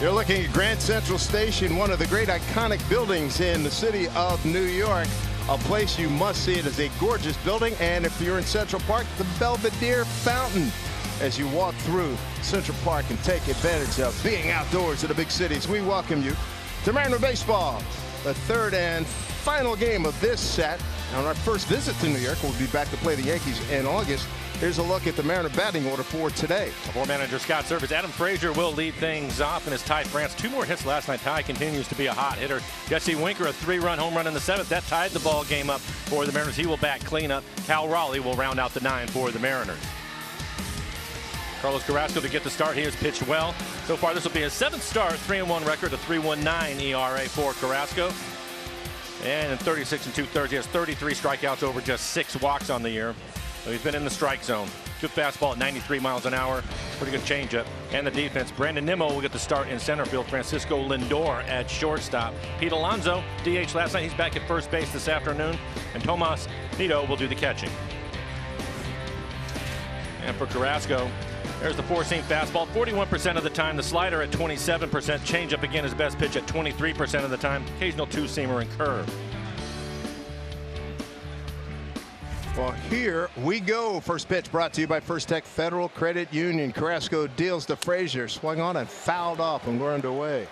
You're looking at Grand Central Station, one of the great iconic buildings in the city of New York. A place you must see. It is a gorgeous building, and if you're in Central Park, the Belvedere Fountain as you walk through Central Park and take advantage of being outdoors in the big cities. We welcome you to Mariner Baseball, the third and final game of this set. On our first visit to New York, we'll be back to play the Yankees in August. Here's a look at the Mariner batting order for today. Floor manager Scott Servais. Adam Frazier will lead things off in his Ty France. 2 more hits last night. Ty continues to be a hot hitter. Jesse Winker, a 3-run home run in the 7th. That tied the ball game up for the Mariners. He will bat cleanup. Cal Raleigh will round out the 9 for the Mariners. Carlos Carrasco to get the start. He has pitched well. So far, this will be his 7th start. 3-1 record, a 3.19 ERA for Carrasco. And in 36 2/3, he has 33 strikeouts over just 6 walks on the year. So he's been in the strike zone. Good fastball at 93 miles an hour. Pretty good changeup. And the defense. Brandon Nimmo will get the start in center field. Francisco Lindor at shortstop. Pete Alonso, DH last night. He's back at first base this afternoon. And Tomas Nido will do the catching. And for Carrasco, there's the 4-seam fastball. 41% of the time. The slider at 27%. Changeup again his best pitch at 23% of the time. Occasional 2-seamer and curve. Well, here we go. First pitch brought to you by First Tech Federal Credit Union. Carrasco deals to Frazier. Swung on and fouled off, and we're underway.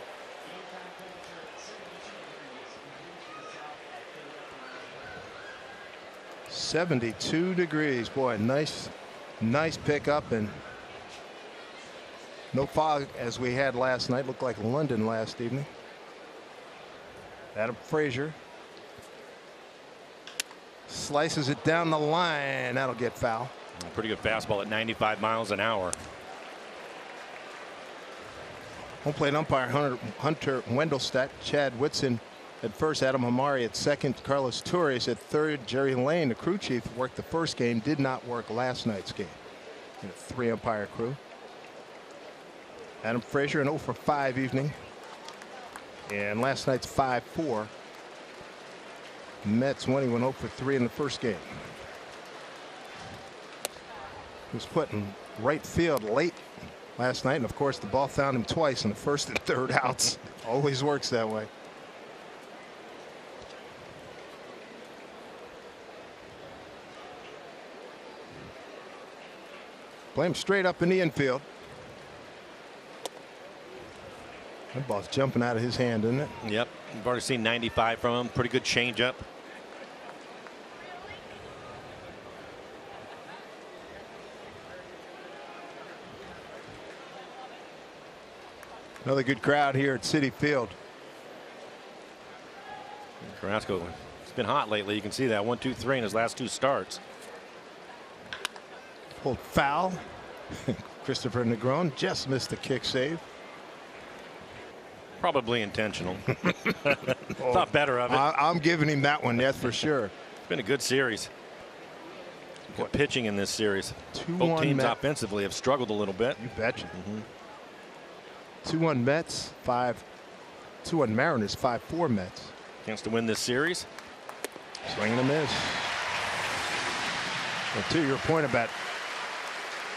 .72 degrees. Boy, nice pickup, and no fog as we had last night. Looked like London last evening. Adam Frazier slices it down the line. That'll get foul. Pretty good fastball at 95 miles an hour. Home plate umpire Hunter Wendelstadt, Chad Whitson at first, Adam Hamari at second, Carlos Torres at third. Jerry Lane, the crew chief, worked the first game, did not work last night's game. In a 3-umpire crew. Adam Frazier, an 0 for 5 evening. And last night's 5-4. Mets winning, went 0 for 3 in the first game. He was put in right field late last night, and of course the ball found him twice in the first and third outs. Always works that way. Play him straight up in the infield. That ball's jumping out of his hand, isn't it? Yep. You've already seen 95 from him. Pretty good changeup. Another good crowd here at Citi Field. Carrasco, it's been hot lately. You can see that 1, 2, 3 in his last 2 starts. Pulled foul. Christopher Negron just missed the kick save. Probably intentional. Thought better of it. I'm giving him that one, that's for sure. It's been a good series. Good pitching in this series. Both teams offensively have struggled a little bit. You betcha. 2-1 Mets, 2-1 Mariners, 5-4 Mets. Chance to win this series. Swing and a miss. And to your point about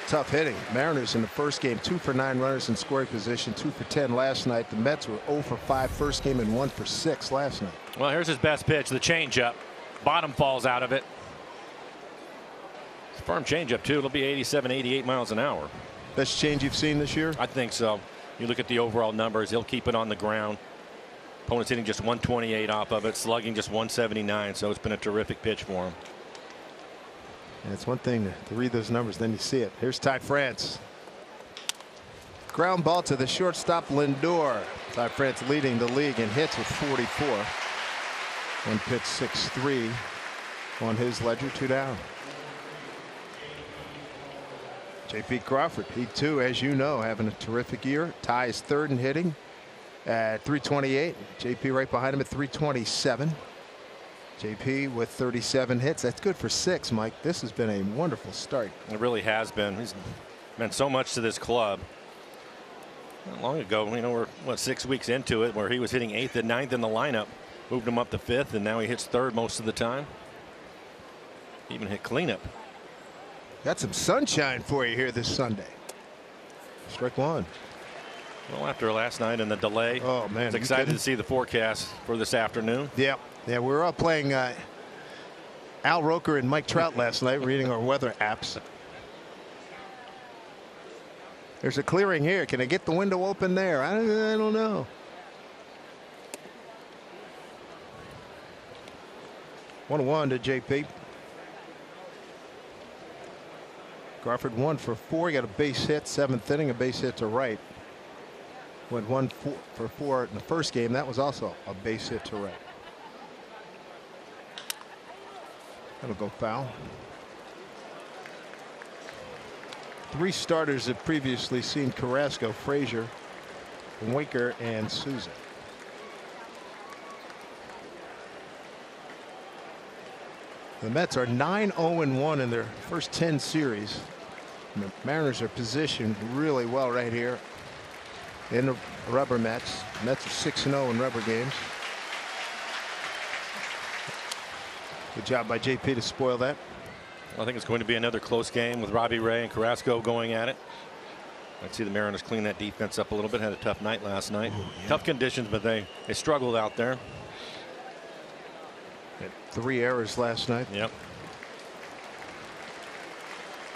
tough hitting, Mariners in the first game 2 for 9 runners in scoring position, 2 for 10 last night. The Mets were 0 for 5 first game and 1 for 6 last night. Well, here's his best pitch, the changeup. Bottom falls out of it. It's a firm changeup too. It'll be 87, 88 miles an hour. Best change you've seen this year? I think so. You look at the overall numbers, he'll keep it on the ground. Opponent's hitting just 128 off of it, slugging just 179, so it's been a terrific pitch for him. And it's one thing to read those numbers, then you see it. Here's Ty France. Ground ball to the shortstop Lindor. Ty France leading the league in hits with 44. One pitch 6-3 on his ledger, 2 down. J.P. Crawford, he too, as you know, having a terrific year. Ty is third in hitting at 328. J.P. right behind him at 327. J.P. with 37 hits. That's good for 6, Mike. This has been a wonderful start. It really has been. He's meant so much to this club. Not long ago, we're what, 6 weeks into it, where he was hitting 8th and 9th in the lineup. Moved him up to 5th, and now he hits 3rd most of the time. Even hit cleanup. Got some sunshine for you here this Sunday. Strike one. Well, after last night and the delay, oh man, I was excited to see the forecast for this afternoon. Yeah, we were all playing Al Roker and Mike Trout last night, reading our weather apps. There's a clearing here. Can I get the window open there? I don't know. One to JP. Crawford 1 for 4. He got a base hit, 7th inning, a base hit to right. Went 1 for 4 in the first game. That was also a base hit to right. That'll go foul. 3 starters have previously seen Carrasco, Frazier, Winker, and Souza. The Mets are 9-0-1 in their first 10 series. And the Mariners are positioned really well right here in the rubber Mets. The Mets are 6-0 in rubber games. Good job by JP to spoil that. I think it's going to be another close game with Robbie Ray and Carrasco going at it. I'd see the Mariners clean that defense up a little bit. Had a tough night last night. Ooh, yeah. Tough conditions, but they struggled out there. Had 3 errors last night. Yep.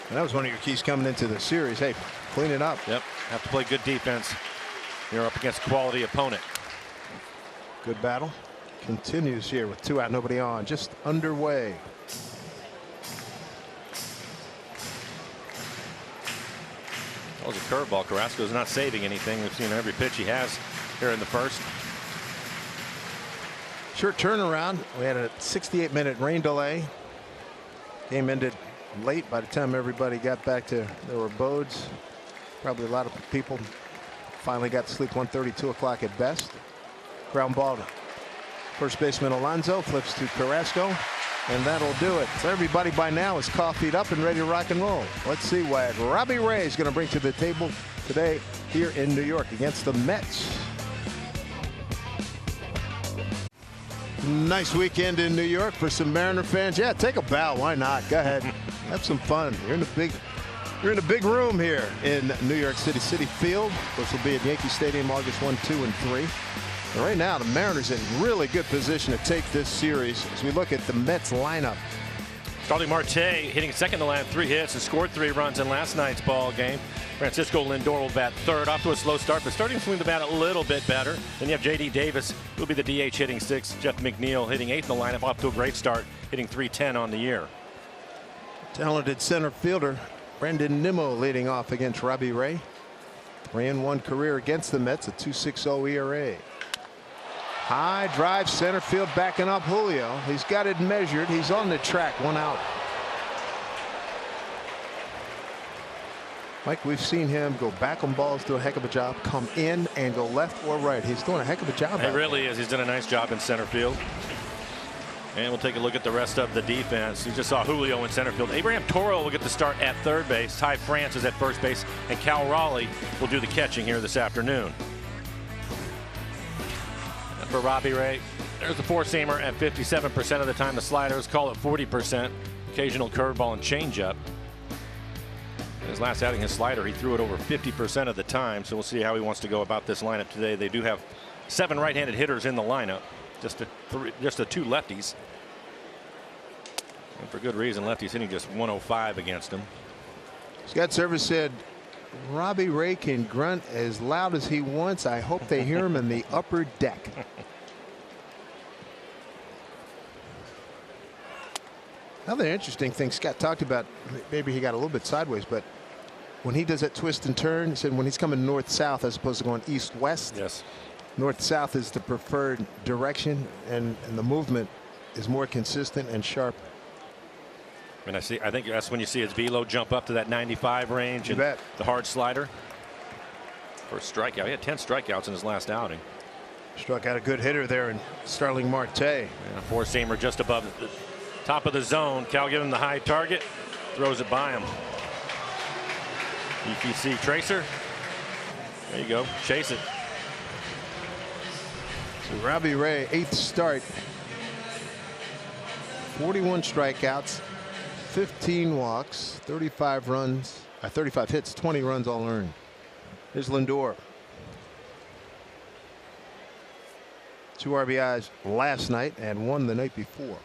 And that was one of your keys coming into the series. Hey, clean it up. Yep. Have to play good defense. You're up against a quality opponent. Good battle continues here with 2 out, nobody on, just underway. That was a curveball. Carrasco's not saving anything. We've seen every pitch he has here in the first. Short turnaround. We had a 68-minute rain delay. Game ended late by the time everybody got back to their abodes. Probably a lot of people finally got to sleep 1:30, 2 o'clock at best. Ground ball to first baseman Alonso, flips to Carrasco, and that'll do it. So everybody by now is coffeeed up and ready to rock and roll. Let's see what Robbie Ray is going to bring to the table today here in New York against the Mets. Nice weekend in New York for some Mariner fans. Yeah, take a bow. Why not? Go ahead. Have some fun. You're in a big room here in New York City. Citi Field. This will be at Yankee Stadium August 1, 2, and 3. And right now, the Mariners in really good position to take this series as we look at the Mets lineup. Starling Marte hitting second to last, 3 hits and scored 3 runs in last night's ball game. Francisco Lindor will bat third, off to a slow start, but starting to swing the bat a little bit better. Then you have J.D. Davis, who will be the DH, hitting 6th. Jeff McNeil hitting 8th in the lineup, off to a great start, hitting .310 on the year. Talented center fielder Brandon Nimmo leading off against Robbie Ray. 3-1 career against the Mets, a 2.60 ERA. High drive center field, backing up Julio. He's got it measured. He's on the track, 1 out. Mike, we've seen him go back on balls, do a heck of a job, come in and go left or right. He's doing a heck of a job. He really is. He's done a nice job in center field. And we'll take a look at the rest of the defense. You just saw Julio in center field. Abraham Toro will get the start at third base. Ty France is at first base, and Cal Raleigh will do the catching here this afternoon. And for Robbie Ray, there's the 4-seamer at 57% of the time. The sliders, call it 40%. Occasional curveball and changeup. In his last outing, his slider, he threw it over 50% of the time. So we'll see how he wants to go about this lineup today. They do have 7 right-handed hitters in the lineup. Just the 2 lefties. And for good reason. Lefties hitting just 105 against him. Scott Service said Robbie Ray can grunt as loud as he wants. I hope they hear him in the upper deck. Another interesting thing Scott talked about, maybe he got a little bit sideways, but when he does that twist and turn, he said when he's coming north-south as opposed to going east-west. Yes. North-south is the preferred direction, and the movement is more consistent and sharp. And I think that's when you see his velo jump up to that 95 range. You and bet. The hard slider. First strikeout. He had 10 strikeouts in his last outing. Struck out a good hitter there in Starling Marte. And a 4-seamer just above the top of the zone. Cal giving him the high target. Throws it by him. EPC tracer. There you go. Chase it. So Robbie Ray, 8th start. 41 strikeouts, 15 walks, 35 runs, 35 hits, 20 runs all earned. Here's Lindor. 2 RBIs last night and 1 the night before.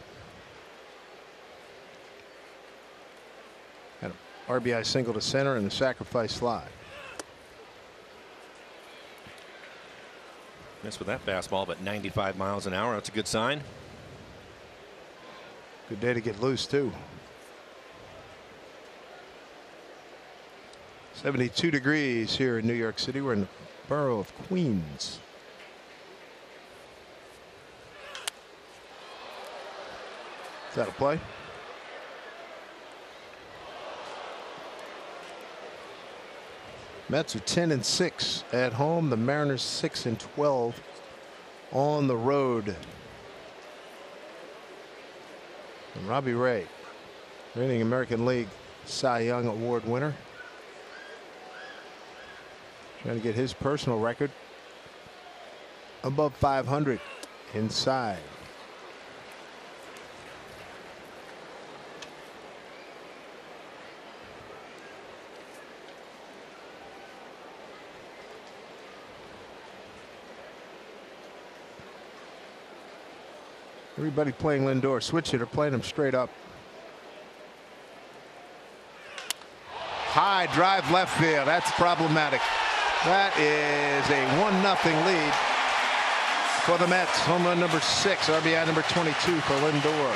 Had an RBI single to center and the sacrifice fly. Missed with that fastball, but 95 miles an hour. That's a good sign. Good day to get loose, too. 72 degrees here in New York City. We're in the borough of Queens. Is that a play? Mets are 10-6 at home. The Mariners 6-12 on the road. And Robbie Ray, reigning American League Cy Young Award winner, trying to get his personal record above 500 inside. Everybody playing Lindor. Switch hitter playing him straight up. High drive left field. That's problematic. That is a 1-0 lead for the Mets. Home run number 6. RBI number 22 for Lindor.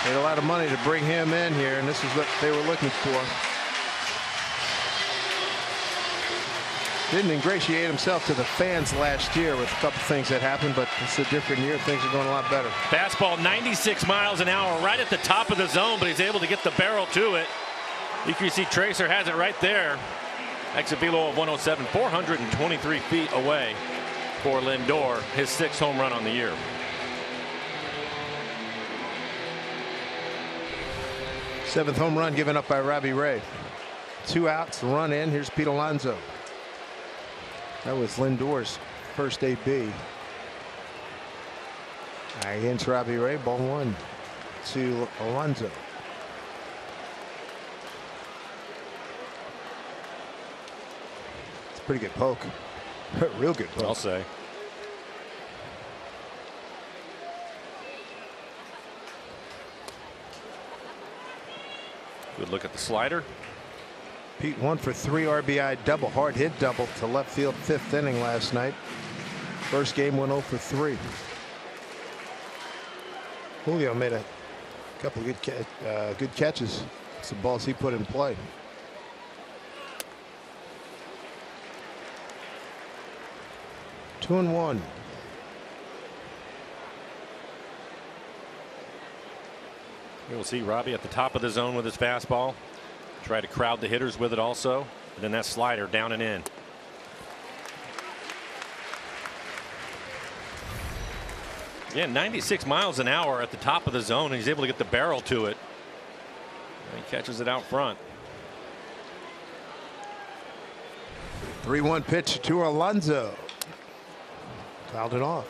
Paid a lot of money to bring him in here, and this is what they were looking for. Didn't ingratiate himself to the fans last year with a couple things that happened, but it's a different year. Things are going a lot better. Fastball 96 miles an hour right at the top of the zone, but he's able to get the barrel to it. You can see Tracer has it right there. Exit velo of 107, 423 feet away for Lindor, his 6th home run on the year. Seventh home run given up by Robbie Ray. 2 outs, run in. Here's Pete Alonso. That was Lindor's first AB. Against Robbie Ray, ball 1 to Alonso. It's a pretty good poke. Real good poke. I'll say. Good look at the slider. Pete 1 for 3 RBI double, hard hit double to left field 5th inning last night. First game went 0 for 3. Julio made a couple of good catches. Some balls he put in play. Two and one. We'll see Robbie at the top of the zone with his fastball. Try to crowd the hitters with it also. And then that slider down and in. Yeah, 96 miles an hour at the top of the zone, and he's able to get the barrel to it. And he catches it out front. 3-1 pitch to Alonso. Fouled it off.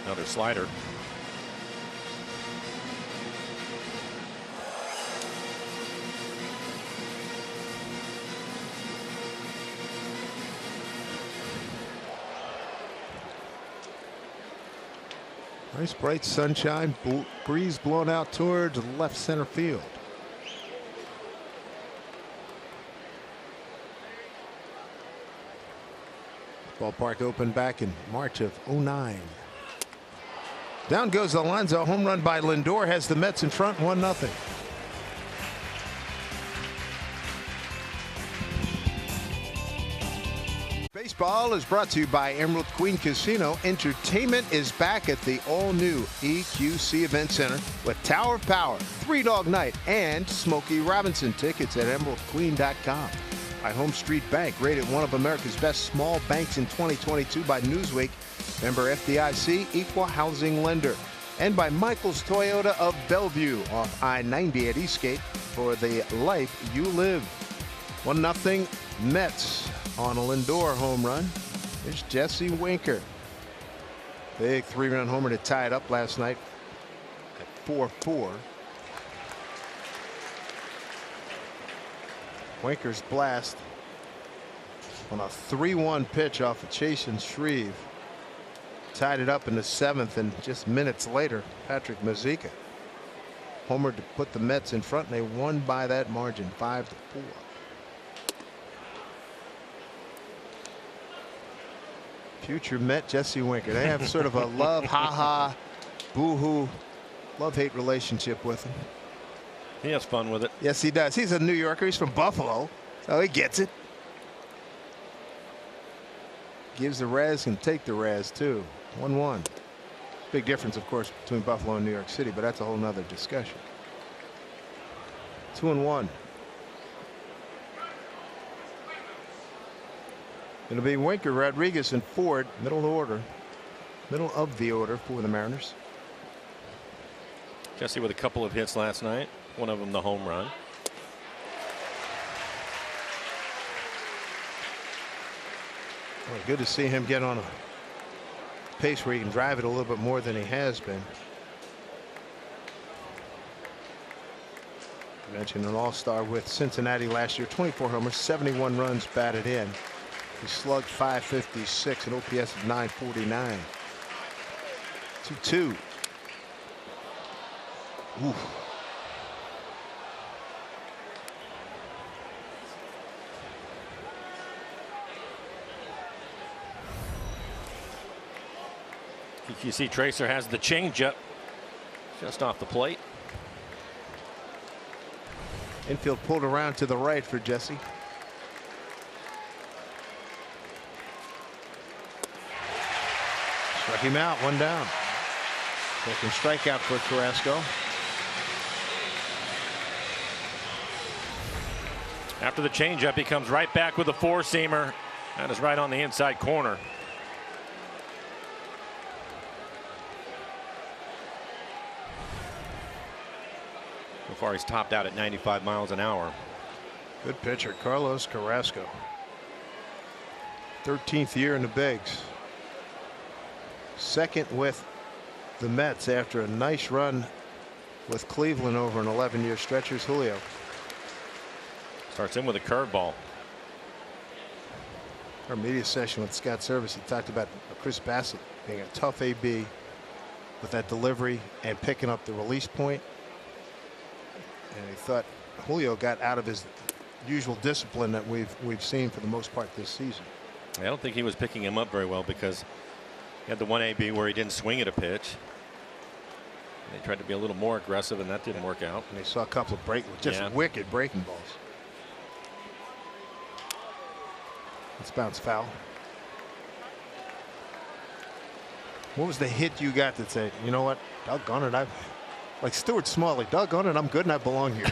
Another slider. Nice bright sunshine, breeze blowing out towards left center field. Ballpark opened back in March of '09. Down goes Alonso. Home run by Lindor has the Mets in front 1-0. Baseball is brought to you by Emerald Queen Casino. Entertainment is back at the all-new EQC Event Center with Tower of Power, Three Dog Night, and Smokey Robinson. Tickets at emeraldqueen.com. By Home Street Bank, rated one of America's best small banks in 2022 by Newsweek. Member FDIC, equal housing lender. And by Michael's Toyota of Bellevue off I-90 at Eastgate for the life you live. 1-0 Mets. On a Lindor home run. There's Jesse Winker. Big 3-run homer to tie it up last night at 4-4. Winker's blast on a 3-1 pitch off of Chasen Shreve tied it up in the 7th, and just minutes later Patrick Mazeika homered to put the Mets in front, and they won by that margin, 5-4. Future Met Jesse Winker. They have sort of a love, ha-ha, boo-hoo, love-hate relationship with him. He has fun with it. Yes, he does. He's a New Yorker. He's from Buffalo, so he gets it. Gives the res and take the res too. 1-1. Big difference, of course, between Buffalo and New York City, but that's a whole nother discussion. 2-1. It'll be Winker, Rodriguez, and Ford, middle of the order for the Mariners. Jesse with a couple of hits last night. One of them the home run. Well, good to see him get on a pace where he can drive it a little bit more than he has been. I mentioned an all-star with Cincinnati last year. 24 homers, 71 runs batted in. He slugged .556, an OPS of .949. 2-2. Ooh. You see Tracer has the changeup just off the plate. Infield pulled around to the right for Jesse. Struck him out, 1 down. Second strikeout for Carrasco. After the changeup, he comes right back with a 4-seamer. That is right on the inside corner. So far, he's topped out at 95 miles an hour. Good pitcher, Carlos Carrasco. 13th year in the bigs. Second with the Mets after a nice run with Cleveland over an 11-year stretch. Here's Julio. Starts in with a curveball. Our media session with Scott Service, he talked about Chris Bassett being a tough AB with that delivery and picking up the release point. And he thought Julio got out of his usual discipline that we've seen for the most part this season. I don't think he was picking him up very well because he had the 1 AB where he didn't swing at a pitch. They tried to be a little more aggressive, and that didn't work out. And they saw a couple of wicked breaking balls. Let's bounce foul. What was the hit you got that said, you know what, doggone it, like Stuart Smalley, doggone it, I'm good and I belong here.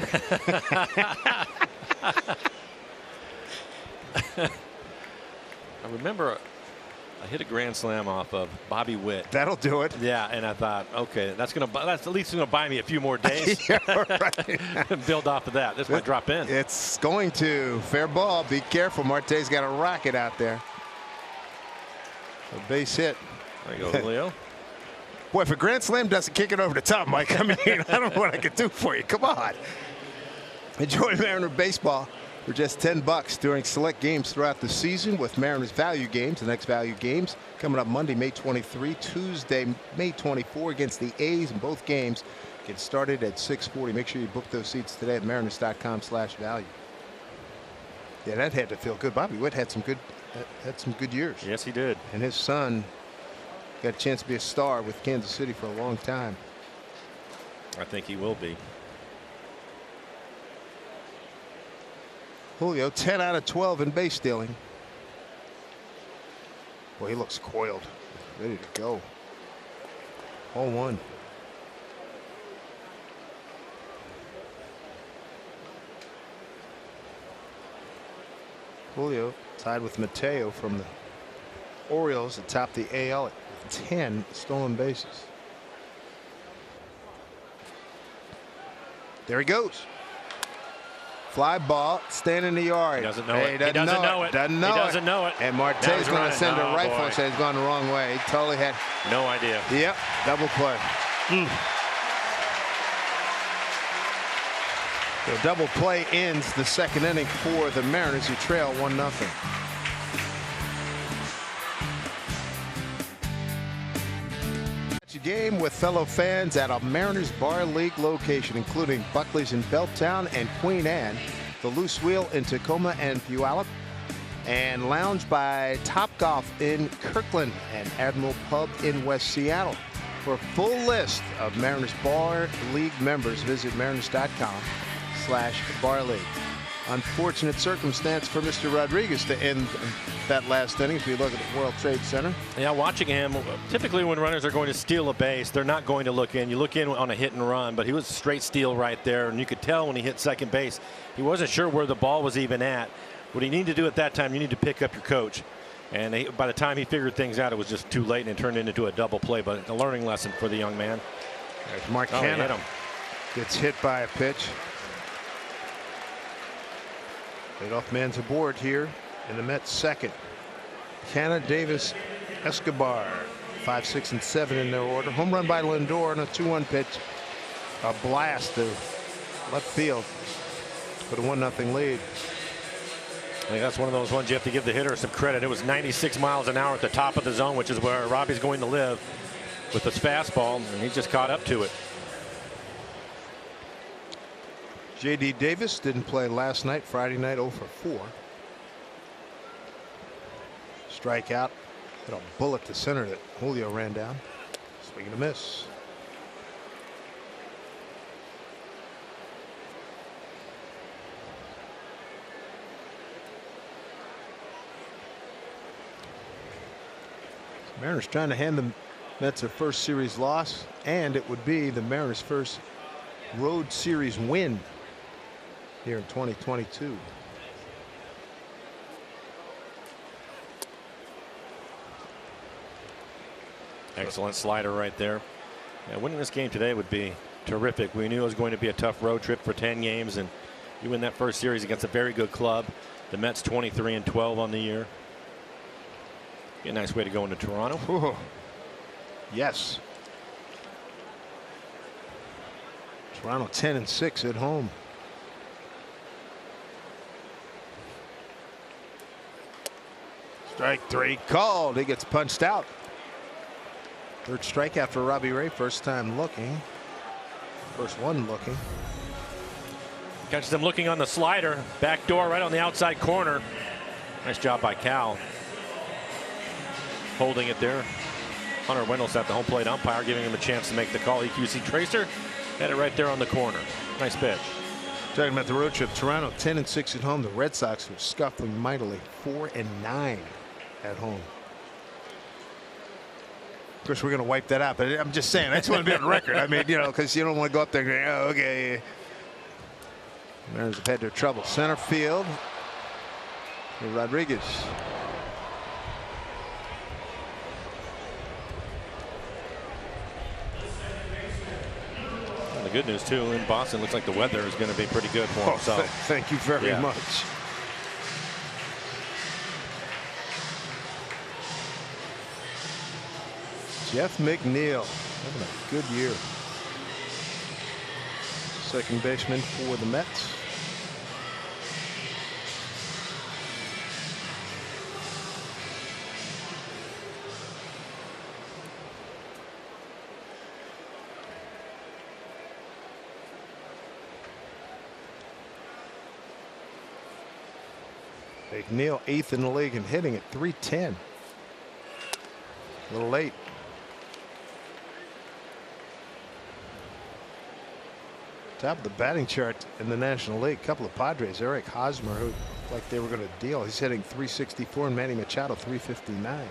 I remember I hit a grand slam off of Bobby Witt. That'll do it. Yeah, and I thought, okay, that's at least gonna buy me a few more days. Yeah, right. Build off of that. This might drop in. It's going to. Fair ball. Be careful. Marte's got a rocket out there. A base hit. There you go, Julio. Boy, if a grand slam doesn't kick it over the top, Mike, I mean, I don't know what I can do for you. Come on. Enjoy Mariner baseball for just $10 during select games throughout the season with Mariners value games. The next value games coming up Monday, May 23, Tuesday, May 24 against the A's, and both games get started at 6:40. Make sure you book those seats today at mariners.com/value. Yeah, that had to feel good. Bobby Witt had some good years. Yes, he did. And his son got a chance to be a star with Kansas City for a long time. I think he will be. Julio 10 out of 12 in base stealing. Boy, he looks coiled, ready to go. 0-1. Julio tied with Mateo from the Orioles atop the AL with 10 stolen bases. There he goes. Fly ball, stand in the yard. He doesn't know it. He doesn't know it. Doesn't know he it. doesn't know it. And Marte's going to send a rifle and say he's gone the wrong way. He totally had no idea. Yep, double play. The double play ends the second inning for the Mariners, who trail 1-0. Game with fellow fans at a Mariners Bar League location, including Buckley's in Belltown and Queen Anne, the Loose Wheel in Tacoma and Puyallup, and Lounge by Topgolf in Kirkland and Admiral Pub in West Seattle. For a full list of Mariners Bar League members, visit mariners.com/barleague. Unfortunate circumstance for Mr. Rodriguez to end that last inning if you look at the World Trade Center. Yeah, watching him, typically when runners are going to steal a base, they're not going to look in. You look in on a hit and run, but he was a straight steal right there, and you could tell when he hit second base, he wasn't sure where the ball was even at. What he needed to do at that time, you need to pick up your coach. And by the time he figured things out, it was just too late, and it turned into a double play, but a learning lesson for the young man. There's Mark Canha. Gets hit by a pitch. Leadoff man's aboard here in the Mets second. Canha, Davis, Escobar, 5, 6, and 7 in their order. Home run by Lindor on a 2-1 pitch. A blast to left field for the 1-0 lead. I think that's one of those ones you have to give the hitter some credit. It was 96 miles an hour at the top of the zone, which is where Robbie's going to live with his fastball, and he just caught up to it. J.D. Davis didn't play last night, Friday night, 0 for 4. Strikeout. Hit a bullet to center that Julio ran down. Swing and a miss. Mariners trying to hand the Mets their first series loss, and it would be the Mariners' first road series win here in 2022. Excellent slider right there. Yeah, winning this game today would be terrific. We knew it was going to be a tough road trip for 10 games, and you win that first series against a very good club. The Mets 23-12 on the year. Be a nice way to go into Toronto. Ooh. Yes. Toronto 10-6 at home. Strike 3 called. He gets punched out. Third strikeout for Robbie Ray. First time looking. First one looking. Catches him looking on the slider. Back door right on the outside corner. Nice job by Cal. Holding it there. Hunter Wendell's at the home plate umpire, giving him a chance to make the call. EQC Tracer had it right there on the corner. Nice pitch. Talking about the road trip, Toronto 10-6 at home. The Red Sox were scuffling mightily, 4-9 at home. Of course, we're going to wipe that out, but I'm just saying, I just want to be on record. I mean, you know, because you don't want to go up there and go, oh, okay. Mariners have had their trouble. Center field. Rodriguez. The good news too, in Boston, looks like the weather is going to be pretty good for him. So thank you very much. Jeff McNeil having a good year. Second baseman for the Mets. McNeil 8th in the league and hitting at .310. A little late. Top of the batting chart in the National League. A couple of Padres. Eric Hosmer, who like they were going to deal. He's hitting .364 and Manny Machado .359.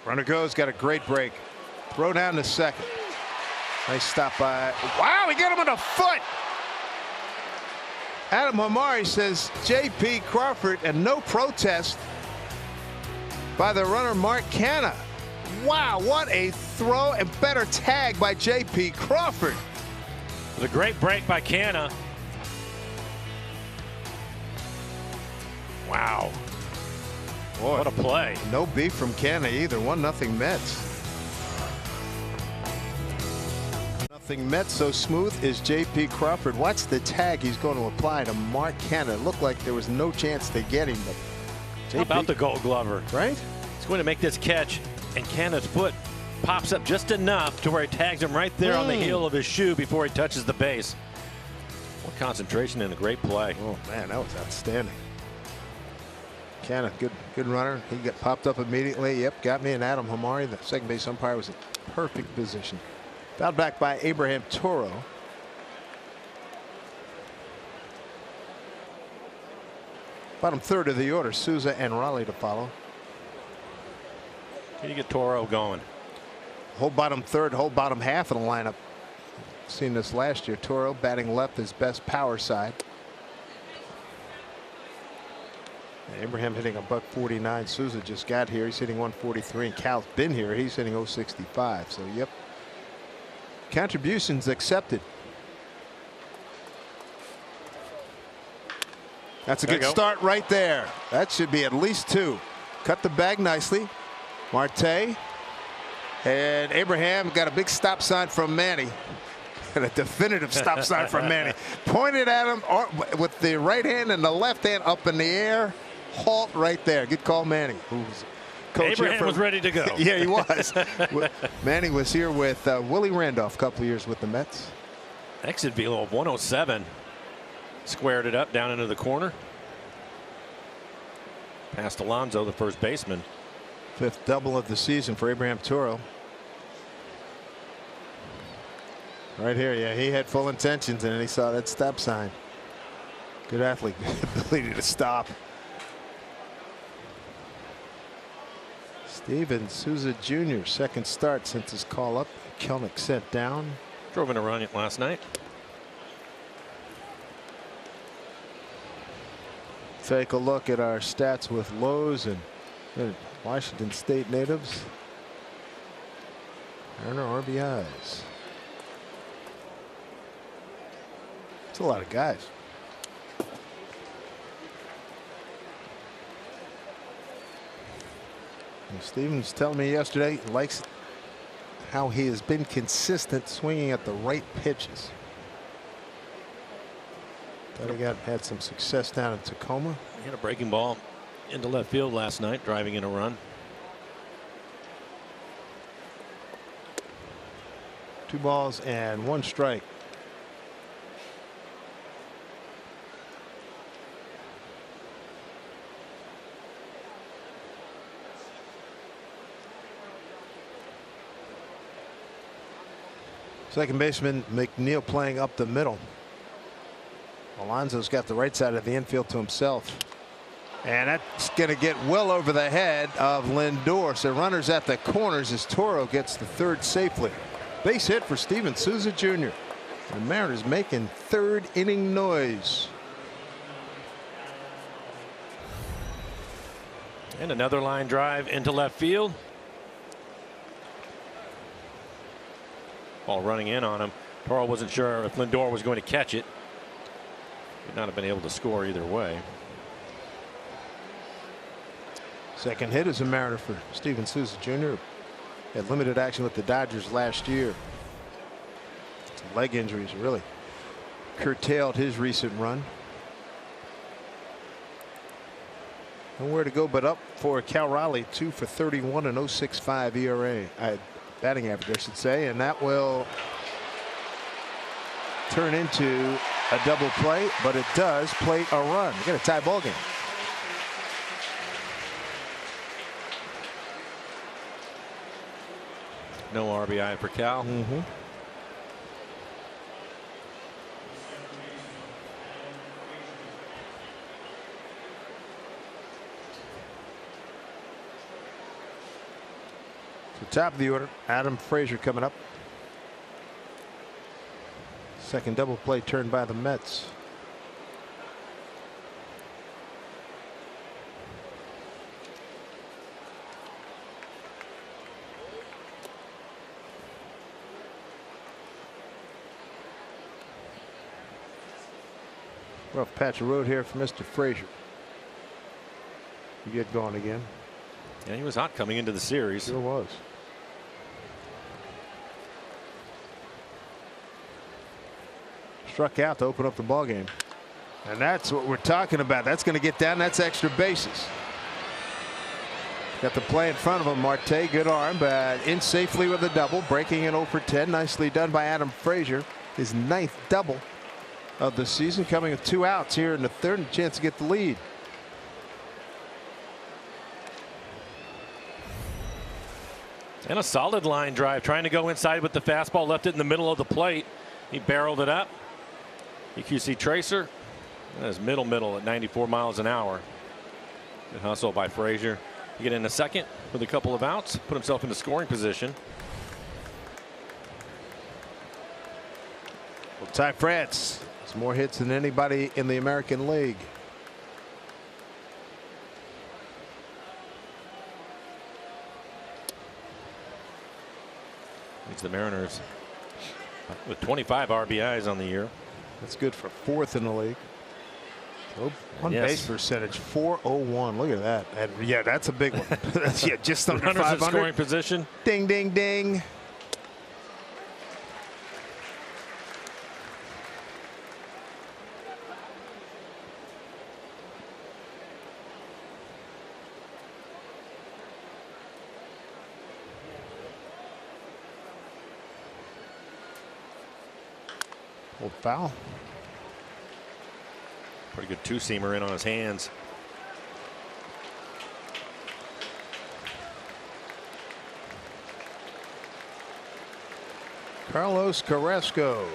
Runner goes, got a great break. Throw down to second. Nice stop by. Wow, he got him on the foot. Adam Hamari says J.P. Crawford, and no protest by the runner Mark Canha. Wow, what a throw and better tag by J.P. Crawford. It was a great break by Canha. Wow. Boy, what a play. No beef from Canna either. 1-0 Mets. Nothing Mets. So smooth is J.P. Crawford. Watch the tag he's going to apply to Mark Canna. It looked like there was no chance to get him. But How about the Gold Glover? Right? He's going to make this catch, and Canna's foot pops up just enough to where he tags him right there on the heel of his shoe before he touches the base. What concentration and a great play. Oh, man, that was outstanding. Canna, good runner. He got popped up immediately. Yep, got me. And Adam Hamari, the second base umpire, was in perfect position. Fouled back by Abraham Toro. Bottom third of the order, Souza and Raleigh to follow. Can you get Toro going? Whole bottom third, whole bottom half of the lineup. Seen this last year. Toro batting left, his best power side. Abraham hitting a .149. Souza just got here. He's hitting 143. And Cal's been here. He's hitting .065. So, yep. Contributions accepted. That's a good start right there. That should be at least 2. Cut the bag nicely. Marte. And Abraham got a big stop sign from Manny. And a definitive stop sign from Manny. Pointed at him with the right hand and the left hand up in the air. Halt right there. Good call, Manny. Who's coach Abraham was ready to go. Yeah, he was. Manny was here with Willie Randolph a couple of years with the Mets. Exit velo of 107. Squared it up down into the corner. Past Alonso, the first baseman. 5th double of the season for Abraham Toro. Right here, yeah, he had full intentions and then he saw that stop sign. Good athlete, ability to stop. Steven Souza Jr. second start since his call up. Kelnick sent down. Drove in a run last night. Take a look at our stats with Lowe's and Washington State natives. Earner RBIs. It's a lot of guys. And Stevens telling me yesterday he likes how he has been consistent swinging at the right pitches. Thought he had some success down in Tacoma. He had a breaking ball into left field last night, driving in a run. 2 balls and 1 strike. Second baseman McNeil playing up the middle. Alonso's got the right side of the infield to himself. And that's going to get well over the head of Lindor. So runners at the corners as Toro gets the third safely. Base hit for Steven Souza Jr. The Mariners making third inning noise. And another line drive into left field. Ball running in on him. Toro wasn't sure if Lindor was going to catch it. Would not have been able to score either way. Second hit is a Mariner for Steven Souza Jr. Had limited action with the Dodgers last year. Some leg injuries really curtailed his recent run. Nowhere to go but up for Cal Raleigh. 2 for 31 and .065 ERA. Batting average, I should say, and that will turn into a double play, but it does plate a run. We got a tie ball game. No RBI for Cal. Top of the order, Adam Frazier coming up. Second double play turned by the Mets. Rough patch of road here for Mr. Frazier. You get going again. Yeah, he was hot coming into the series. Sure was. Struck out to open up the ball game. And that's what we're talking about. That's going to get down. That's extra bases. Got the play in front of him. Marte, good arm, but in safely with a double. Breaking in 0 for 10. Nicely done by Adam Frazier. His 9th double of the season, coming with 2 outs here in the 3rd and a chance to get the lead. And a solid line drive, trying to go inside with the fastball, left it in the middle of the plate. He barreled it up. EQC Tracer. That is middle at 94 miles an hour. Good hustle by Frazier. He get in a second with a couple of outs, put himself into scoring position. Well, Ty France has more hits than anybody in the American League. Leads the Mariners with 25 RBIs on the year. That's good for 4th in the league. On base percentage 401. Look at that. And yeah, that's a big one. That's just under Runners 500. in scoring position. Ding, ding, ding. Old foul. Pretty good two-seamer in on his hands. Carlos Carrasco,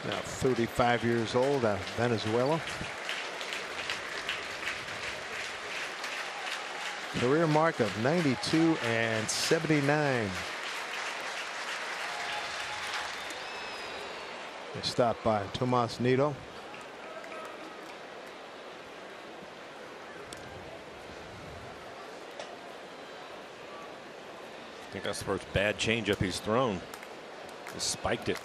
now 35 years old, out of Venezuela. Career mark of 92 and 79. They stopped by Tomas Nido. I think that's the first bad changeup he's thrown. Just spiked it.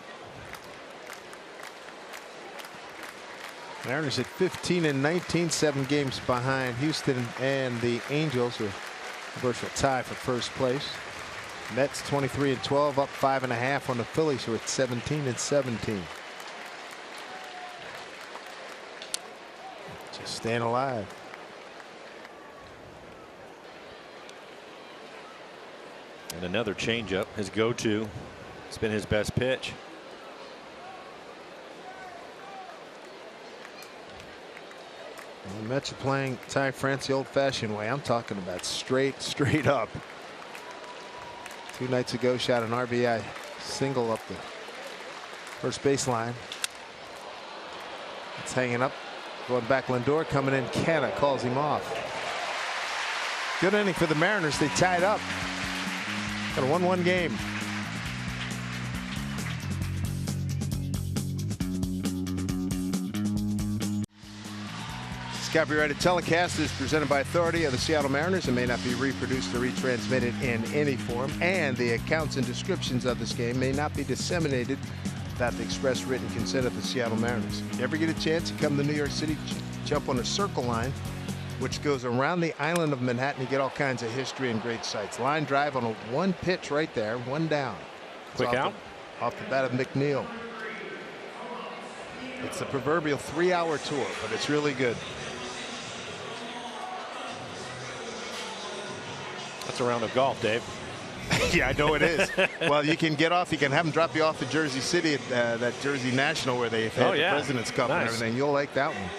Mariners at 15 and 19, 7 games behind Houston and the Angels, a virtual tie for first place. Mets 23 and 12, up 5.5 on the Phillies, who are at 17 and 17. Just staying alive. And another changeup, his go-to. It's been his best pitch. Well, the Mets are playing Ty France the old-fashioned way. I'm talking about straight up. 2 nights ago, shot an RBI single up the first baseline. It's hanging up. Going back, Lindor coming in. Canna calls him off. Good inning for the Mariners. They tied up. Got a 1-1 game. This copyrighted telecast is presented by authority of the Seattle Mariners and may not be reproduced or retransmitted in any form. And the accounts and descriptions of this game may not be disseminated without the express written consent of the Seattle Mariners. If you ever get a chance to come to New York City, jump on a Circle Line, which goes around the island of Manhattan. You get all kinds of history and great sights. Line drive on a 1 pitch right there, 1 down. Quick out. Off the bat of McNeil. It's the proverbial 3-hour tour, but it's really good. That's a round of golf, Dave. Yeah, I know it is. Well, you can get off. You can have them drop you off to Jersey City at that Jersey National where they've had the President's Cup and everything. You'll like that one.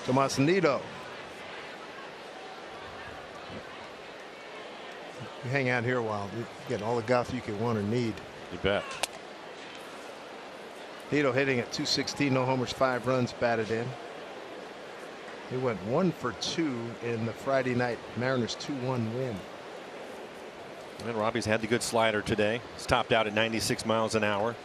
Tomas Nido. You hang out here a while. You get all the golf you could want or need. You bet. Nido hitting at .216, no homers, 5 runs batted in. He went 1 for 2 in the Friday night Mariners 2-1 win. And Robbie's had the good slider today. He's topped out at 96 miles an hour.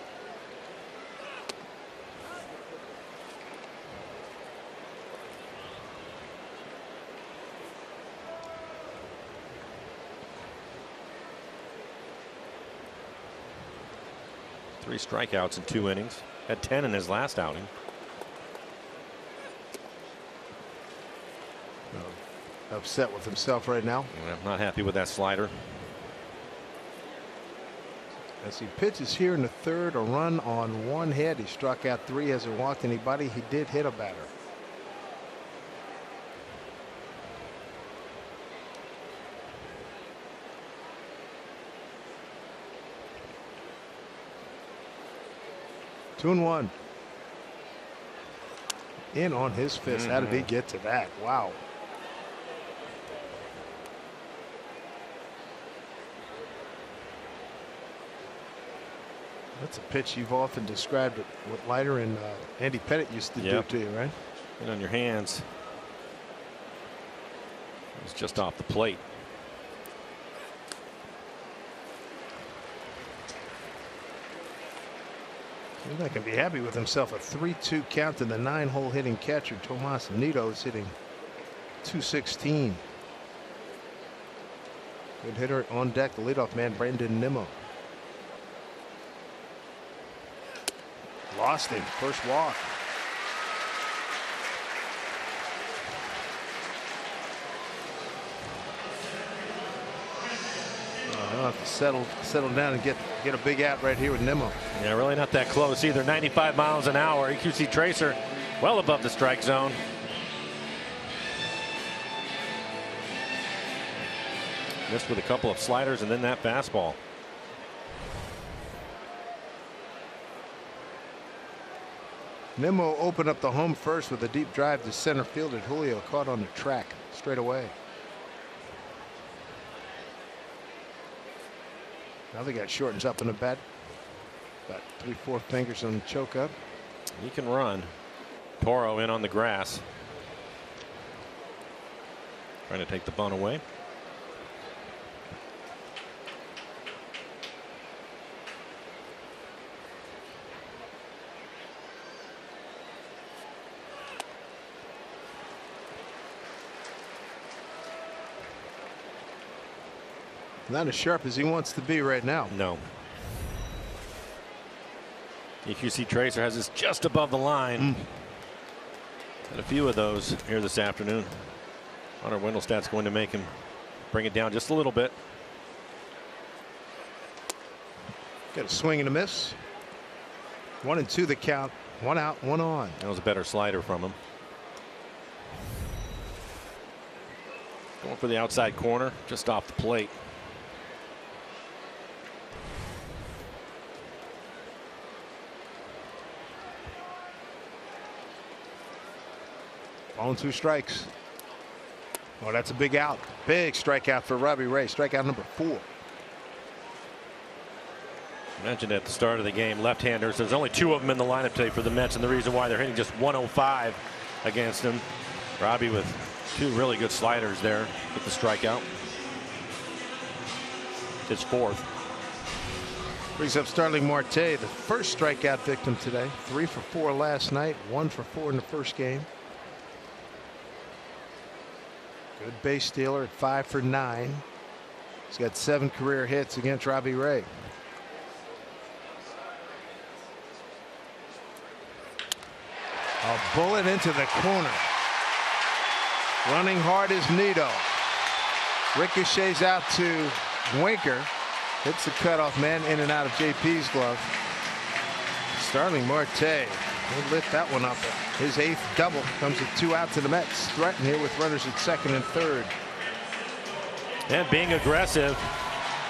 Three strikeouts in 2 innings. Had 10 in his last outing. Upset with himself right now. I'm not happy with that slider. As he pitches here in the third, a run on one hit. He struck out 3, hasn't walked anybody. He did hit a batter. Two and one. In on his fist. How did he get to that? Wow. That's a pitch you've often described what Leiter and Andy Pettitte used to do to you, right? And on your hands. It's just off the plate. He's not going to be happy with himself. A 3-2 count to the 9-hole hitting catcher. Tomas Nido is hitting .216. Good hitter on deck. The leadoff man, Brandon Nimmo. Lost him. First walk. He'll have to settle down and get a big out right here with Nimmo. Yeah, really not that close either. 95 miles an hour. EQC Tracer well above the strike zone. Missed with a couple of sliders and then that fastball. Nimmo opened up the home first with a deep drive to center fielder. Julio caught on the track straight away. Now the guy shortens up in the bat. About 3-4 fingers on the choke up. He can run. Toro in on the grass. Trying to take the bunt away. Not as sharp as he wants to be right now. No. EQC Tracer has this just above the line. And a few of those here this afternoon. Hunter Wendelstadt's going to make him bring it down just a little bit. Got a swing and a miss. 1-2 the count. 1 out, 1 on. That was a better slider from him. Going for the outside corner, just off the plate. On 2 strikes. Oh, that's a big out. Big strikeout for Robbie Ray. Strikeout number 4. Mentioned at the start of the game, left-handers. There's only 2 of them in the lineup today for the Mets, and the reason why they're hitting just 105 against him. Robbie with 2 really good sliders there with the strikeout. His 4th. Brings up Starling Marte, the first strikeout victim today. 3 for 4 last night. 1 for 4 in the first game. Good base stealer at 5 for 9. He's got 7 career hits against Robbie Ray. A bullet into the corner. Running hard is Nido. Ricochets out to Winker. Hits the cutoff man in and out of JP's glove. Starling Marte. He lit that one up. His 8th double comes with 2 outs to the Mets. Threaten here with runners at 2nd and 3rd. And being aggressive.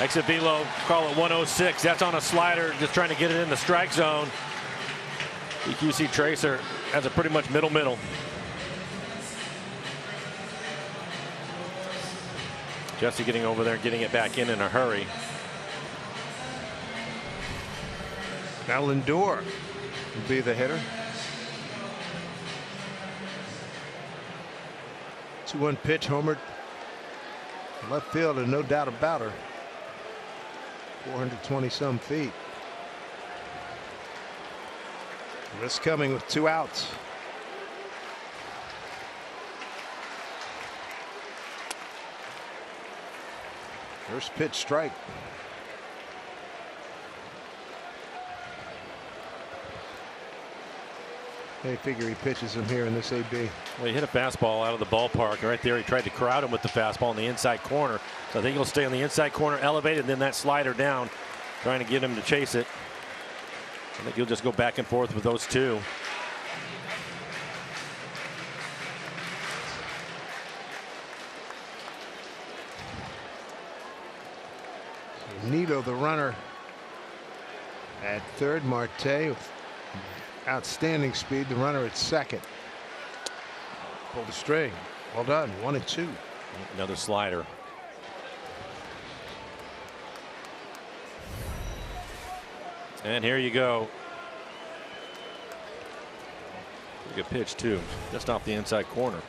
Exit velo, call it 106. That's on a slider, just trying to get it in the strike zone. EQC Tracer has a pretty much middle. Jesse getting over there, getting it back in a hurry. Now Lindor will be the hitter. 2-1 pitch, homered left field, and no doubt about her. 420 some feet. Risk coming with 2 outs. First pitch strike. They figure he pitches him here in this AB. Well, he hit a fastball out of the ballpark. Right there, he tried to crowd him with the fastball in the inside corner. So I think he'll stay on the inside corner, elevated, and then that slider down, trying to get him to chase it. I think he'll just go back and forth with those two. Nito, the runner at third. Marte with outstanding speed. The runner at second. Pull the string. Well done. 1-2. Another slider. And here you go. Good pitch too, just off the inside corner.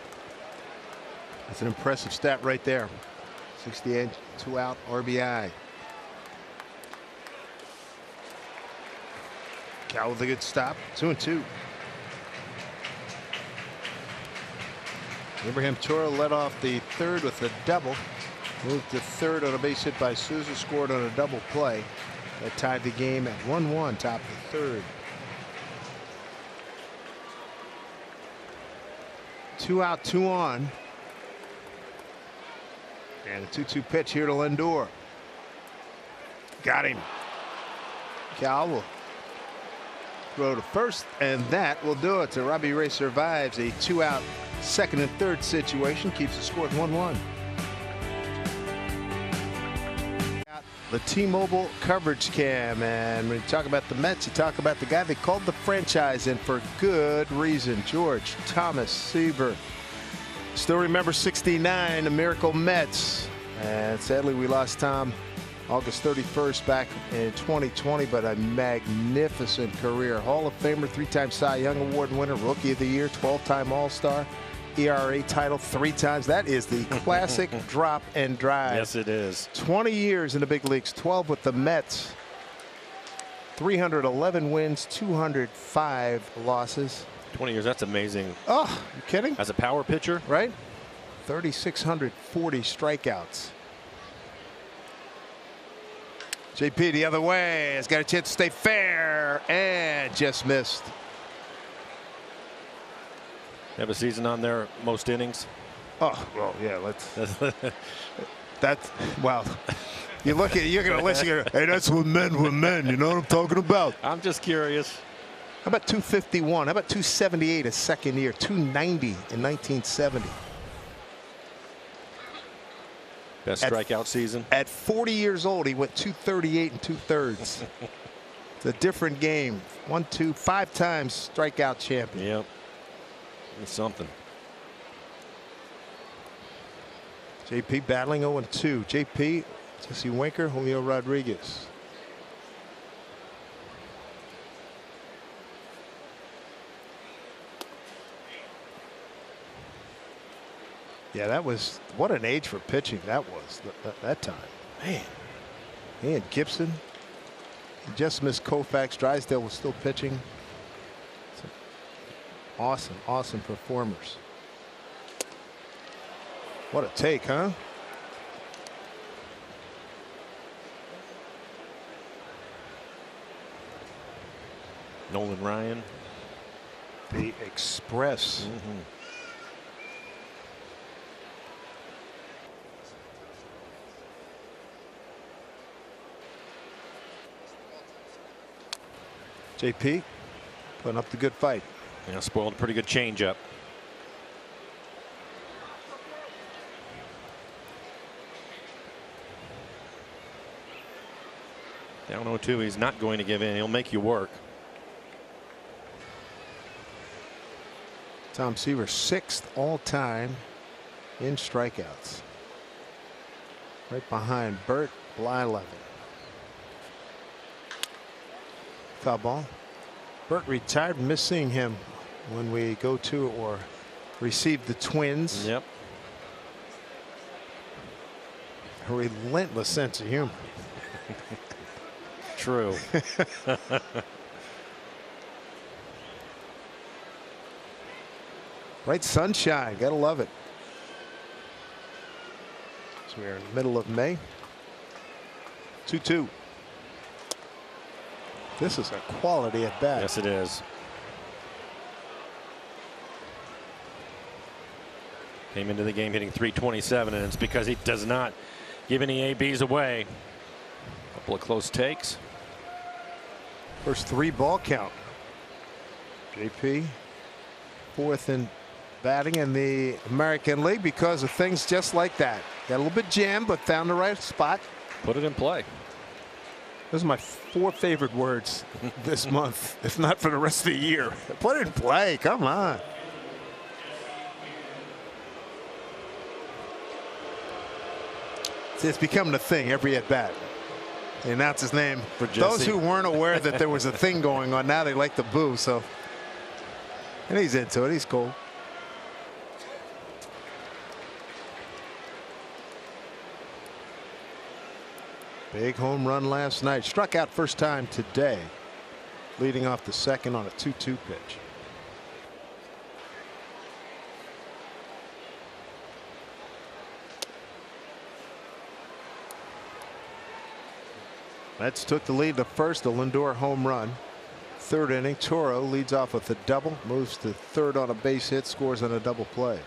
That's an impressive stat right there. 68, 2-out RBI. Cal with a good stop. 2-2. Abraham Toro led off the third with a double. Moved to third on a base hit by Souza. Scored on a double play. That tied the game at 1-1, top of the third. 2 out, 2 on. And a 2-2 pitch here to Lindor. Got him. Cal will throw to first, and that will do it. So Robbie Ray survives a 2-out second and third situation. Keeps the score at 1-1. The T-Mobile coverage cam, and when you talk about the Mets, you talk about the guy they called the franchise, and for good reason. George Thomas Seaver. Still remember '69, the Miracle Mets, and sadly we lost Tom August 31st back in 2020, but a magnificent career. Hall of Famer, 3-time Cy Young Award winner, Rookie of the Year, 12-time All-Star. ERA title 3 times. That is the classic drop and drive. Yes, it is. 20 years in the big leagues, 12 with the Mets. 311 wins, 205 losses. 20 years, that's amazing. Oh, you kidding? As a power pitcher? Right? 3,640 strikeouts. JP the other way has got a chance to stay fair and just missed. Have a season on there, most innings. Oh, well, yeah, let's. That's, well, you look at, you're going to listen, hey, that's when men were men. You know what I'm talking about? I'm just curious. How about 251? How about 278 a second year? 290 in 1970. Best strikeout season. At 40 years old, he went 238 and 2/3. It's a different game. 1, 2, 5 times strikeout champion. Yep. It's something. JP battling 0-2. JP, Jesse Winker, Julio Rodriguez. Yeah, that was, what an age for pitching that was that time. Man, he and Gibson. He just missed Koufax. Drysdale was still pitching. Awesome, awesome performers. What a take, huh? Nolan Ryan. The Express. JP putting up the good fight. Yeah, spoiled a pretty good changeup. Down 0-2, he's not going to give in. He'll make you work. Tom Seaver, 6th all-time in strikeouts. Right behind Bert Blyleven. Foul ball. Bert retired. Miss seeing him when we go to or receive the Twins. Yep. A relentless sense of humor. True. Bright sunshine. Gotta love it. So we're in the middle of May. 2-2. This is a quality at bat. Yes, it is. Came into the game hitting .327, and it's because he does not give any ABs away. A couple of close takes. First 3 ball count. JP 4th in batting in the American League because of things just like that. Got a little bit jammed, but found the right spot. Put it in play. Those are my 4 favorite words this month, if not for the rest of the year. Put it in play. Come on. It's becoming a thing every at bat. They announce his name. For Jesse. Those who weren't aware that there was a thing going on, now they like to boo. So, and he's into it. He's cool. Big home run last night. Struck out first time today, leading off the second on a 2-2 pitch. Mets took the lead the first, a Lindor home run. 3rd inning, Toro leads off with a double, moves to 3rd on a base hit, scores on a double play.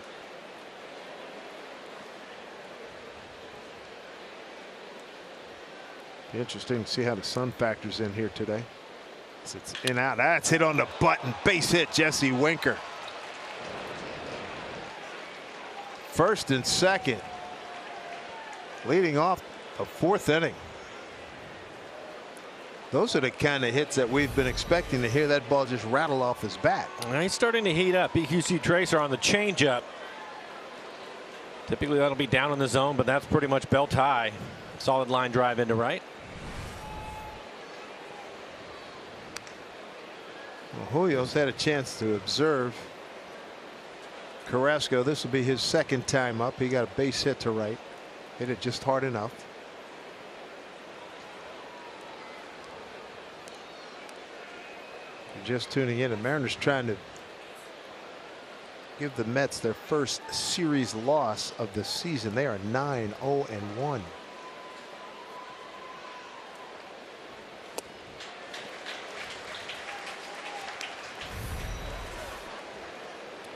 Be interesting to see how the sun factors in here today. It's in out. That's hit on the button. Base hit, Jesse Winker. 1st and 2nd. Leading off the 4th inning. Those are the kind of hits that we've been expecting to hear that ball just rattle off his bat. Now he's starting to heat up. BQC Tracer on the changeup. Typically that'll be down in the zone, but that's pretty much belt high. Solid line drive into right. Well, Julio's had a chance to observe Carrasco. This will be his 2nd time up. He got a base hit to right. Hit it just hard enough. Just tuning in, the Mariners trying to give the Mets their first series loss of the season. They are 9-0-1.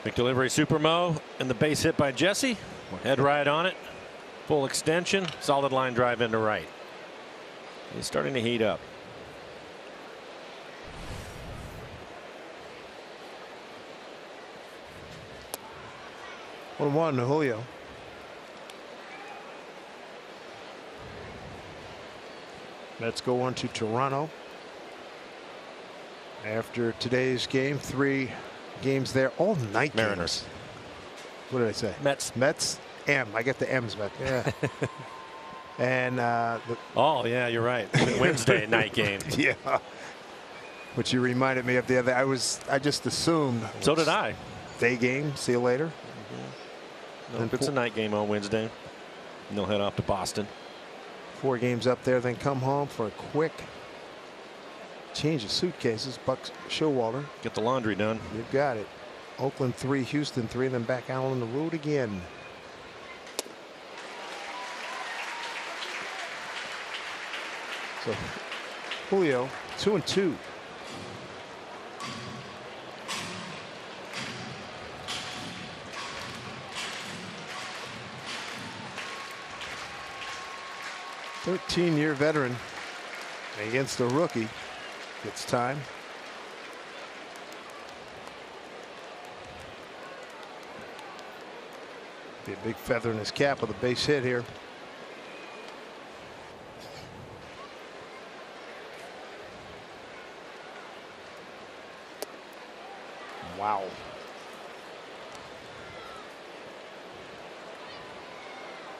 Big delivery, Supermo, and the base hit by Jesse. Head right on it. Full extension, solid line drive into right. He's starting to heat up. 1-1 to Julio. Mets go on to Toronto. After today's game, 3 games there, all night Mariners. games. What did I say? Mets. Mets. M. I get the M's, but yeah. And oh yeah, you're right. Wednesday night game. Yeah. Which you reminded me of the other. I just assumed. So did I. Day game. See you later. Nope, it's a night game on Wednesday. And they'll head off to Boston. 4 games up there, then come home for a quick change of suitcases. Buck Showalter. Get the laundry done. You've got it. Oakland 3, Houston 3, then back out on the road again. So Julio 2-2. Thirteen-year veteran against a rookie. It's time. Be a big feather in his cap with a base hit here. Wow.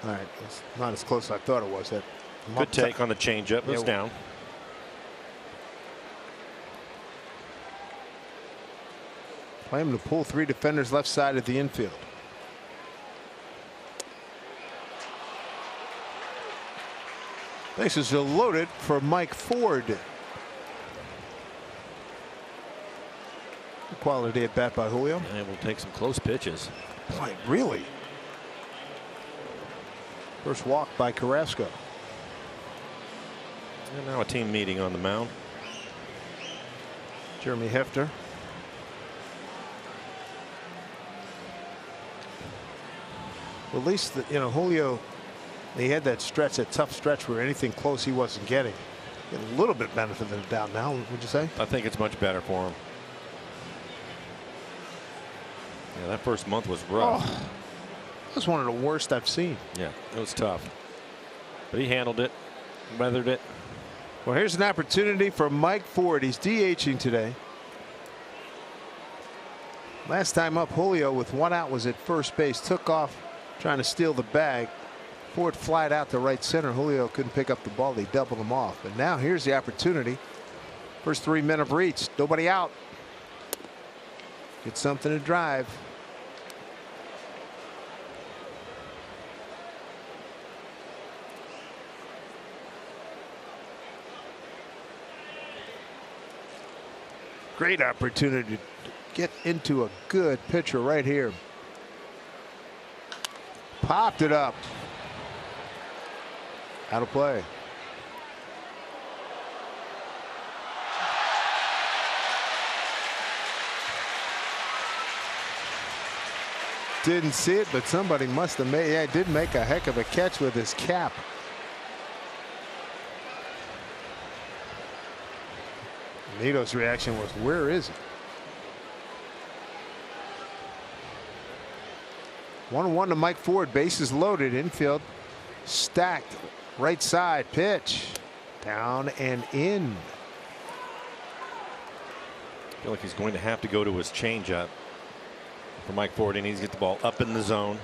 All right, it's not as close as I thought it was. That good take on the changeup. It's down. Play him to pull 3 defenders left side of the infield. Bases are loaded for Mike Ford. Quality at bat by Julio. And we'll take some close pitches. Boy, really? First walk by Carrasco. And now a team meeting on the mound. Jeremy Hefner. At least, Julio, he had that stretch, that tough stretch where anything close he wasn't getting. Get a little bit benefit of the doubt now, would you say? I think it's much better for him. Yeah, that first month was rough. Oh, that was one of the worst I've seen. Yeah, it was tough. But he handled it, weathered it. Well, here's an opportunity for Mike Ford. He's DHing today. Last time up, Julio with one out was at first base. Took off trying to steal the bag. Ford flied out to right center. Julio couldn't pick up the ball. They doubled him off. And now here's the opportunity. First 3 men have reached. Nobody out. Get something to drive. Great opportunity to get into a good pitcher right here. Popped it up. Out of play. Didn't see it, but somebody must have made. Yeah, did make a heck of a catch with his cap. Nito's reaction was, where is it? 1-1 to Mike Ford. Bases loaded. Infield stacked. Right side pitch. Down and in. I feel like he's going to have to go to his changeup for Mike Ford. He needs to get the ball up in the zone.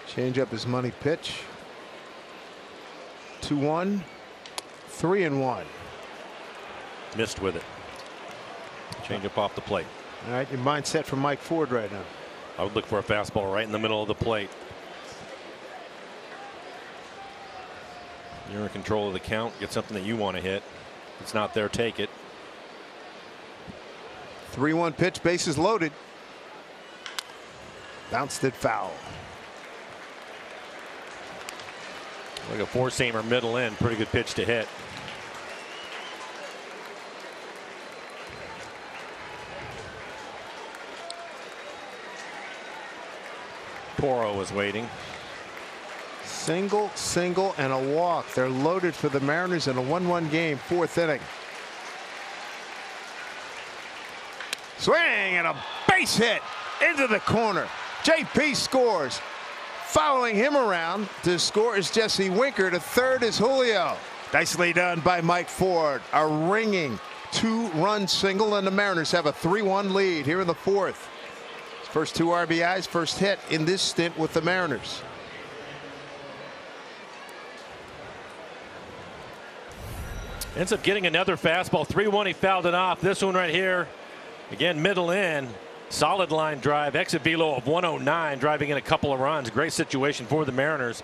Change up his money pitch. 2-1. 3-1. Missed with it. Change up off the plate. All right, your mindset for Mike Ford right now. I would look for a fastball right in the middle of the plate. You're in control of the count. Get something that you want to hit. If it's not there, take it. 3-1 pitch, bases loaded. Bounced it foul. Like a four-seamer middle in. Pretty good pitch to hit. Toro was waiting. Single, single, and a walk. They're loaded for the Mariners in a 1-1 game, 4th inning. Swing and a base hit into the corner. JP scores. Following him around to score is Jesse Winker. To third is Julio. Nicely done by Mike Ford. A ringing 2-run single, and the Mariners have a 3-1 lead here in the 4th. His first 2 RBIs, first hit in this stint with the Mariners. Ends up getting another fastball. 3-1. He fouled it off. This one right here, again, middle in. Solid line drive. Exit velo of 109, driving in a couple of runs. Great situation for the Mariners.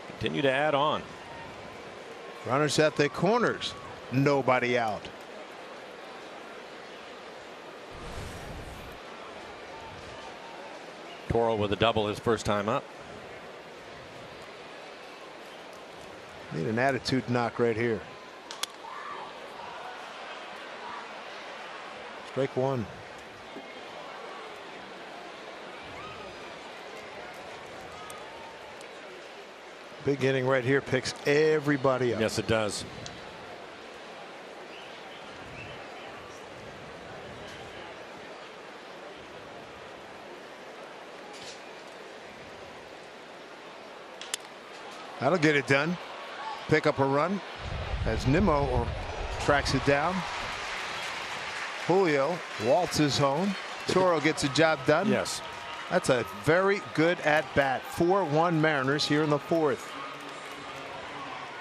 Continue to add on. Runners at the corners. Nobody out. Toro with a double his first time up. Need an attitude knock right here. Strike one. Big inning right here, picks everybody up. Yes, it does. That'll get it done. Pick up a run as Nimmo tracks it down. Julio waltzes home. Toro gets a job done. Yes. That's a very good at bat. 4-1 Mariners here in the 4th.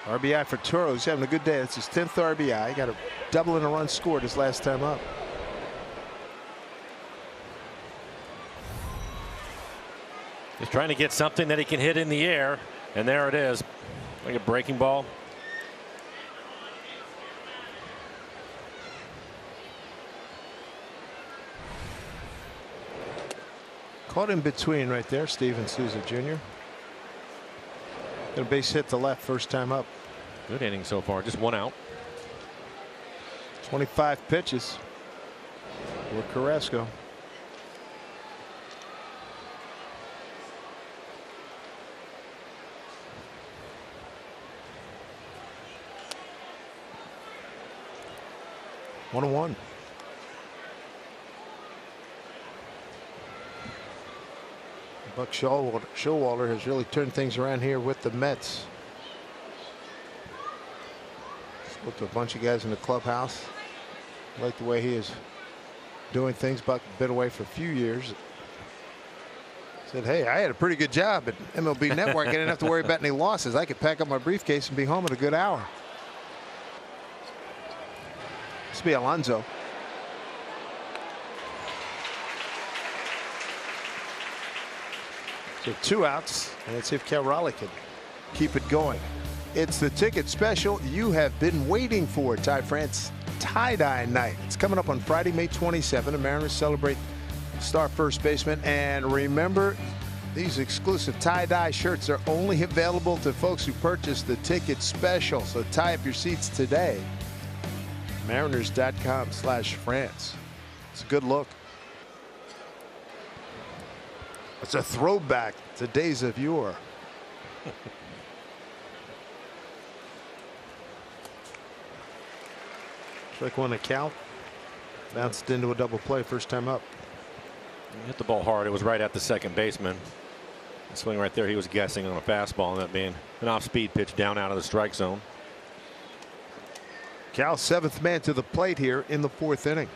RBI for Toro. He's having a good day. That's his 10th RBI. Got a double and a run scored his last time up. He's trying to get something that he can hit in the air, and there it is. Like a breaking ball. Caught in between right there, Steven Souza Jr. Got a base hit to left first time up. Good inning so far. Just one out. 25 pitches. for Carrasco. One and one. Buck Showalter has really turned things around here with the Mets. Spoke to a bunch of guys in the clubhouse. Like the way he is doing things. Buck been away for a few years. Said, hey, I had a pretty good job at MLB Network. I didn't have to worry about any losses. I could pack up my briefcase and be home in a good hour. This will be Alonso. So 2 outs. And let's see if Cal Raleigh can keep it going. It's the ticket special you have been waiting for. Ty France Tie-Dye Night. It's coming up on Friday, May 27. The Mariners celebrate star first baseman. And remember, these exclusive tie-dye shirts are only available to folks who purchase the ticket special. So tie up your seats today. Mariners.com/France. It's a good look. It's a throwback to days of yore. Strike one to Cal. Bounced into a double play first time up. He hit the ball hard. It was right at the second baseman. The swing right there, he was guessing on a fastball, and that being an off-speed pitch down out of the strike zone. Cal, 7th man to the plate here in the 4th inning.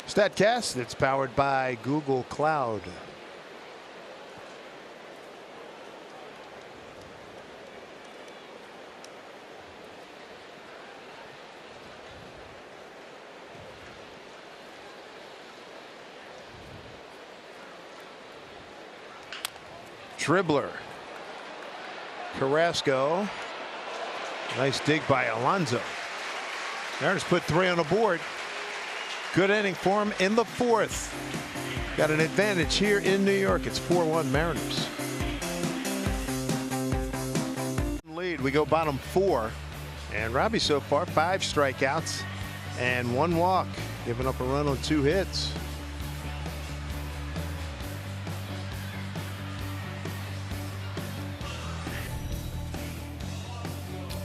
StatCast, it's powered by Google Cloud. Dribbler. Carrasco. Nice dig by Alonso. Mariners put 3 on the board. Good inning for him in the 4th. Got an advantage here in New York. It's 4-1 Mariners. Lead. We go bottom 4. And Robbie so far 5 strikeouts and 1 walk. Giving up a run on 2 hits.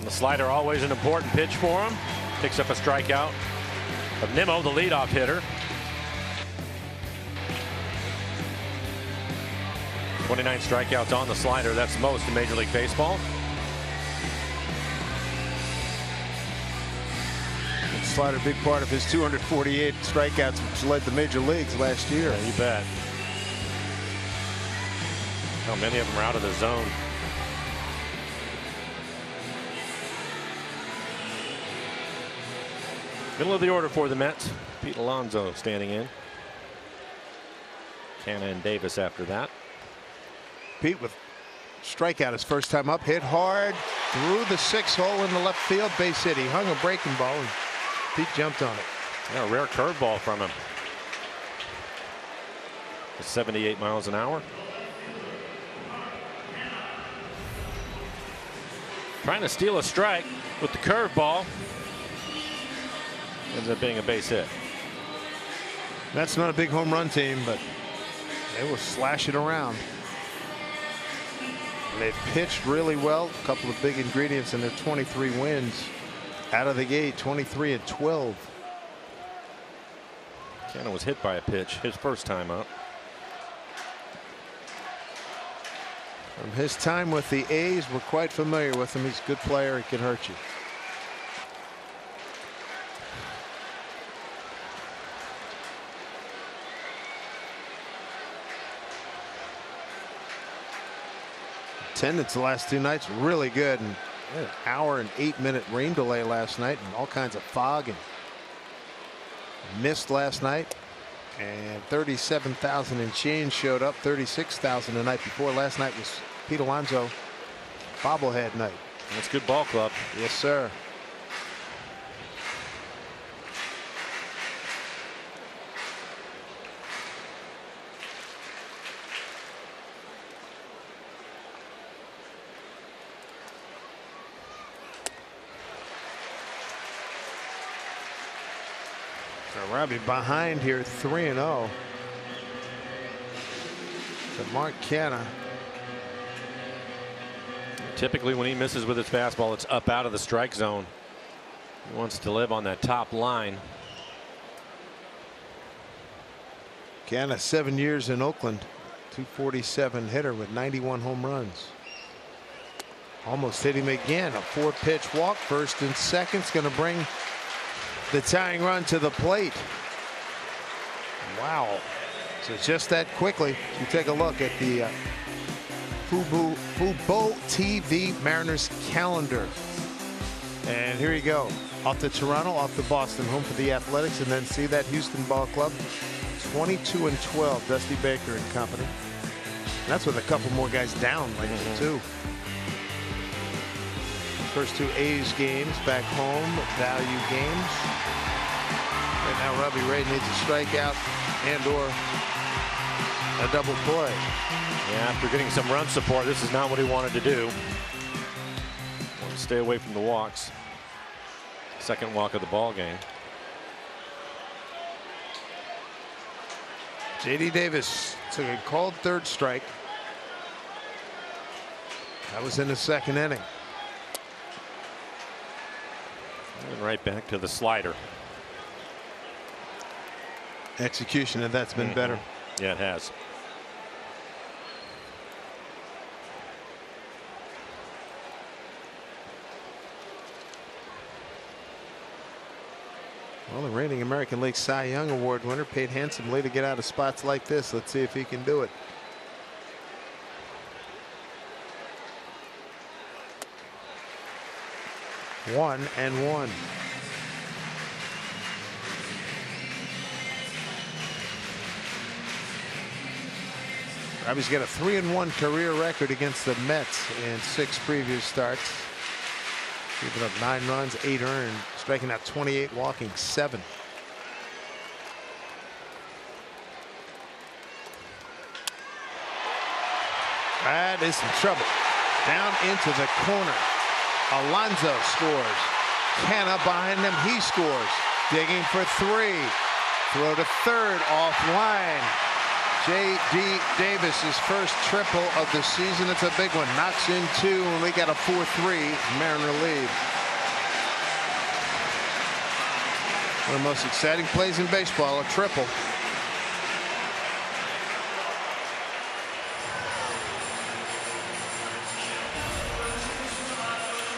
The slider always an important pitch for him. Picks up a strikeout of Nimmo, the leadoff hitter. 29 strikeouts on the slider. That's most in Major League Baseball. Slider, big part of his 248 strikeouts, which led the major leagues last year. Yeah, you bet. How many of them are out of the zone? Middle of the order for the Mets. Pete Alonso standing in. Canna and Davis after that. Pete with strikeout his first time up. Hit hard through the 6 hole in the left field. Base hit. He hung a breaking ball and Pete jumped on it. Yeah, a rare curveball from him. 78 miles an hour. Trying to steal a strike with the curveball. Ends up being a base hit. That's not a big home run team, but they will slash it around. They pitched really well. A couple of big ingredients in their 23 wins out of the gate. 23-12. Canna was hit by a pitch his first time up. From his time with the A's, we're quite familiar with him. He's a good player. He can hurt you. Attendance the last 2 nights really good, and an hour and 8-minute rain delay last night, and all kinds of fog and mist last night, and 37,000 and change showed up. 36,000 the night before. Last night was Pete Alonso bobblehead night. That's good ball club. Yes, sir. So Robbie behind here, 3-0. To Mark Canha. Typically, when he misses with his fastball, it's up out of the strike zone. He wants to live on that top line. Canha, 7 years in Oakland. 247 hitter with 91 home runs. Almost hit him again. A 4-pitch walk, first and second. It's going to bring the tying run to the plate. Wow. So just that quickly, you take a look at the Fubo TV Mariners calendar. And here you go. Off to Toronto, off to Boston, home for the Athletics, and then see that Houston Ball Club. 22-12, Dusty Baker and company. That's with a couple more guys down, like too. First 2 A's games back home, value games. Right now, Robbie Ray needs a strikeout and/or a double play. Yeah, after getting some run support, this is not what he wanted to do. Want to stay away from the walks. Second walk of the ball game. J.D. Davis took a called third strike. That was in the second inning. And right back to the slider. Execution of that's been better. Yeah, it has. Well, the reigning American League Cy Young Award winner paid handsomely to get out of spots like this. Let's see if he can do it. One and one. Robbie's got a 3-1 career record against the Mets in 6 previous starts. Giving up 9 runs, 8 earned, striking out 28, walking 7. That is some trouble. Down into the corner. Alonso scores. Canha behind him. He scores. Digging for 3. Throw to third offline. J.D. Davis's first triple of the season. It's a big one. Knocks in 2, and we got a 4-3 Mariner lead. One of the most exciting plays in baseball, a triple.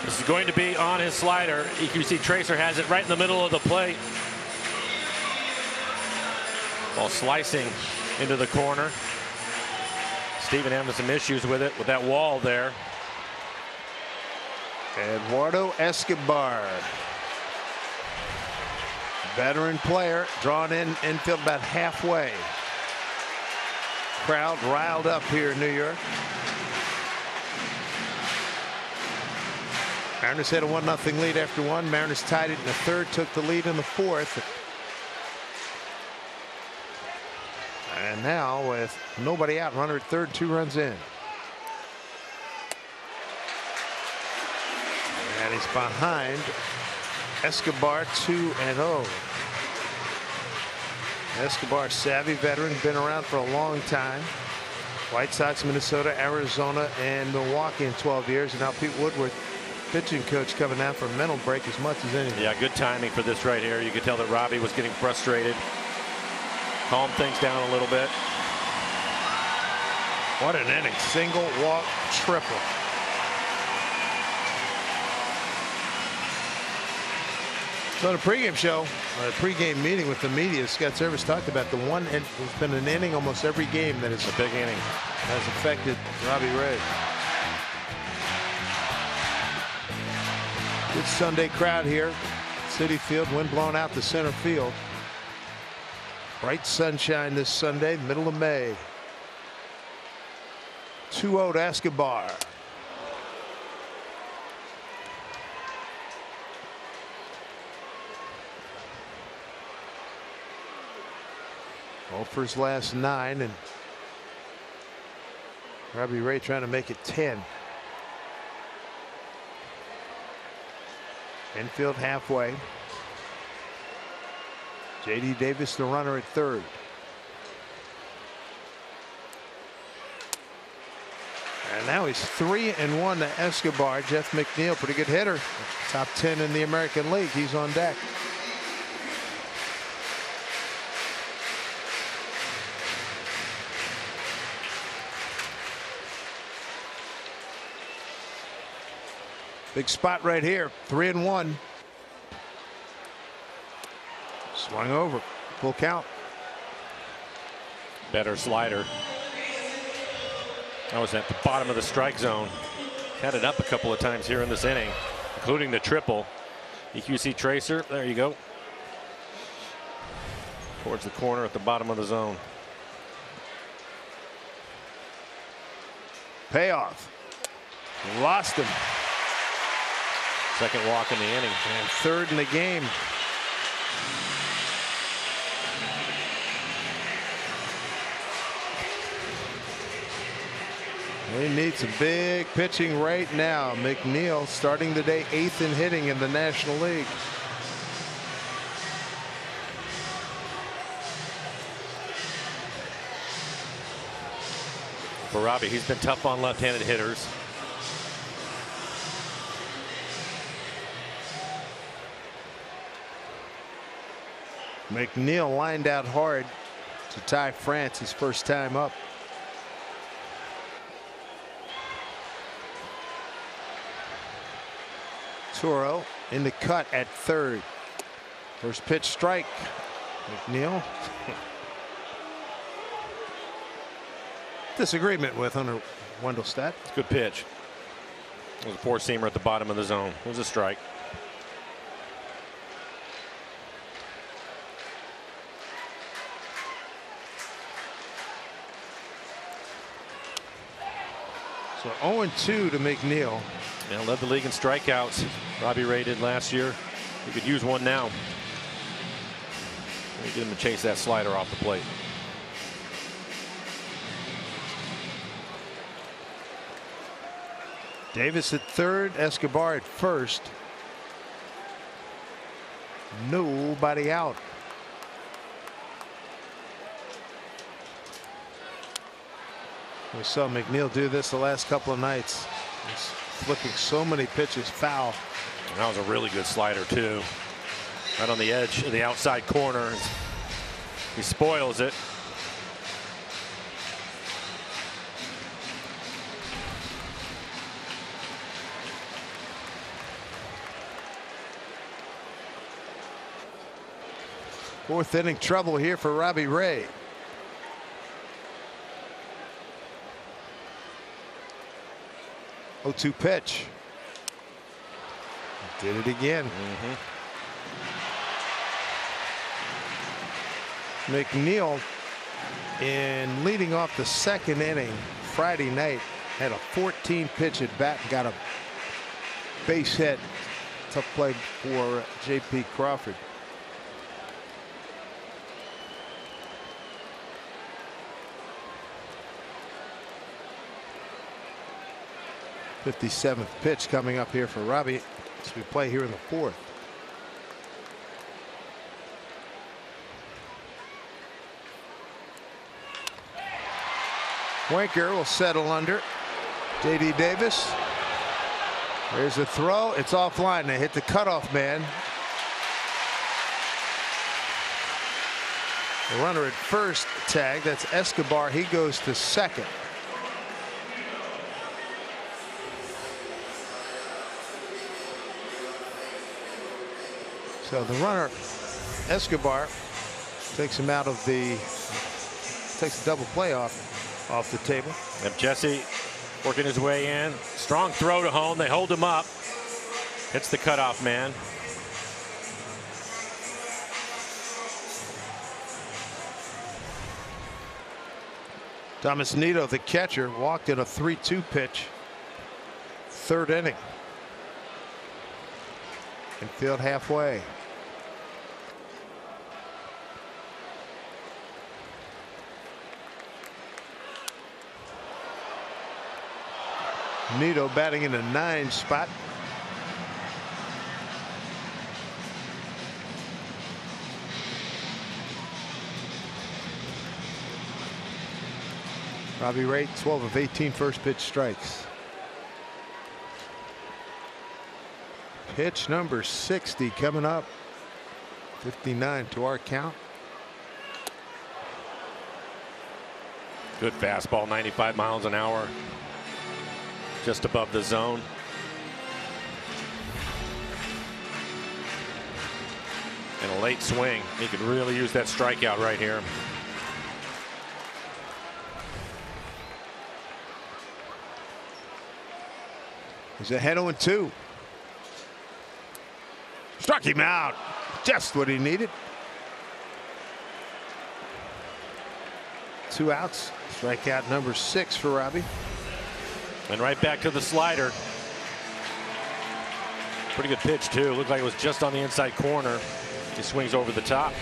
This is going to be on his slider. You can see Tracer has it right in the middle of the plate. Ball slicing into the corner. Steven having some issues with it, with that wall there. Eduardo Escobar, veteran player, drawn in infield about halfway. Crowd riled up here in New York. Mariners had a 1-0 lead after 1. Mariners tied it in the 3rd, took the lead in the 4th. And now with nobody out, runner at 3rd, 2 runs in. And he's behind Escobar, 2-0. Escobar, savvy veteran, been around for a long time. White Sox, Minnesota, Arizona, and Milwaukee in 12 years. And now Pete Woodward, pitching coach, coming out for a mental break as much as anything. Yeah, good timing for this right here. You could tell that Robbie was getting frustrated. Calm things down a little bit. What an inning. Single, walk, triple. So the pregame show, a pregame meeting with the media, Scott Service talked about the one, and there's been an inning almost every game that is a big inning, has affected Robbie Ray. Good Sunday crowd here. Citi Field, wind blown out to center field. Bright sunshine this Sunday, middle of May. 2-0 to Escobar. For his last 9, and Robbie Ray trying to make it 10. Infield halfway. J.D. Davis, the runner at third. And now he's 3-1 to Escobar. Jeff McNeil, pretty good hitter. Top 10 in the American League. He's on deck. Big spot right here. 3-1. Swung over. Full count. Better slider. That was at the bottom of the strike zone. Had it up a couple of times here in this inning, including the triple. EQC tracer. There you go. Towards the corner at the bottom of the zone. Payoff. Lost him. Second walk in the inning. And third in the game. He needs some big pitching right now. McNeil starting the day 8th in hitting in the National League. For Robbie, he's been tough on left-handed hitters. McNeil lined out hard to Ty France his first time up. Toro in the cut at third. First pitch strike. McNeil. Disagreement with Hunter Wendelstedt. Good pitch. It was a four-seamer at the bottom of the zone. It was a strike. So 0-2 to McNeil. Now led the league in strikeouts. Robbie Ray did last year. He could use one now. Get him to chase that slider off the plate. Davis at third, Escobar at first. Nobody out. We saw McNeil do this the last couple of nights. He's flipping so many pitches foul. And that was a really good slider too. Right on the edge of the outside corner. He spoils it. Fourth inning trouble here for Robbie Ray. Oh-2 pitch. Did it again. McNeil, in leading off the second inning Friday night, had a 14-pitch at bat and got a base hit. Tough play for J.P. Crawford. '57th pitch coming up here for Robbie as we play here in the fourth. Winker will settle under. J.D. Davis. There's a throw. It's offline. They hit the cutoff man. The runner at first tag. That's Escobar. He goes to second. So the runner, Escobar, takes him out of the, takes a double play off the table. And Jesse working his way in. Strong throw to home. They hold him up. Hits the cutoff man. Thomas Nido, the catcher, walked in a 3-2 pitch. Third inning. Infield halfway. Nido batting in a 9 spot. Robbie Ray, 12 of 18 first pitch strikes. Pitch number 60 coming up. 59 to our count. Good fastball, 95 miles an hour. Just above the zone. And a late swing. He could really use that strikeout right here. He's ahead 0-2. Struck him out. Just what he needed. 2 outs. Strikeout number 6 for Robbie. And right back to the slider. Pretty good pitch too. Looked like it was just on the inside corner. He swings over the top.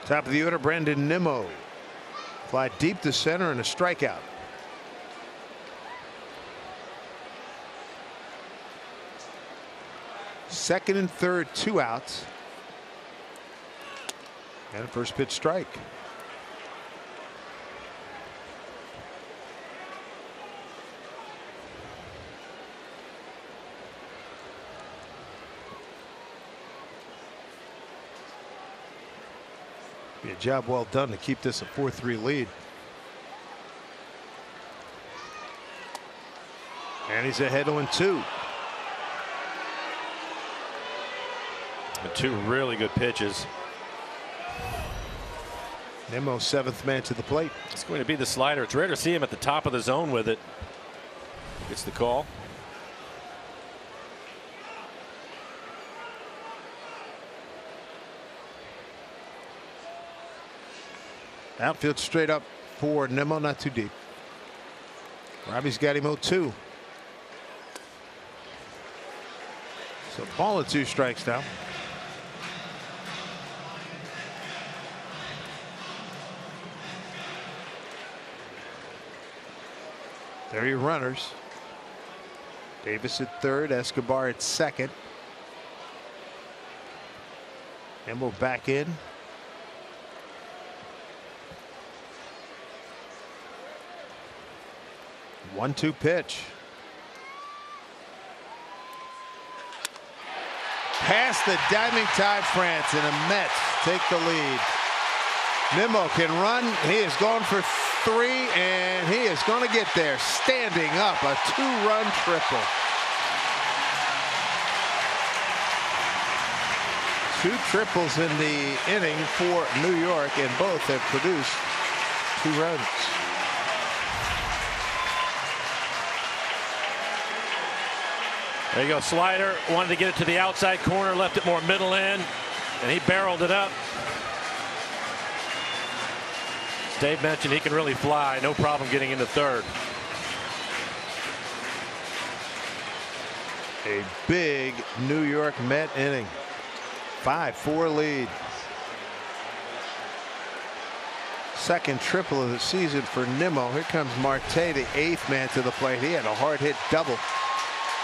Top of the order, Brandon Nimmo. Fly deep to center and a strikeout. Second and third, 2 outs. And a first pitch strike. Be a job well done to keep this a 4-3 lead. And he's ahead 0-2. And 2 really good pitches. Nimmo, 7th man to the plate. It's going to be the slider. It's rare to see him at the top of the zone with it. Gets the call. Outfield straight up for Nimmo, not too deep. Robbie's got him 0-2. So ball and 2 strikes now. There are your runners. Davis at third, Escobar at second. Nimmo back in. 1-2 pitch. Past the Diamond Tide France, and the Mets take the lead. Nimmo can run. He is going for 3, and he is going to get there. Standing up, a 2-run triple. 2 triples in the inning for New York, and both have produced 2 runs. There you go, slider. Wanted to get it to the outside corner, left it more middle in, and he barreled it up. As Dave mentioned, he can really fly. No problem getting into third. A big New York Met inning. 5-4 lead. Second triple of the season for Nimmo. Here comes Marte, the 8th man to the plate. He had a hard hit double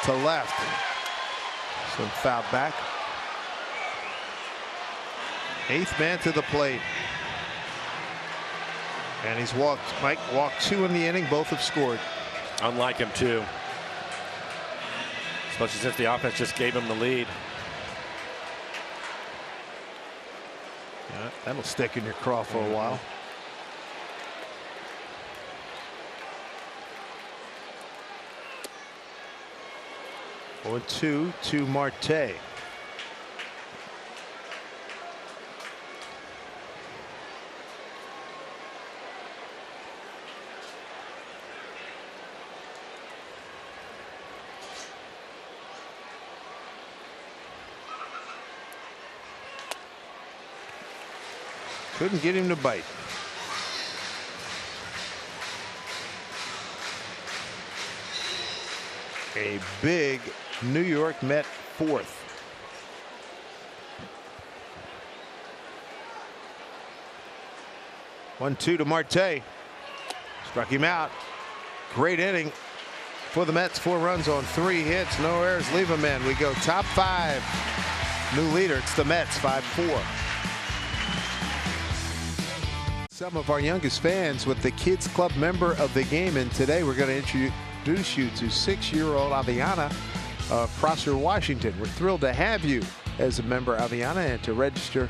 to left. Some foul back. 8th man to the plate. And he's walked. Mike walked 2 in the inning. Both have scored. Unlike him too. Especially since the offense just gave him the lead. Yeah, that'll stick in your craw for a while. Or 2 to Marte. Couldn't get him to bite. A big New York Met 4th. One-two to Marte. Struck him out. Great inning for the Mets. 4 runs on 3 hits, no errors. Leave them in. We go top 5. New leader. It's the Mets, 5-4. Some of our youngest fans with the Kids Club member of the game, and today we're going to introduce you to 6-year-old Aviana of Prosser, Washington. We're thrilled to have you as a member, Aviana, and to register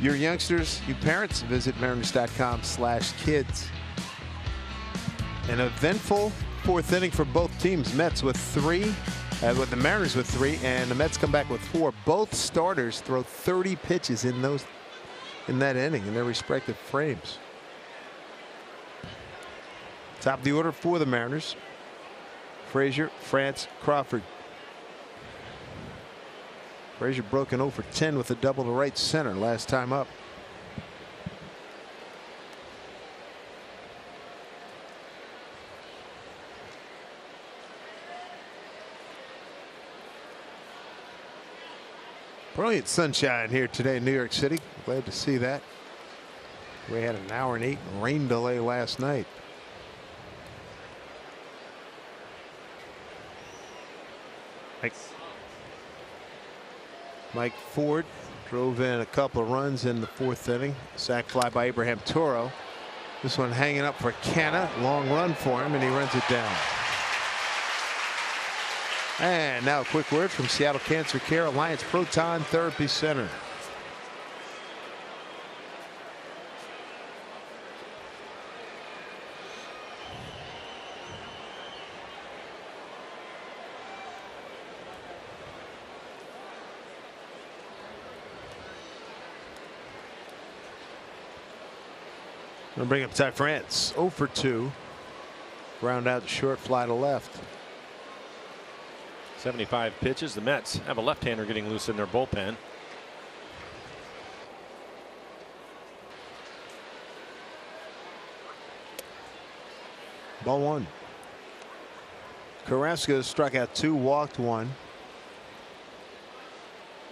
your youngsters, you parents, visit mariners.com/kids. An eventful 4th inning for both teams. Mets with 3, with the Mariners with 3, and the Mets come back with 4. Both starters throw 30 pitches in that inning in their respective frames. Top of the order for the Mariners: Frazier, France, Crawford. Frazier broken 0 for 10 with a double to right center last time up. Brilliant sunshine here today in New York City. Glad to see that. We had an hour and 8 rain delay last night. Mike Ford drove in a couple of runs in the 4th inning. Sac fly by Abraham Toro. This one hanging up for Canna. Long run for him, and he runs it down. And now a quick word from Seattle Cancer Care Alliance Proton Therapy Center. Gonna bring up Ty France. 0 for 2. Ground out the short, fly to left. 75 pitches. The Mets have a left-hander getting loose in their bullpen. Ball 1. Carrasco struck out 2, walked 1.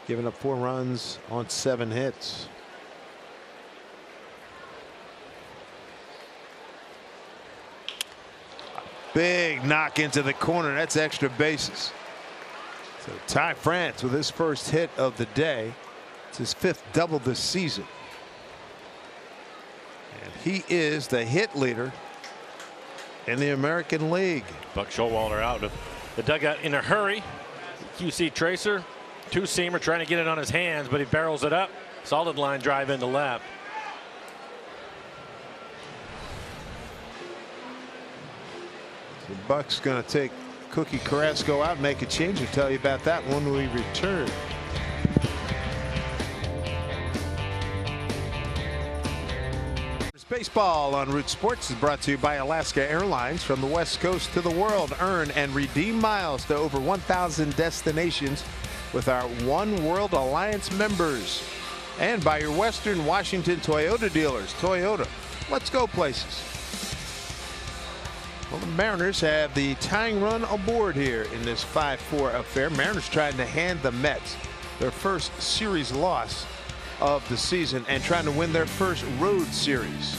Giving up 4 runs on 7 hits. Big knock into the corner. That's extra bases. So Ty France with his first hit of the day. It's his 5th double this season. And he is the hit leader in the American League. Buck Showalter out of the dugout in a hurry. QC Tracer, 2-seamer, trying to get it on his hands, but he barrels it up. Solid line drive into left. The Bucks going to take Cookie Carrasco out, make a change. We'll tell you about that when we return. Baseball on Root Sports is brought to you by Alaska Airlines. From the West Coast to the world, earn and redeem miles to over 1,000 destinations with our One World Alliance members. And by your Western Washington Toyota dealers. Toyota, let's go places. Well, the Mariners have the tying run aboard here in this 5-4 affair. Mariners trying to hand the Mets their first series loss of the season and trying to win their first road series.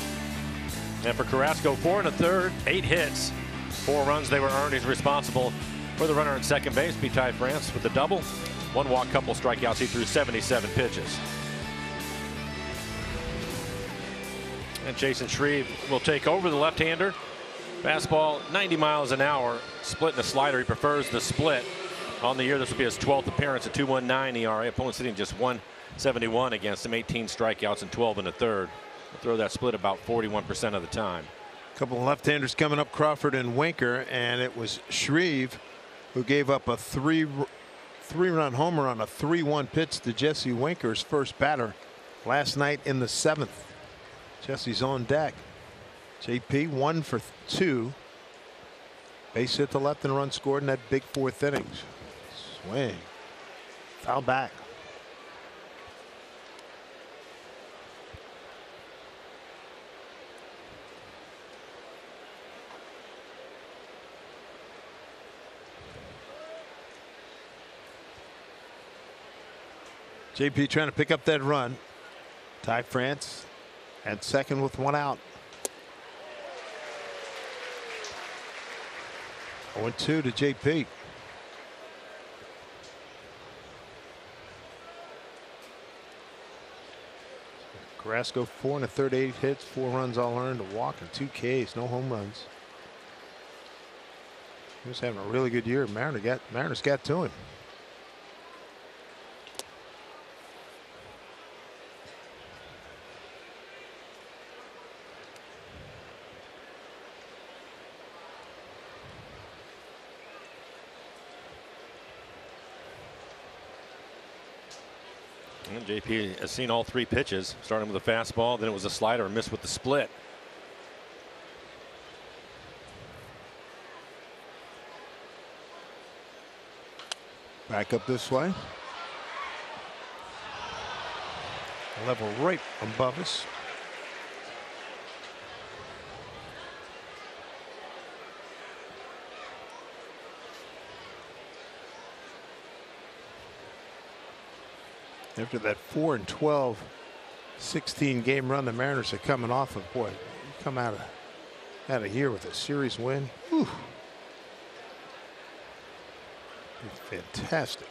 And for Carrasco, 4 1/3, 8 hits, 4 runs they were earned. He's responsible for the runner at second base. Beat Ty France with the double. 1 walk, couple strikeouts. He threw 77 pitches. And Jason Shreve will take over the left-hander. Fastball 90 miles an hour, split and a slider. He prefers the split. On the year, this will be his 12th appearance, a 2.19 ERA. Opponent sitting just 171 against him, 18 strikeouts and 12 1/3. He'll throw that split about 41% of the time. A couple of left-handers coming up, Crawford and Winker, and it was Shreve who gave up a three-run homer on a 3-1 pitch to Jesse Winker's first batter last night in the 7th. Jesse's on deck. JP 1 for 2. Base hit to left and a run scored in that big 4th inning. Swing. Foul back. JP trying to pick up that run. Ty France at second with 1 out. 0-2 to JP. Carrasco 4 1/3, 8 hits, 4 runs all earned, a walk and 2 Ks, no home runs. He was having a really good year. Mariners got to him. And JP has seen all 3 pitches, starting with a fastball, then it was a slider, missed with the split. Back up this way. Level right above us. After that 4-12, 16 game run the Mariners are coming off of, boy, come out of here with a series win. Whew. Fantastic.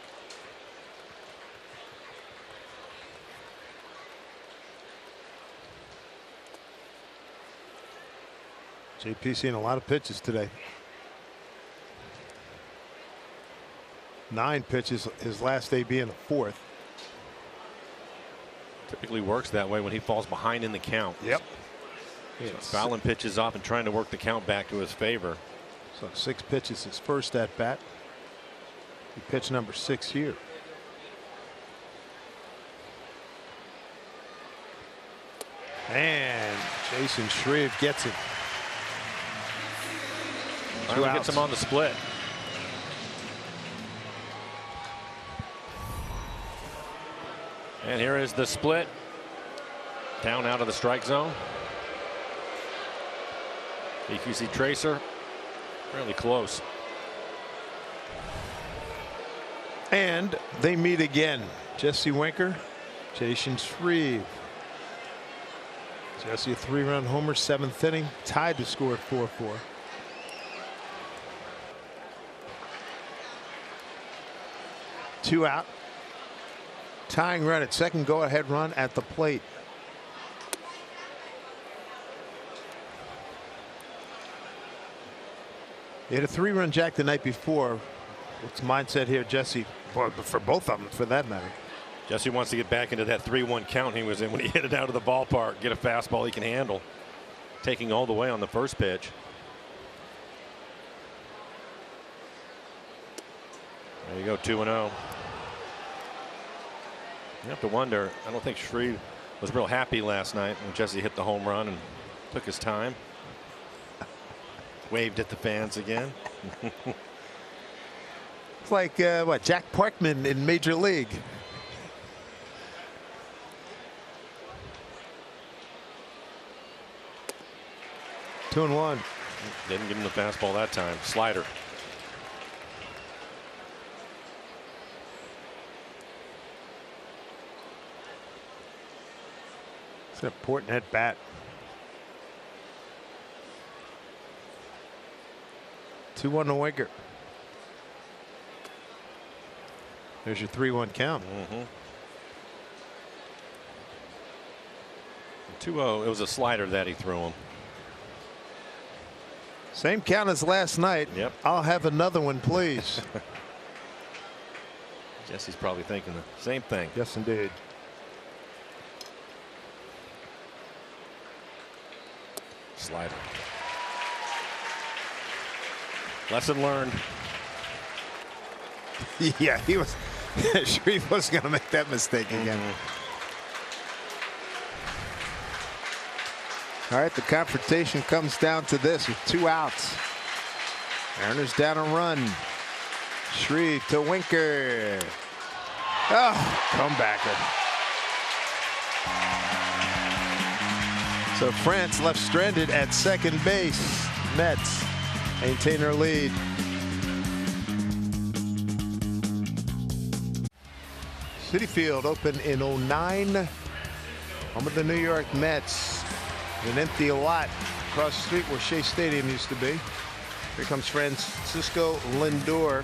JP seen a lot of pitches today. 9 pitches, his last day being the 4th. Typically works that way when he falls behind in the count. Yep. So fouling pitches off and trying to work the count back to his favor. So 6 pitches his first at bat. He pitched number 6 here. And Jason Shreve gets it. Finally gets him on the split. And here is the split. Down out of the strike zone. EQC Tracer really close. And they meet again. Jesse Winker, Jason Shreve. Jesse a 3-run homer, 7th inning, tied to score at 4-4. Two out. Tying run at second, go ahead run at the plate. He had a 3-run jack the night before. What's mindset here, Jesse? For both of them, for that matter. Jesse wants to get back into that 3-1 count he was in when he hit it out of the ballpark. Get a fastball he can handle. Taking all the way on the first pitch. There you go, 2-0. You have to wonder. I don't think Shreve was real happy last night when Jesse hit the home run and took his time. Waved at the fans again. It's like what, Jack Parkman in Major League. Two and one. Didn't give him the fastball that time. Slider. It's an important at bat. 2-1 to Winker. There's your 3-1 count. 2-0. It was a slider that he threw him. Same count as last night. Yep. I'll have another one, please. Jesse's probably thinking the same thing. Yes, indeed. Slider. Lesson learned. Yeah, he was. Shreve wasn't going to make that mistake again. All right, the confrontation comes down to this with 2 outs. Mariners down a run. Shreve to Winker. Oh, comebacker. So France left stranded at second base. Mets maintain their lead. Citi Field opened in 09. Home of the New York Mets. An empty lot across the street where Shea Stadium used to be. Here comes Francisco Lindor.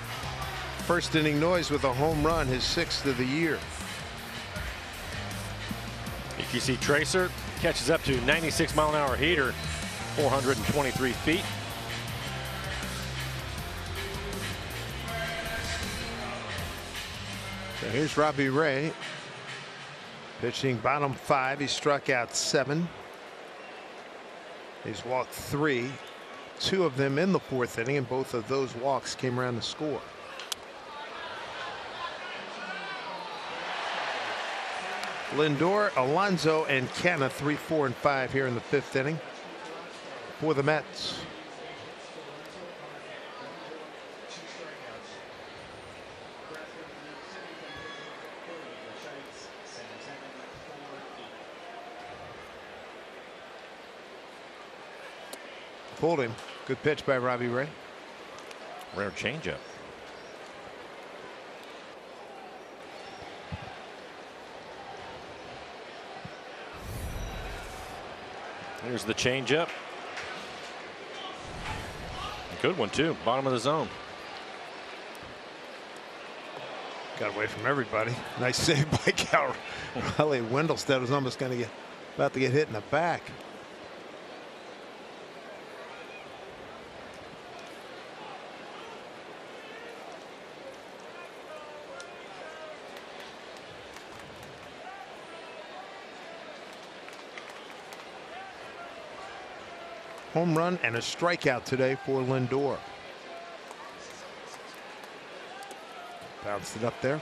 First inning noise with a home run, his 6th of the year. EQC Tracer catches up to 96-mile-an-hour heater, 423 feet. So here's Robbie Ray. Pitching bottom 5. He struck out 7. He's walked 3. 2 of them in the 4th inning, and both of those walks came around the score. Lindor, Alonso, and Canna 3, 4, and 5 here in the 5th inning for the Mets. Pulled him. Good pitch by Robbie Ray. Rare changeup. Here's the changeup. Good one too. Bottom of the zone. Got away from everybody. Nice save by Cal. Riley Wendelstedt was almost going to get about to get hit in the back. Home run and a strikeout today for Lindor. Bounced it up there.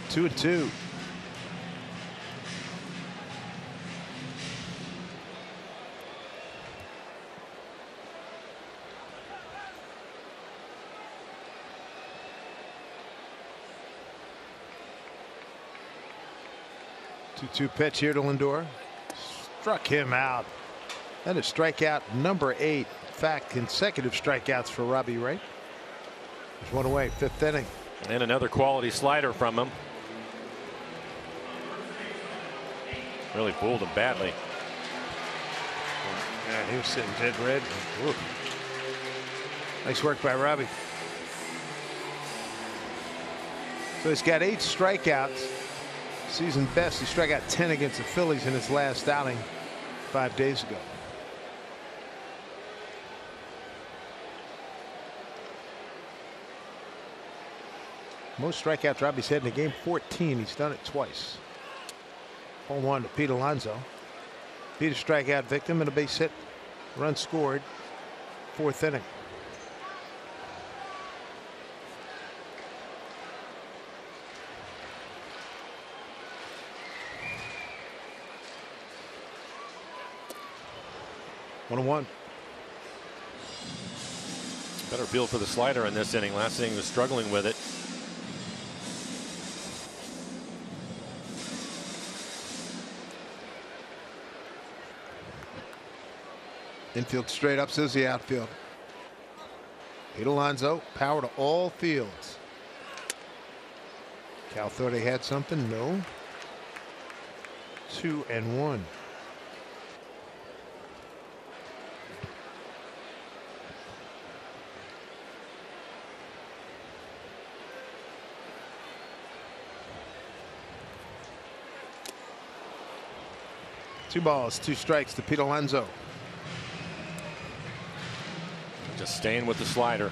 2-2. Two pitch here to Lindor. Struck him out. That is strikeout number 8. In fact, consecutive strikeouts for Robbie Ray. There's one away, 5th inning. And another quality slider from him. Really fooled him badly. Yeah, he was sitting dead red. Ooh. Nice work by Robbie. So he's got 8 strikeouts. Season best. He struck out 10 against the Phillies in his last outing 5 days ago. Most strikeouts Robbie's had in a game, 14. He's done it twice. 0-1 to Pete Alonso. Pete a strikeout victim and a base hit. Run scored. 4th inning. One. Better feel for the slider in this inning. Last inning was struggling with it. Infield straight up, says the outfield. Pete Alonso, power to all fields. Cal thought he had something. No. 2-1. Two balls, 2 strikes to Pete Alonso. Just staying with the slider.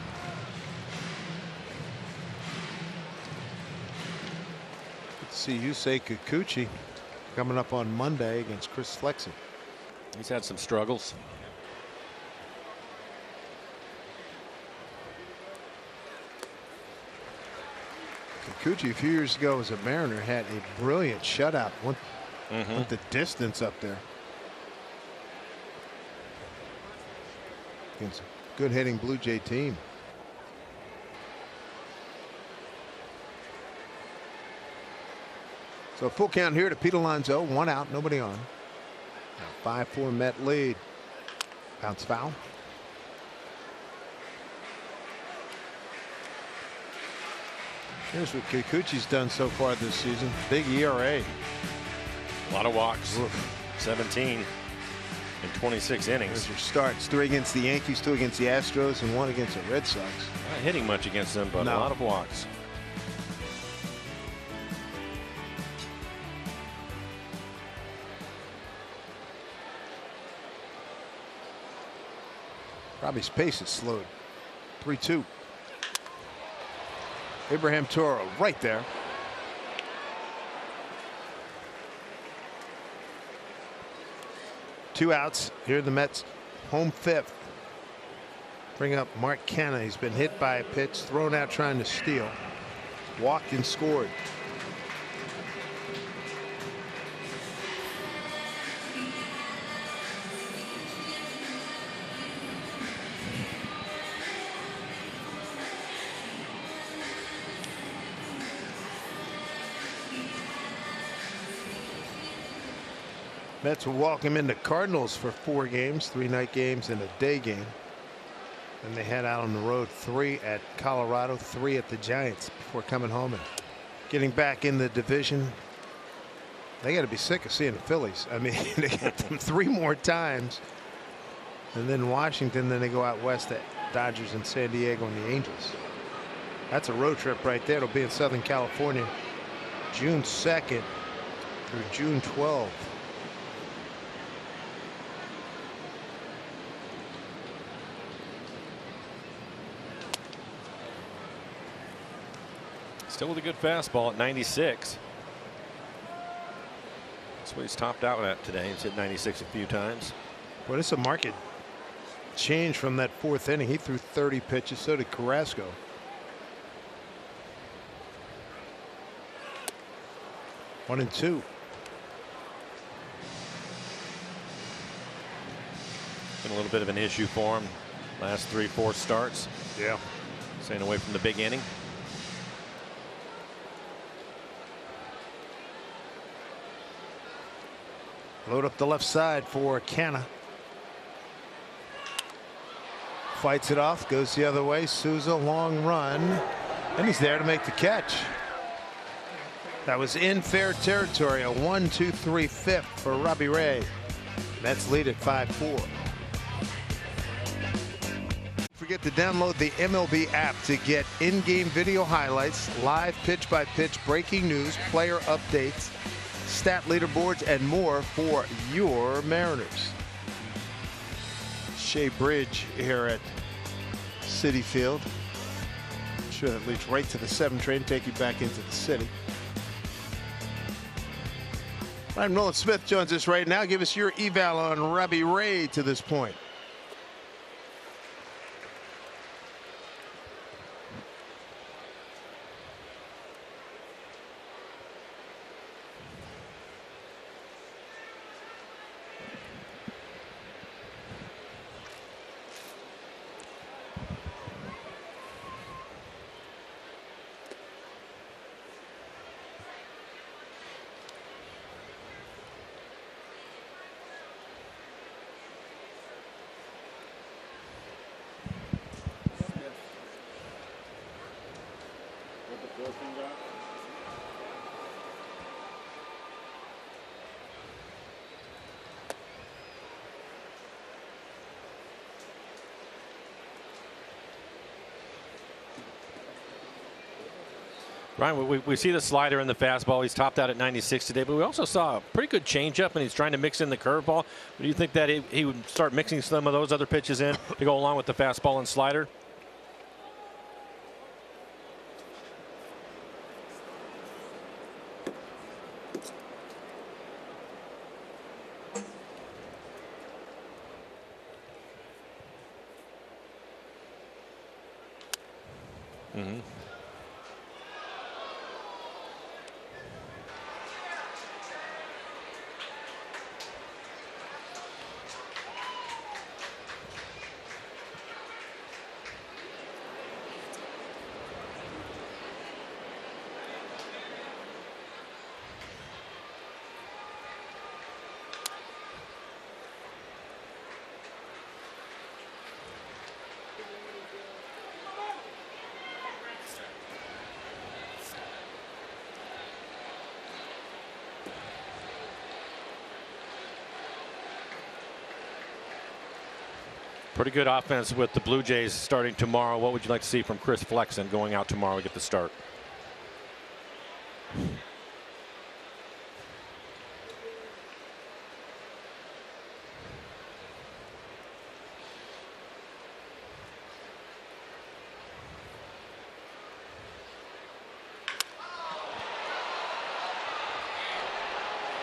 Good to see Yusei Kikuchi coming up on Monday against Chris Flexen. He's had some struggles. Kikuchi a few years ago as a Mariner had a brilliant shutout. Went the distance up there. Against a good hitting Blue Jay team. So full count here to Pete Alonso. 1 out, nobody on. 5-4 Met lead. Bounce foul. Here's what Kikuchi's done so far this season. Big ERA. A lot of walks. 17. in 26 innings. Those are starts. 3 against the Yankees, 2 against the Astros, and 1 against the Red Sox. Not hitting much against them, but a lot of walks. Robbie's pace is slowed. 3-2. Abraham Toro right there. Two outs. Here the Mets home 5th. Bring up Mark Canha. He's been hit by a pitch, thrown out trying to steal. Walked and scored. Mets will welcome in the Cardinals for 4 games, 3 night games and a day game. And they head out on the road, 3 at Colorado, 3 at the Giants before coming home and getting back in the division. They got to be sick of seeing the Phillies. I mean, they get them 3 more times. And then Washington, then they go out west at Dodgers and San Diego and the Angels. That's a road trip right there. It'll be in Southern California, June 2nd through June 12th. Still with a good fastball at 96. That's what he's topped out at today. He's hit 96 a few times. Well, it's a market change from that 4th inning. He threw 30 pitches. So did Carrasco. One and 2. Been a little bit of an issue for him last 3-4 starts. Yeah. Staying away from the big inning. Load up the left side for Canha. Fights it off, goes the other way. Souza, long run, and he's there to make the catch. That was in fair territory. A 1-2-3 fifth for Robbie Ray. Mets lead at 5-4. Don't forget to download the MLB app to get in-game video highlights, live pitch-by-pitch breaking news, player updates, stat leaderboards, and more for your Mariners. Shea Bridge here at Citi Field. I'm sure that leads right to the 7 train, take you back into the city. Ryan Nolan Smith joins us right now. Give us your eval on Robbie Ray to this point. Ryan, we see the slider and the fastball. He's topped out at 96 today, but we also saw a pretty good changeup, and he's trying to mix in the curveball. Do you think that he would start mixing some of those other pitches in to go along with the fastball and slider? Pretty good offense with the Blue Jays starting tomorrow. What would you like to see from Chris Flexen going out tomorrow to get the start?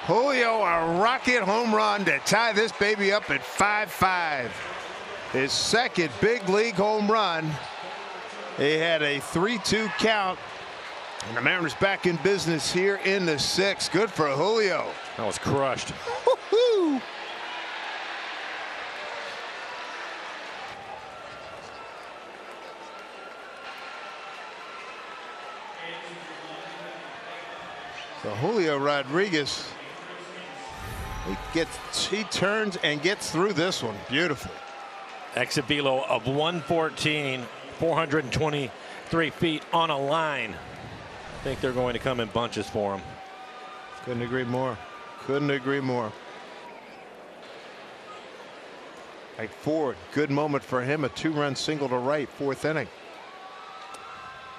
Julio, a rocket home run to tie this baby up at 5-5. His second big league home run. He had a 3-2 count. And the Mariners back in business here in the sixth. Good for Julio. That was crushed. Woo-hoo. So Julio Rodriguez, he turns and gets through this one. Beautiful. Exit velo of 114, 423 feet on a line. I think they're going to come in bunches for him. Couldn't agree more. Couldn't agree more. Like Ford, good moment for him. A 2-run single to right, 4th inning.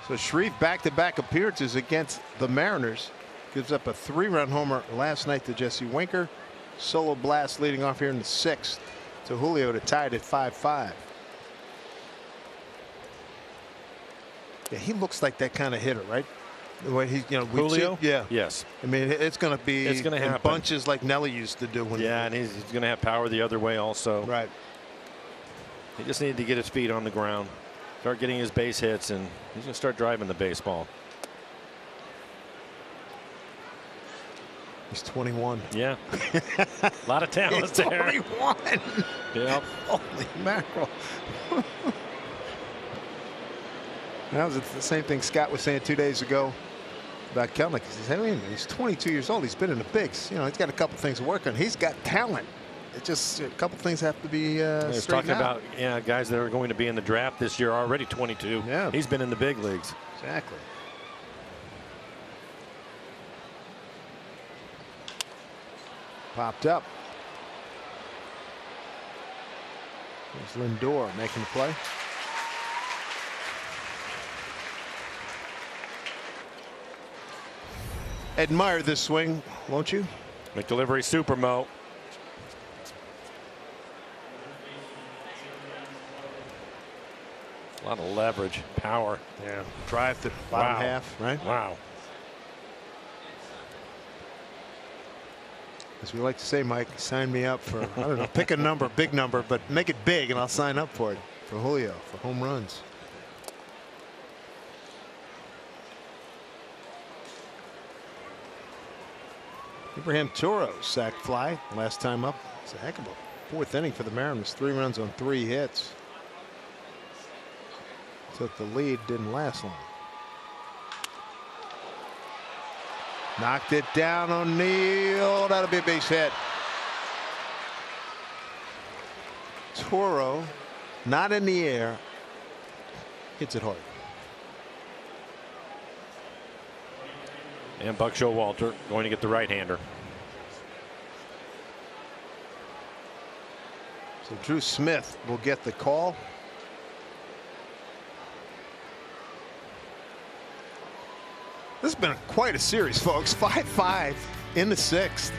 So Shreve back-to-back appearances against the Mariners. Gives up a 3-run homer last night to Jesse Winker. Solo blast leading off here in the 6th to Julio to tie it at 5-5. Yeah, he looks like that kind of hitter, right? The way he, Julio? Yeah. Yes. I mean, it's going to be in bunches like Nelly used to do. Yeah, and he's going to have power the other way also. Right. He just needed to get his feet on the ground, start getting his base hits, and he's going to start driving the baseball. He's 21. Yeah. A lot of talent He's there. 21. Yep. Holy mackerel. That was the same thing Scott was saying 2 days ago about Kelenic. He says, hey, he's 22 years old. He's been in the bigs. He's got a couple things to work on. He's got talent. It just a couple things have to be He's talking about guys that are going to be in the draft this year already 22. Yeah. He's been in the big leagues. Exactly. Popped up. There's Lindor making the play. Admire this swing, won't you? McDelivery super Mo. A lot of leverage, power. Yeah. Drive to bottom half, right? Wow. As we like to say, Mike, sign me up for, I don't know, pick a number, big number, but make it big and I'll sign up for it. For Julio, for home runs. Abraham Toro sack fly last time up. It's a heck of a 4th inning for the Mariners. 3 runs on 3 hits. Took the lead, didn't last long. Knocked it down, O'Neill. That'll be a base hit. Toro, not in the air, hits it hard. And Buck Showalter going to get the right-hander. So Drew Smith will get the call. This has been quite a series, folks. 5-5 in the 6th.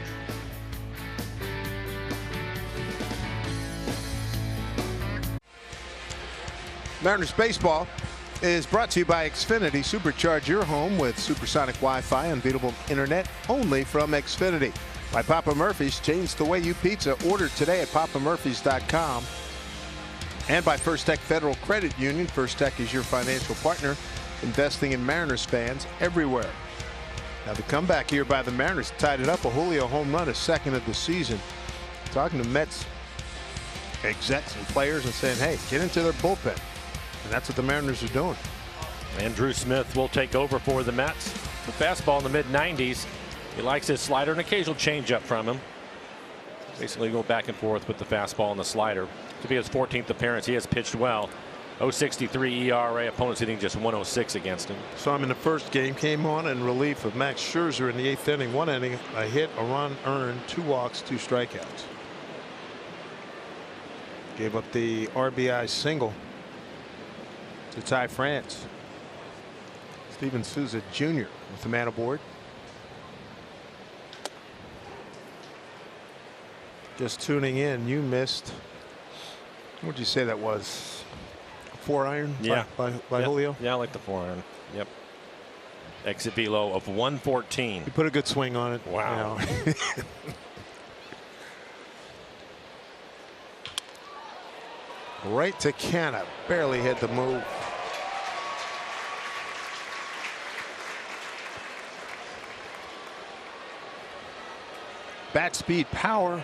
Mariners baseball is brought to you by Xfinity. Supercharge your home with supersonic Wi-Fi, unbeatable internet only from Xfinity. By Papa Murphy's, change the way you pizza. Order today at papamurphys.com. And by First Tech Federal Credit Union. First Tech is your financial partner, investing in Mariners fans everywhere. Now the comeback here by the Mariners tied it up. A Julio home run, a 2nd of the season. Talking to Mets execs and players and saying, hey, get into their bullpen. And that's what the Mariners are doing. And Drew Smith will take over for the Mets. The fastball in the mid-90s. He likes his slider, an occasional changeup from him. Basically go back and forth with the fastball and the slider. To be his 14th appearance, he has pitched well. 0.63 ERA, opponents hitting just 106 against him. Saw him in the first game, came on in relief of Max Scherzer in the 8th inning. 1 inning, a hit, a run earned, 2 walks, 2 strikeouts. Gave up the RBI single to Ty France. Steven Souza Jr. with the man aboard. Just tuning in, you missed. What would you say that was? 4-iron? Yeah. By yep. Julio? Yeah, I like the 4-iron. Yep. Exit velo of 114. He put a good swing on it. Wow. You know. Right to Canna. Barely hit the move. Bat speed, power.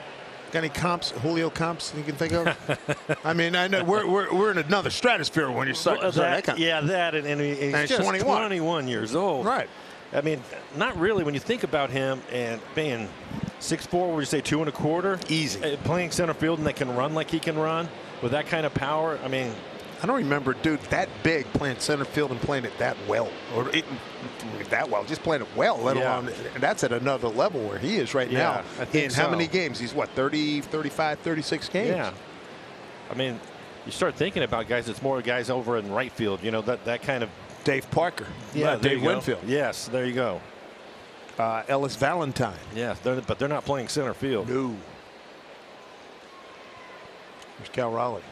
Got any comps, Julio comps you can think of? I mean, I know we're in another stratosphere when you start. Yeah, that and he's just 21 years old. Right. I mean, not really when you think about him and being 6'4", would you say 2 1/4? Easy. Playing center field and they can run like he can run with that kind of power. I mean, I don't remember a dude that big playing center field and playing it that well, or that well, just playing it well, let alone. And that's at another level where he is right now. I think how many games? He's what, 30, 35, 36 games? Yeah. I mean, you start thinking about guys, it's more guys over in right field, you know, that kind of. Dave Parker. Yeah, Dave Winfield. Yes, there you go. Ellis Valentine. Yeah, but they're not playing center field. No. There's Cal Raleigh.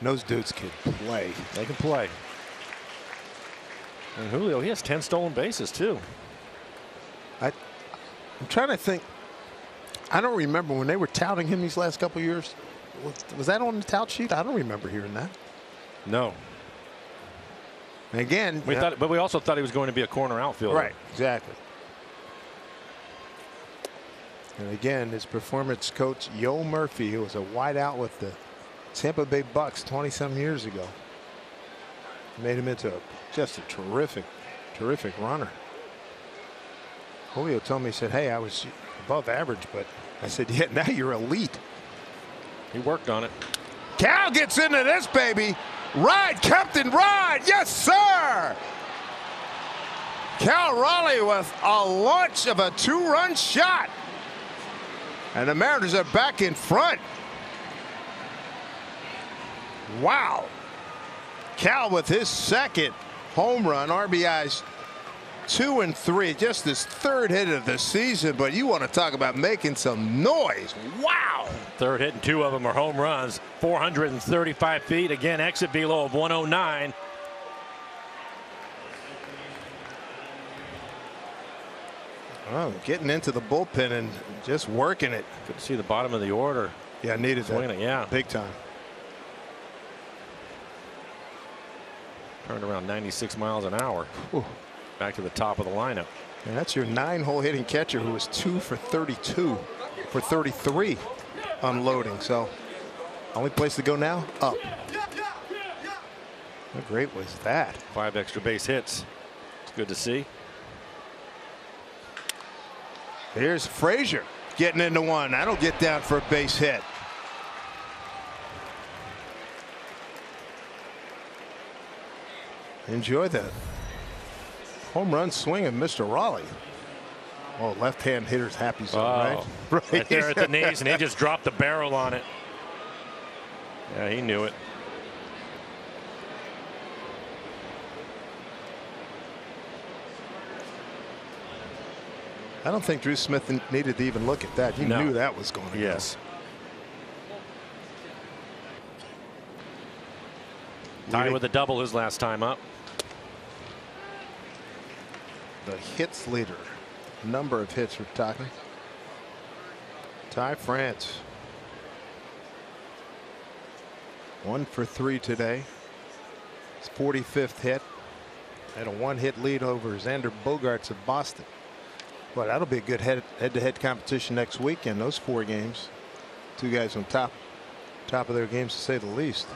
Those dudes can play. They can play. And Julio, he has 10 stolen bases too. I'm trying to think. I don't remember when they were touting him these last couple of years. Was that on the tout sheet? I don't remember hearing that. No. And again, but we also thought he was going to be a corner outfielder. Right, exactly. And again, his performance coach, Yo Murphy, who was a wideout with the Tampa Bay Bucks 20-some years ago, made him into just a terrific runner. Julio told me, he said, hey, I was above average, but I said, yeah, now you're elite. He worked on it. Cal gets into this, baby. Ride, Captain, ride. Yes, sir. Cal Raleigh with a launch of a 2-run shot. And the Mariners are back in front. Wow. Cal with his second home run, RBIs 2 and 3, just his third hit of the season. But you want to talk about making some noise. Wow. Third hit and 2 of them are home runs. 435 feet. Again, exit velo of 109. Oh, getting into the bullpen and just working it. Good to see the bottom of the order. Yeah, needed that. Yeah. Big time. Turned around 96 miles an hour. Whew. Back to the top of the lineup. And that's your 9-hole hitting catcher who was 2 for 32 for 33 unloading. So only place to go now, up. How great was that? 5 extra base hits. It's good to see. Here's Frazier getting into one. That'll get down for a base hit. Enjoy that home run swing of Mr. Raleigh. Oh, left-hand hitter's happy zone, right? Right there at the knees, and he just dropped the barrel on it. Yeah, he knew it. I don't think Drew Smith needed to even look at that. He knew that was going to go. Tied with a double his last time up. The hits leader. Number of hits we're talking. Ty France. 1 for 3 today. His 45th hit. Had a 1-hit lead over Xander Bogaerts of Boston. Well, that'll be a good head-to-head competition next weekend. Those 4 games. 2 guys on top of their games, to say the least.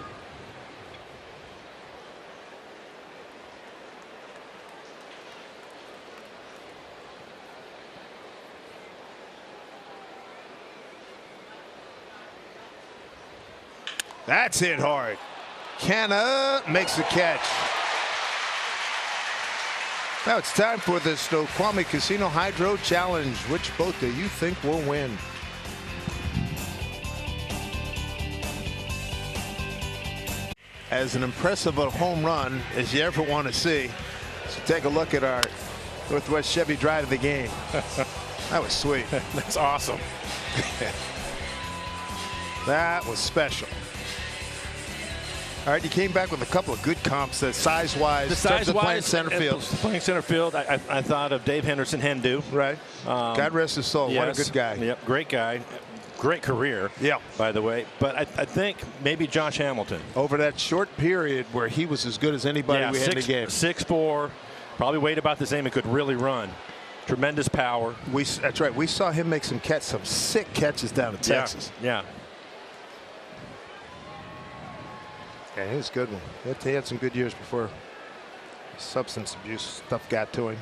That's hit hard. Canna makes the catch. Now it's time for the Snoqualmie Casino Hydro Challenge. Which boat do you think will win? as an impressive a home run as you ever want to see. So take a look at our Northwest Chevy drive of the game. That was sweet. That's awesome. That was special. All right, you came back with a couple of good comps, size-wise. The size-wise, playing center field. Playing center field, I thought of Dave Henderson Hendu. Right. God rest his soul. Yes. What a good guy. Yep, great guy. Great career, by the way. But I think maybe Josh Hamilton. Over that short period where he was as good as anybody we had in the game. 6'4", probably weighed about the same and could really run. Tremendous power. That's right. We saw him make some sick catches down in Texas. Yeah. Yeah, he was a good one. He had some good years before substance abuse stuff got to him.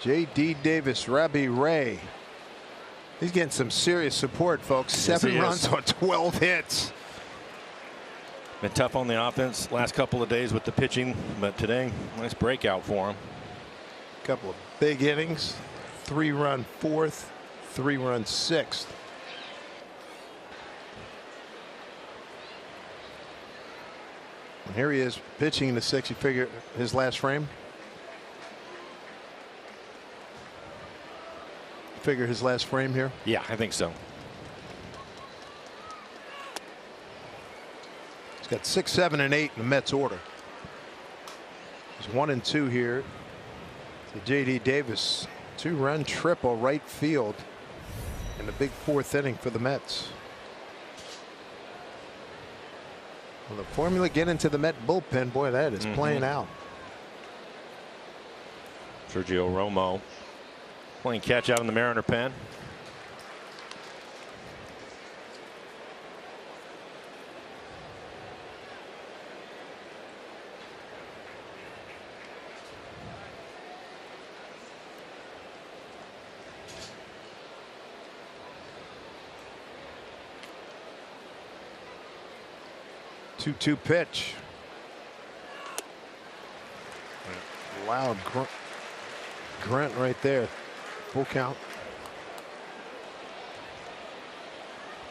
J.D. Davis, Robbie Ray. He's getting some serious support, folks. 7 runs on 12 hits. Been tough on the offense last couple of days with the pitching, but today, nice breakout for him. Couple of big innings. 3-run 4th, 3-run 6th. And here he is pitching in the 6th. You figure his last frame? Figure his last frame here? Yeah, I think so. He's got 6, 7, and 8 in the Mets order. He's 1 and 2 here. To J.D. Davis, 2-run triple right field in the big 4th inning for the Mets. Well, the formula get into the Met bullpen, boy, that is playing out. Sergio Romo playing catch out in the Mariner pen. Two pitch. Loud grunt right there. Full count.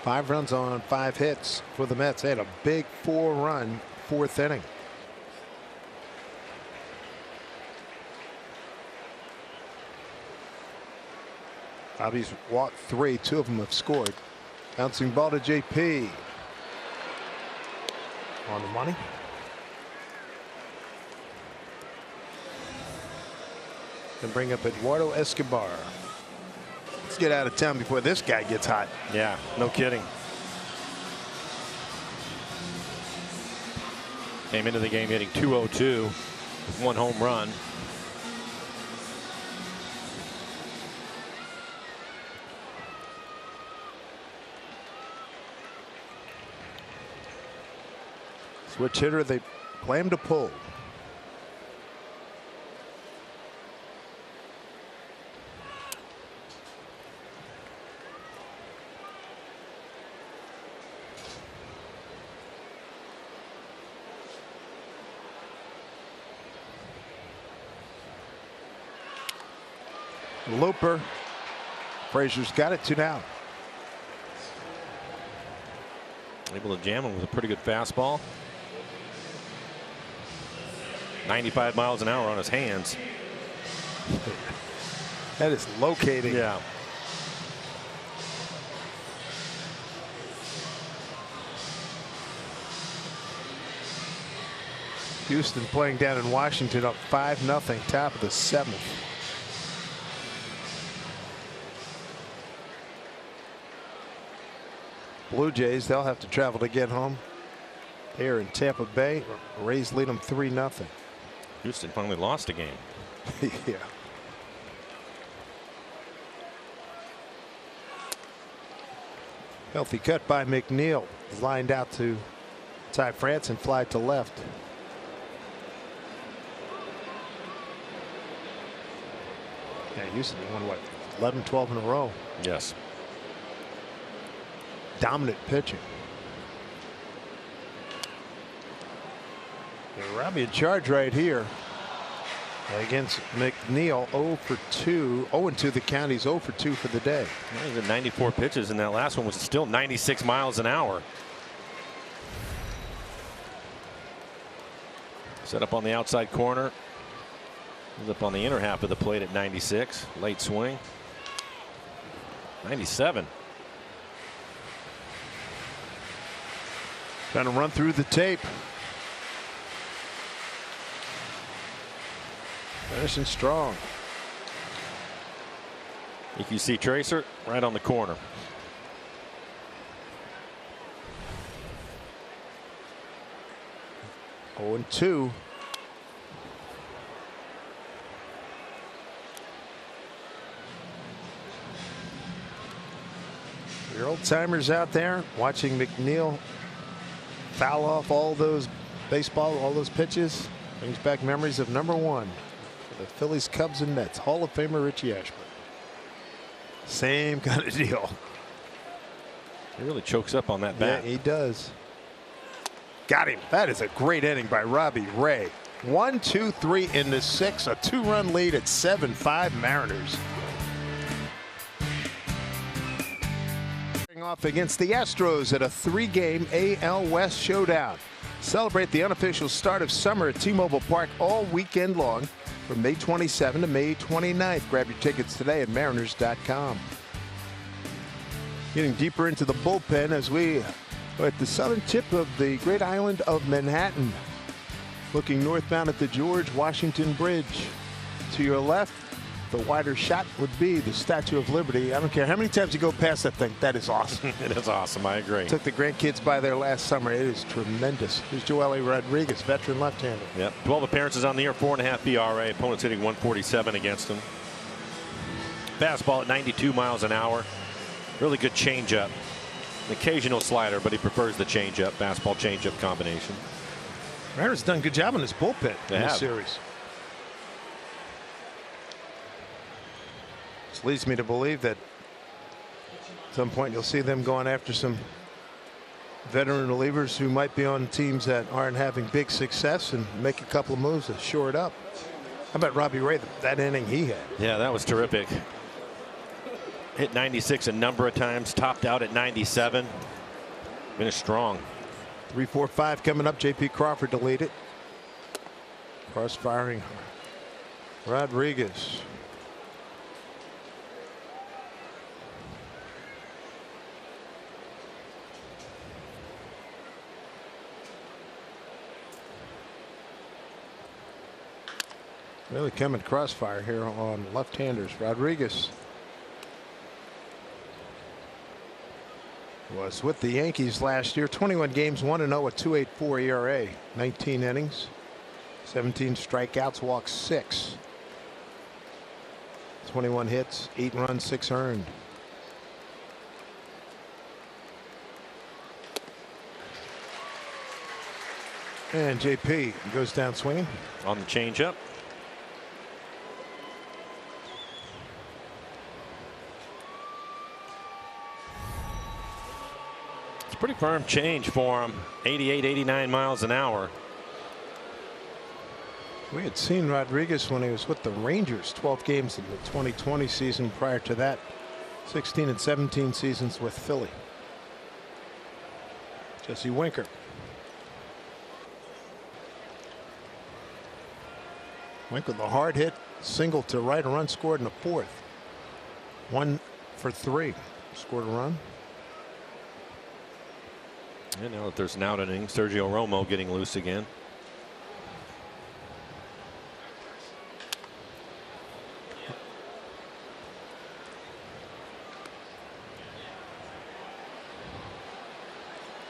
5 runs on 5 hits for the Mets. They had a big 4-run 4th inning. Bobby's walked 3. 2 of them have scored. Bouncing ball to JP. On the money. And bring up Eduardo Escobar. Let's get out of town before this guy gets hot. Yeah, no kidding. Came into the game hitting .202 with 1 home run. Switch hitter, they play him to pull. Looper. Frazier's got it 2 down. Able to jam him with a pretty good fastball. 95 miles an hour on his hands. That is locating. Yeah. Houston playing down in Washington up 5-0, top of the 7th. Blue Jays, they'll have to travel to get home. Here in Tampa Bay, Rays lead them 3-0. Houston finally lost a game. Yeah. Healthy cut by McNeil. Lined out to Ty France and fly to left. Yeah, Houston won what, 11, 12 in a row. Yes. Dominant pitching. Robbie in charge right here against McNeil. 0 for 2. 0-2 the count. He's 0 for 2 for the day. Well, he's at 94 pitches, and that last one was still 96 miles an hour. Set up on the outside corner. He's up on the inner half of the plate at 96. Late swing. 97. Trying to run through the tape. Finishing strong. EQC tracer right on the corner. Oh, and 2. Your old timers out there watching McNeil foul off all those baseball, all those pitches, brings back memories of #1 for the Phillies, Cubs, and Mets. Hall of Famer Richie Ashburn. Same kind of deal. He really chokes up on that bat. Yeah, he does. Got him. That is a great inning by Robbie Ray. 1, 2, 3 in the 6. A 2-run lead at 7-5 Mariners. Off against the Astros at a 3-game AL West showdown. Celebrate the unofficial start of summer at T-Mobile Park all weekend long from May 27 to May 29th. Grab your tickets today at mariners.com. Getting deeper into the bullpen as we are at the southern tip of the great island of Manhattan. Looking northbound at the George Washington Bridge. To your left, the wider shot would be the Statue of Liberty. I don't care how many times you go past that thing. That is awesome. It is awesome. I agree. Took the grandkids by there last summer. It is tremendous. Here's Joely Rodriguez, veteran left-hander. Yep. 12 appearances on the year, 4.5 ERA. Opponents hitting 147 against him. Fastball at 92 miles an hour. Really good changeup. An occasional slider, but he prefers the changeup. Fastball changeup combination. Mariners done a good job in this bullpen in this have. series. This leads me to believe that at some point you'll see them going after some veteran relievers who might be on teams that aren't having big success and make a couple of moves to shore it up. How about Robbie Ray, that inning he had? Yeah, that was terrific. Hit 96 a number of times, topped out at 97. Finished strong. 3, 4, 5 coming up. J.P. Crawford to lead it. Cross firing Rodriguez. Really coming crossfire here on left-handers. Rodriguez was with the Yankees last year. 21 games, 1-0, a 2.84 ERA. 19 innings, 17 strikeouts, walks 6. 21 hits, 8 runs, 6 earned. And JP goes down swinging On the changeup. Pretty firm change for him. 88, 89 miles an hour. We had seen Rodriguez when he was with the Rangers, 12 games in the 2020 season. Prior to that, 16 and 17 seasons with Philly. Jesse Winker. Winker, the hard hit single to right, a run scored in the 4th. 1 for 3. Scored a run. And now that there's an out inning, Sergio Romo getting loose again.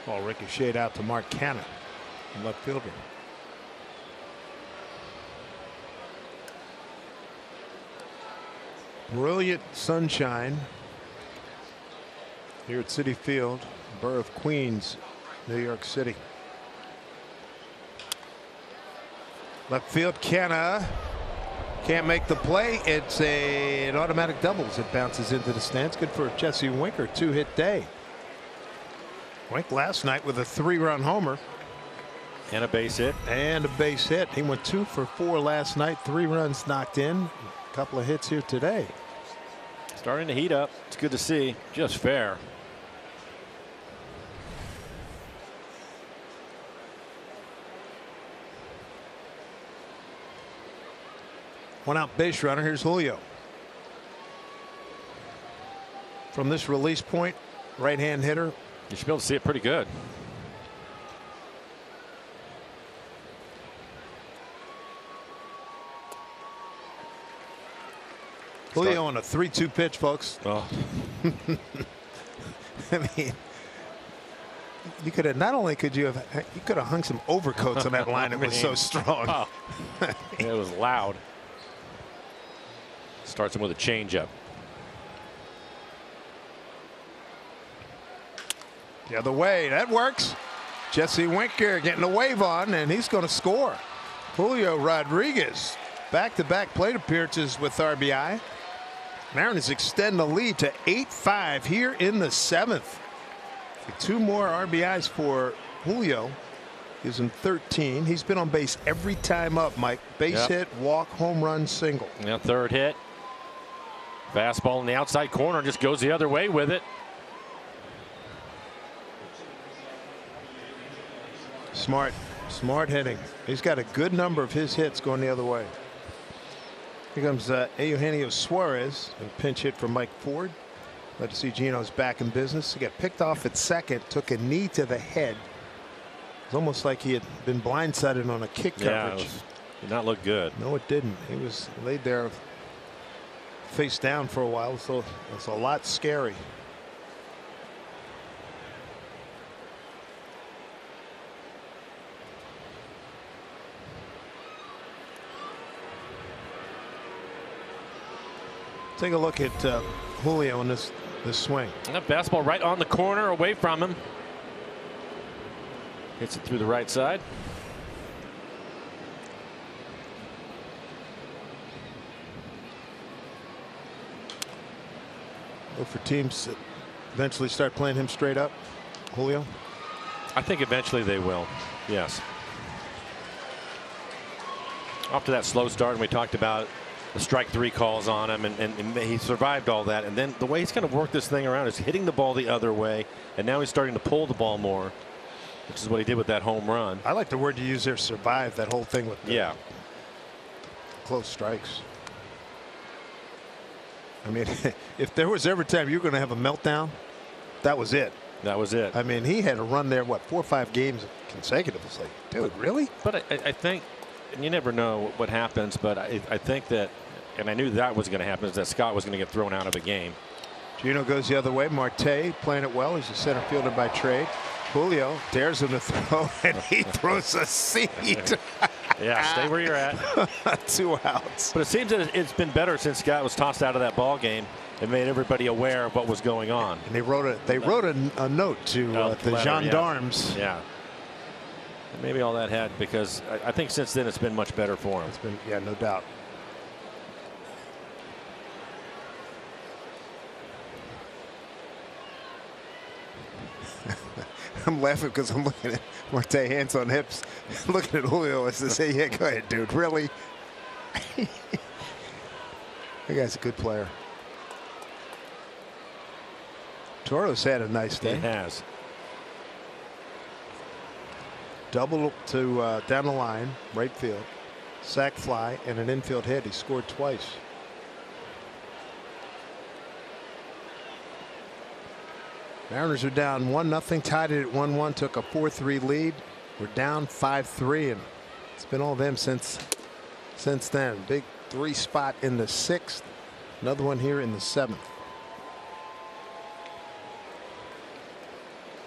Ball ricocheted out to Mark Canha, left fielder. Brilliant sunshine here at Citi Field, borough of Queens, New York City. Left field, Canha can't make the play. It's an automatic double as it bounces into the stands. Good for Jesse Winker, 2-hit day. Wink last night with a 3-run homer. And a base hit. And a base hit. He went 2 for 4 last night. 3 runs knocked in. A couple of hits here today. Starting to heat up. It's good to see. Just fair. One out base runner. Here's Julio. From this release point, right-hand hitter. You should be able to see it pretty good. Julio on a 3-2 pitch, folks. Oh. I mean, you could have not only could you could have hung some overcoats on that line. It was so strong. Oh. It was loud. Starts him with a changeup. The other way, that works. Jesse Winker getting a wave on, and he's going to score. Julio Rodriguez, back-to-back plate appearances with RBI. Mariners extend the lead to 8-5 here in the 7th. 2 more RBIs for Julio. He's in 13. He's been on base every time up, Mike. Base hit, walk, home run, single. Yeah, third hit. Fastball in the outside corner, just goes the other way with it. Smart hitting. He's got a good number of his hits going the other way. Here comes Eugenio Suarez, a pinch hit from Mike Ford. Glad to see Gino's back in business. He got picked off at second, took a knee to the head. It's almost like he had been blindsided on a kick coverage. Did not look good. No, it didn't. He was laid there face down for a while, so it's a lot scary. Take a look at Julio in this swing. And that fastball right on the corner, away from him. Hits it through the right side. Look for teams that eventually start playing him straight up. Julio. I think eventually they will. Yes. After that slow start, and we talked about the strike 3 calls on him, and he survived all that. And then the way he's kind of worked this thing around is hitting the ball the other way, and now he's starting to pull the ball more, which is what he did with that home run. I like the word you use there, survive, that whole thing with the close strikes. I mean, if there was ever time you were going to have a meltdown, that was it. That was it. I mean, he had a run there, what, 4 or 5 games consecutive. It's like, dude, really? But I think, and you never know what happens, but I think that, and I knew that was going to happen, is that Scott was going to get thrown out of a game. Gino goes the other way. Marte playing it well. He's a center fielder by trade. Julio dares him to throw, and he throws a seed. Yeah, stay where you're at. 2 outs. But it seems that it's been better since Scott was tossed out of that ball game. It made everybody aware of what was going on. And they wrote a note to the gendarmes. Yeah. And maybe all that had, because I think since then it's been much better for him. It's been, yeah, no doubt. I'm laughing because I'm looking at Marte, hands on hips, looking at Julio as to say, yeah, go ahead, dude, really? That guy's a good player. Toro's had a nice day. He has. Double to down the line, right field, sac fly, and an infield hit. He scored twice. Mariners are down 1-0, tied it at 1-1, took a 4-3 lead. We're down 5-3, and it's been all them since then. Big 3 spot in the 6th, another one here in the 7th.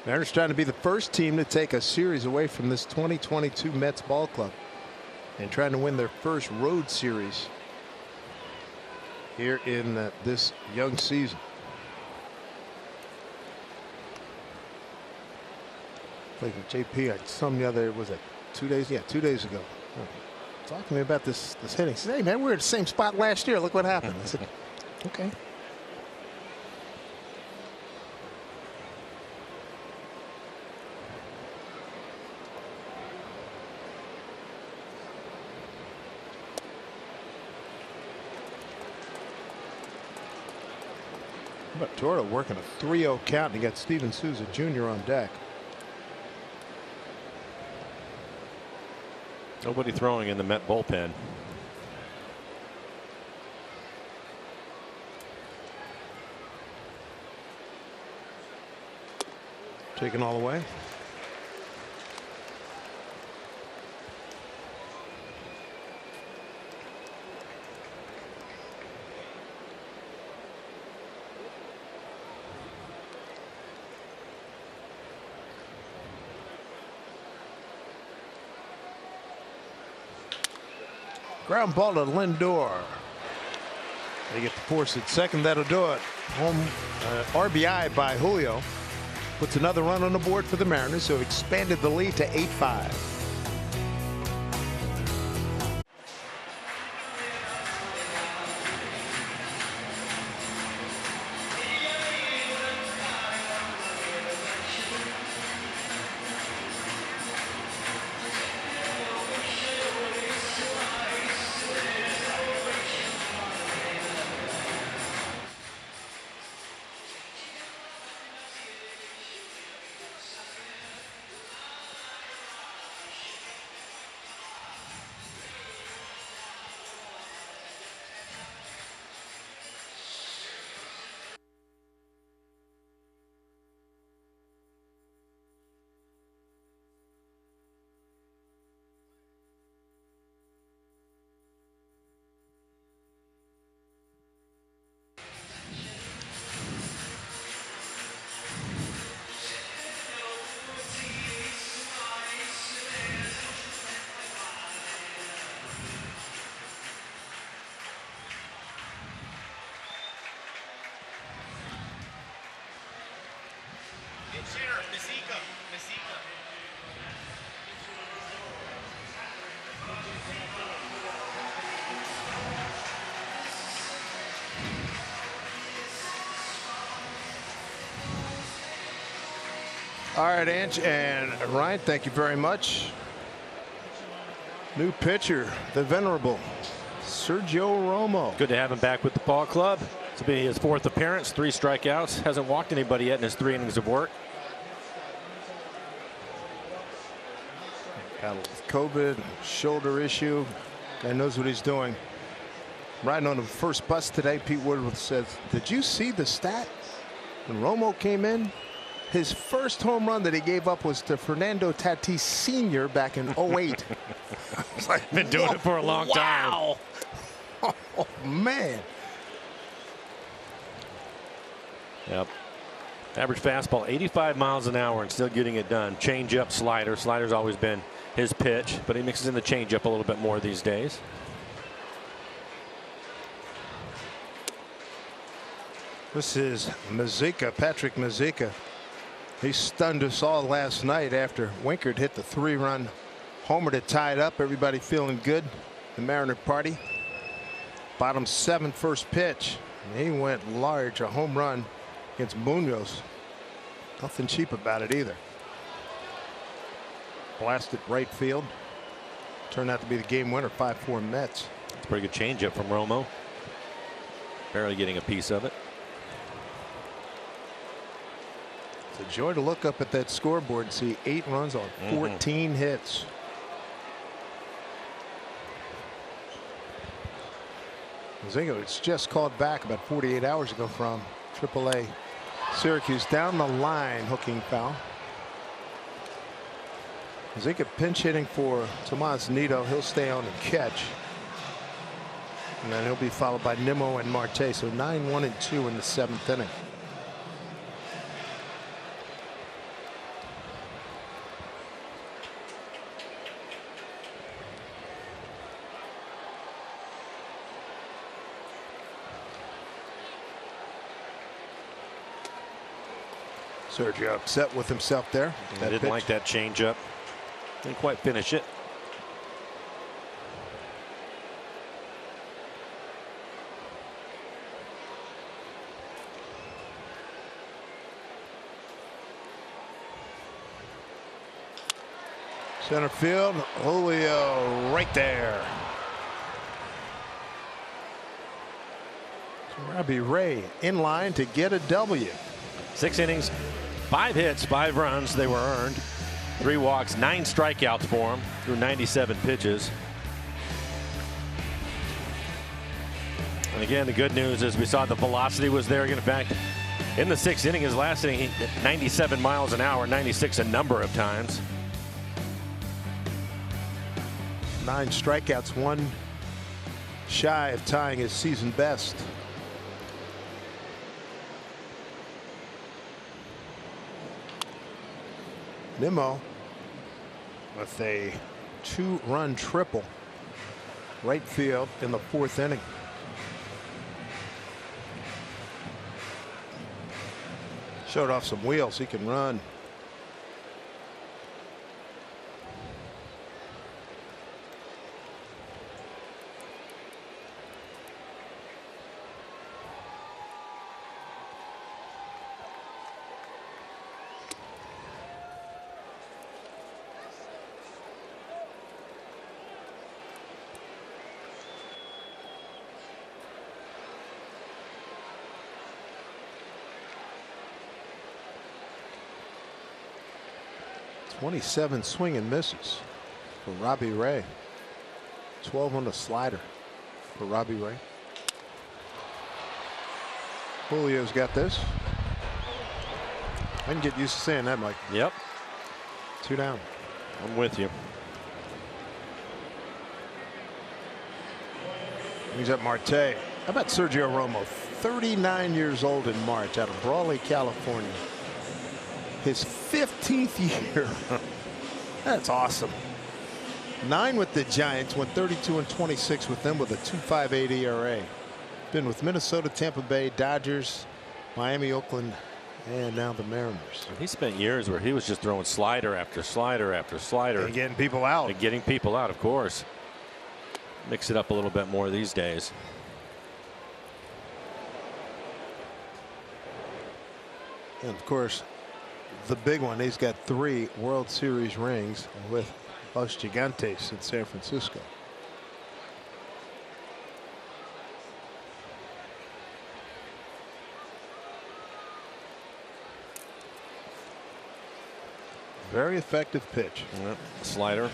Mariners trying to be the first team to take a series away from this 2022 Mets ball club, and trying to win their first road series here in this young season. Like JP, I saw him the other, was it 2 days? Yeah, 2 days ago. Talk to me about this hitting. He said, hey man, we were at the same spot last year. Look what happened. I said, okay. But Toro working a 3-0 count, and he got Steven Souza Jr. on deck. Nobody throwing in the Met bullpen. Taken all the way. Ground ball to Lindor. They get to force it second. That'll do it. Home RBI by Julio. Puts another run on the board for the Mariners, so expanded the lead to 8-5. All right, Ange and Ryan, thank you very much. New pitcher, the venerable Sergio Romo. Good to have him back with the ball club. This will be his 4th appearance, 3 strikeouts. Hasn't walked anybody yet in his 3 innings of work. Battle with COVID, shoulder issue. Guy knows what he's doing. Riding on the first bus today, Pete Woodward says, did you see the stat? When Romo came in, his first home run that he gave up was to Fernando Tatis Sr. back in 08. Like, been doing it for a long time. Wow. Oh, man. Yep. Average fastball 85 miles an hour and still getting it done. Change up, slider. Slider's always been his pitch, but he mixes in the change up a little bit more these days. This is Mazeika, Patrick Mazeika. He stunned us all last night after Winkert hit the 3-run homer to tie it up. Everybody feeling good. The Mariner party. Bottom 7, first pitch. And he went large, a home run against Munoz. Nothing cheap about it either. Blasted right field. Turned out to be the game winner, 5-4 Mets. It's a pretty good changeup from Romo. Barely getting a piece of it. It's a joy to look up at that scoreboard and see 8 runs on 14 hits. Zingo, it's just called back about 48 hours ago from AAA Syracuse. Down the line, hooking foul. Zinga pinch hitting for Tomas Nido. He'll stay on and catch. And then he'll be followed by Nimmo and Marte. So 9-1-2 in the 7th inning. Sergio upset with himself there. I didn't like that changeup. Didn't quite finish it. Center field, Julio right there. So Robbie Ray in line to get a W. 6 innings, 5 hits, 5 runs. They were earned. 3 walks, 9 strikeouts for him through 97 pitches. And again, the good news is we saw the velocity was there. In fact, In the 6th inning, his last inning, he hit 97 miles an hour, 96 a number of times. 9 strikeouts, 1 shy of tying his season best. Nimmo with a 2-run triple right field in the 4th inning. Showed off some wheels. He can run. .27 swing and misses for Robbie Ray. 12 on the slider for Robbie Ray. Julio's got this. I can get used to saying that, Mike. Yep. 2 down. I'm with you. He's at Marte. How about Sergio Romo? 39 years old in March, out of Brawley, California. His 15th year. That's awesome. 9 with the Giants, went 32-26 with them with a 2.58 ERA. Been with Minnesota, Tampa Bay, Dodgers, Miami, Oakland, and now the Mariners. He spent years where he was just throwing slider after slider after slider. And getting people out. And getting people out, of course. Mix it up a little bit more these days. And of course, the big one, he's got 3 World Series rings with Los Gigantes in San Francisco. Very effective pitch. Yep. Slider.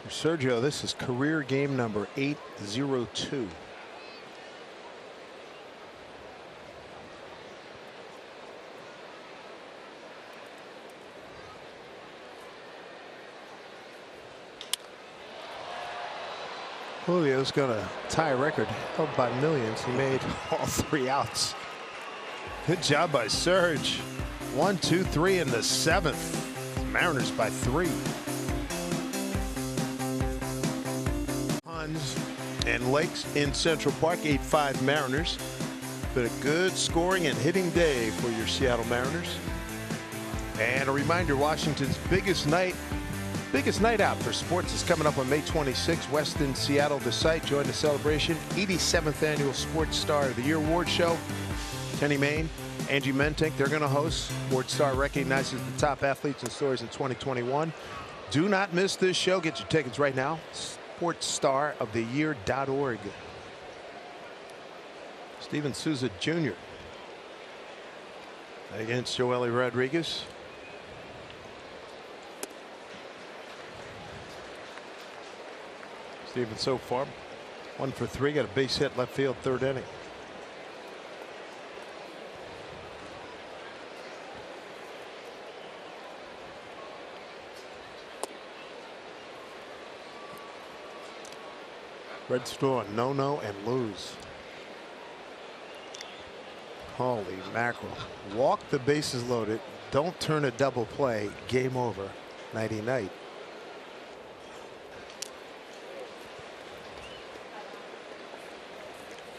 Sergio, this is career game number 802. Julio's going to tie a record held by millions. He made all 3 outs. Good job by Serge. 1, 2, 3 in the 7th. Mariners by 3. And Lakes in Central Park, 8-5 Mariners. Been a good scoring and hitting day for your Seattle Mariners. And a reminder, Washington's biggest night out for sports is coming up on May 26th. Westin Seattle, the site. Join the celebration. 87th annual Sports Star of the Year award show. Kenny Mayne, Angie Mentink, they're going to host. Sports Star recognizes the top athletes and stories in 2021. Do not miss this show. Get your tickets right now. SportsStarOfTheYear.org. Steven Souza Jr. against Joely Rodriguez. Steven so far 1 for 3, got a base hit left field, 3rd inning. Red Straw, no and lose. Holy mackerel. Walk the bases loaded. Don't turn a double play. Game over. Nighty night.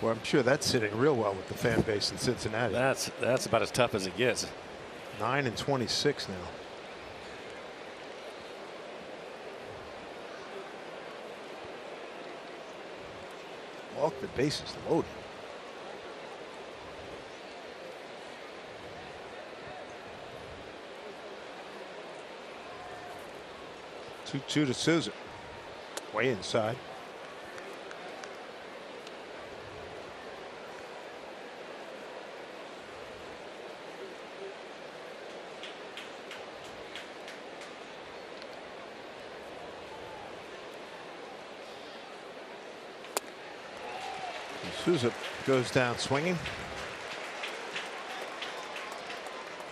Well, I'm sure that's sitting real well with the fan base in Cincinnati. That's about as tough as it gets. 9-26 now. Walk the bases loaded. Two to Souza. Way inside. Souza goes down swinging.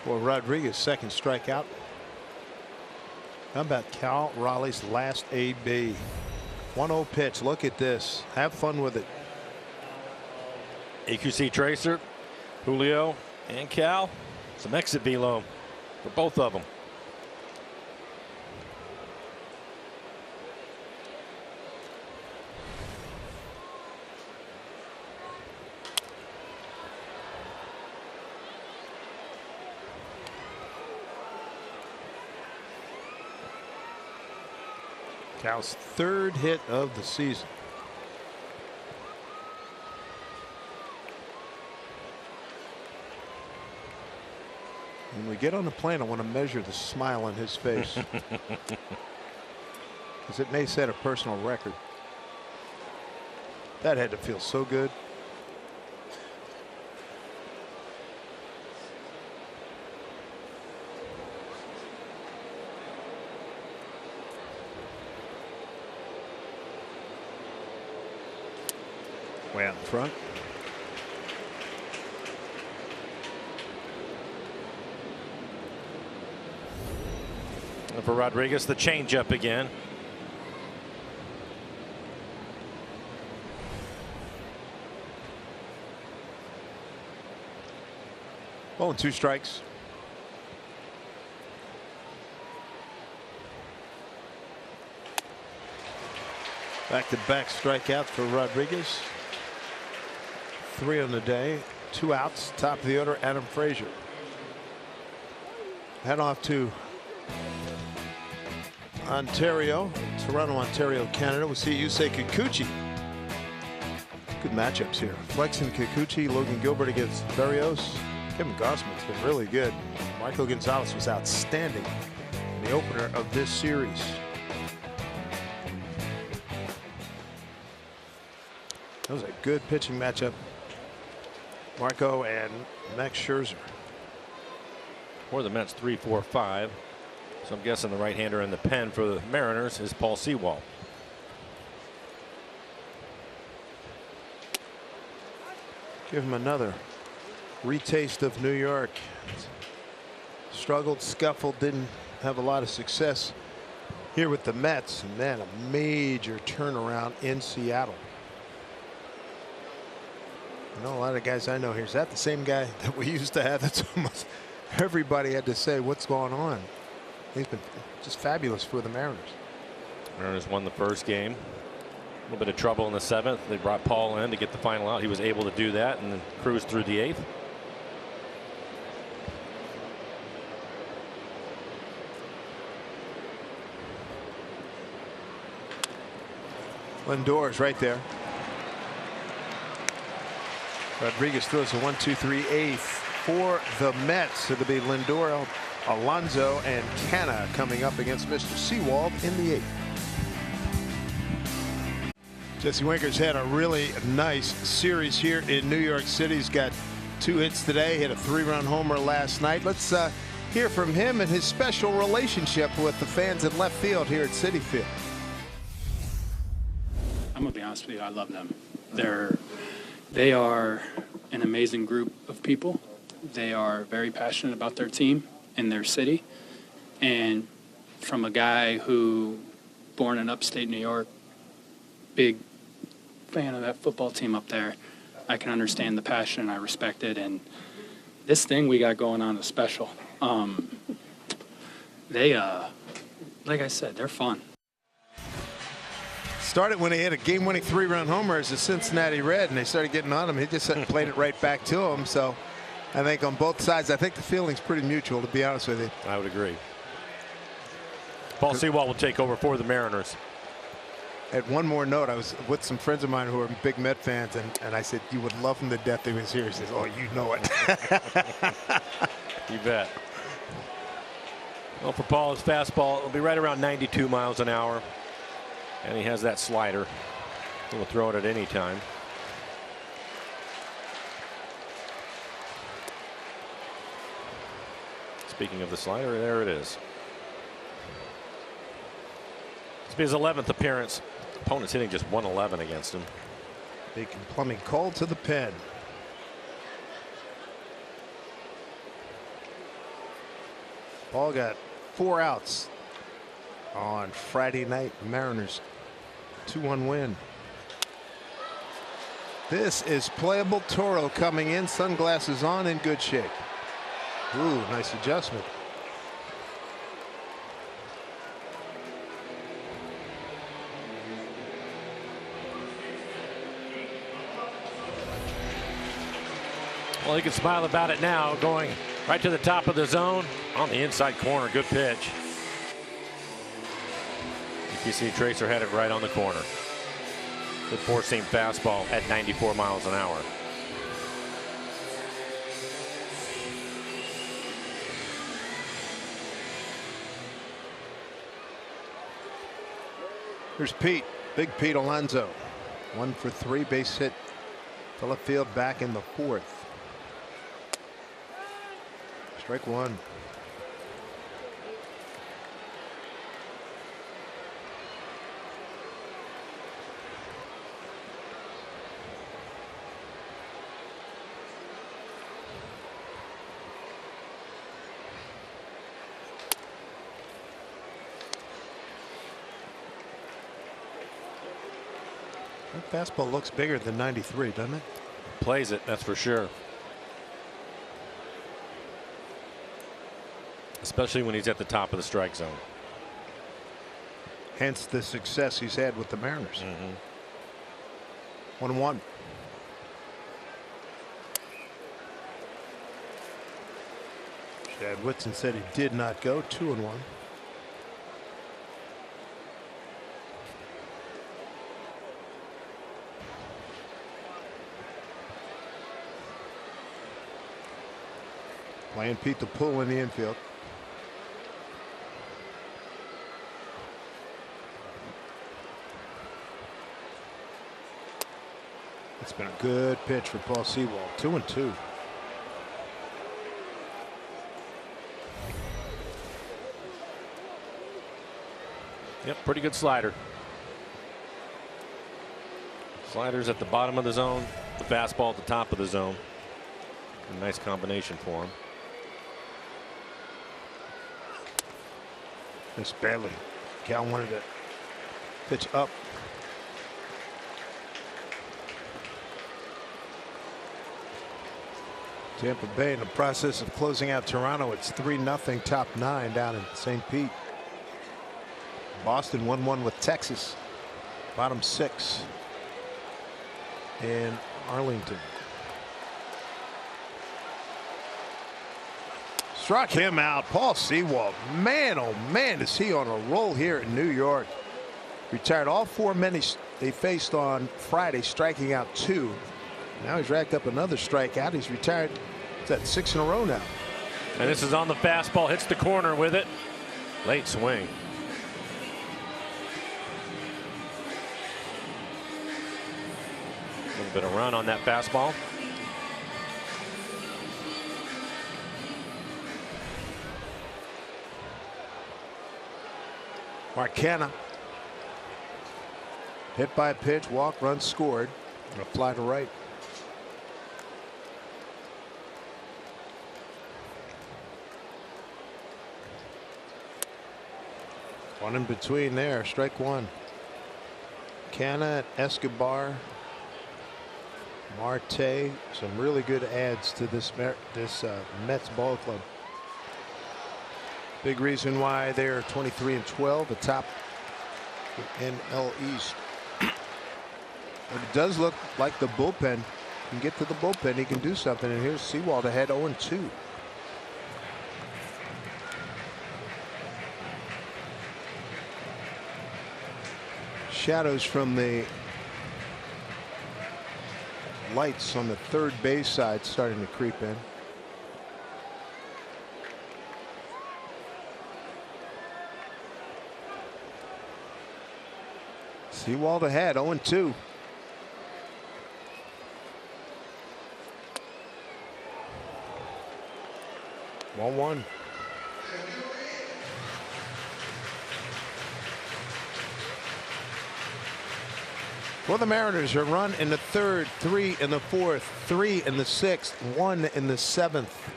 For Rodriguez, second strikeout. How about Cal Raleigh's last AB? 1-0 pitch. Look at this. Have fun with it. AQC Tracer, Julio, and Cal. Some exit velo for both of them. Cal's third hit of the season. When we get on the plane, I want to measure the smile on his face. Because it may set a personal record. That had to feel so good. Way out in front. And for Rodriguez, the changeup again. 0-2 strikes. Back-to-back strikeouts for Rodriguez. 3 on the day, 2 outs. Top of the order, Adam Frazier. Head off to Ontario, Toronto, Ontario, Canada. We'll see Yusei Kikuchi. Good matchups here. Flexen Kikuchi, Logan Gilbert against Berrios. Kevin Gausman's been really good. Michael Gonzalez was outstanding in the opener of this series. That was a good pitching matchup. Marco and Max Scherzer. For the Mets, 3-4-5. So I'm guessing the right-hander in the pen for the Mariners is Paul Sewald. Give him another retaste of New York. Struggled, scuffled, didn't have a lot of success here with the Mets. And then a major turnaround in Seattle. I know a lot of guys I know here. Is that the same guy that we used to have? That's almost everybody had to say, what's going on? He's been just fabulous for the Mariners. Mariners won the first game. A little bit of trouble in the 7th. They brought Paul in to get the final out. He was able to do that and then cruise through the 8th. Lindor's right there. Rodriguez throws a 1-2-3 eighth for the Mets. It'll be Lindor, Alonso, and Canna coming up against Mr. Sewald in the 8th. Jesse Winker's had a really nice series here in New York City. He's got 2 hits today, hit a 3-run homer last night. Let's hear from him and his special relationship with the fans in left field here at Citi Field. I'm gonna be honest with you, I love them. They are an amazing group of people. They are very passionate about their team and their city. And from a guy who, born in upstate New York, big fan of that football team up there, I can understand the passion. I respect it. And this thing we got going on is special. They, like I said, they're fun. Started when he hit a game-winning 3-run homer as a Cincinnati Red, and they started getting on him. He just played it right back to him. So I think on both sides, I think the feeling's pretty mutual, to be honest with you. I would agree. Paul Sewald will take over for the Mariners. At one more note, I was with some friends of mine who are big Met fans, and I said, you would love him to death if he was here. He says, oh, you know it. You bet. Well, for Paul, his fastball will be right around 92 miles an hour. And he has that slider. He'll throw it at any time. Speaking of the slider, there it is. This will be his 11th appearance. Opponent's hitting just 111 against him. Bacon Plumbing called to the pen. Paul got 4 outs on Friday night. Mariners 2-1 win. This is playable. Toro coming in, sunglasses on, in good shape. Ooh, nice adjustment. Well, he can smile about it now, going right to the top of the zone on the inside corner. Good pitch. You see Tracer had it right on the corner. Good four-seam fastball at 94 miles an hour. Here's Pete, Big Pete Alonso. 1 for 3, base hit to left field back in the 4th. Strike 1. That fastball looks bigger than 93, doesn't it? Plays it, that's for sure. Especially when he's at the top of the strike zone. Hence the success he's had with the Mariners. 1-1. Chad Whitson said he did not go. 2-1. Playing Pete the pull in the infield. It's been a good pitch for Paul Sewald. 2-2. Yep, pretty good slider. Sliders at the bottom of the zone, the fastball at the top of the zone. A nice combination for him. Miss badly. Cal wanted to pitch up. Tampa Bay in the process of closing out Toronto. It's 3-0 top 9 down in St. Pete. Boston 1-1 with Texas. Bottom 6 in Arlington. Struck him out. Paul Sewald. Man, oh man, is he on a roll here in New York. Retired all 4 men they faced on Friday, striking out 2. Now he's racked up another strikeout. He's retired. It's at 6 in a row now. And this is on the fastball. Hits the corner with it. Late swing. A little bit of run on that fastball. Marcana hit by a pitch, walk, run scored, and a fly to right. One in between there, strike 1. Canna, Escobar, Marte, some really good adds to this Mets ball club. Big reason why they're 23-12, atop the NL East. But it does look like the bullpen can get to the bullpen. He can do something. And here's Sewald ahead 0-2. Shadows from the lights on the third base side starting to creep in. Sewald ahead 0-2. One. For the Mariners, a run in the third, 3 in the fourth, 3 in the sixth, 1 in the seventh.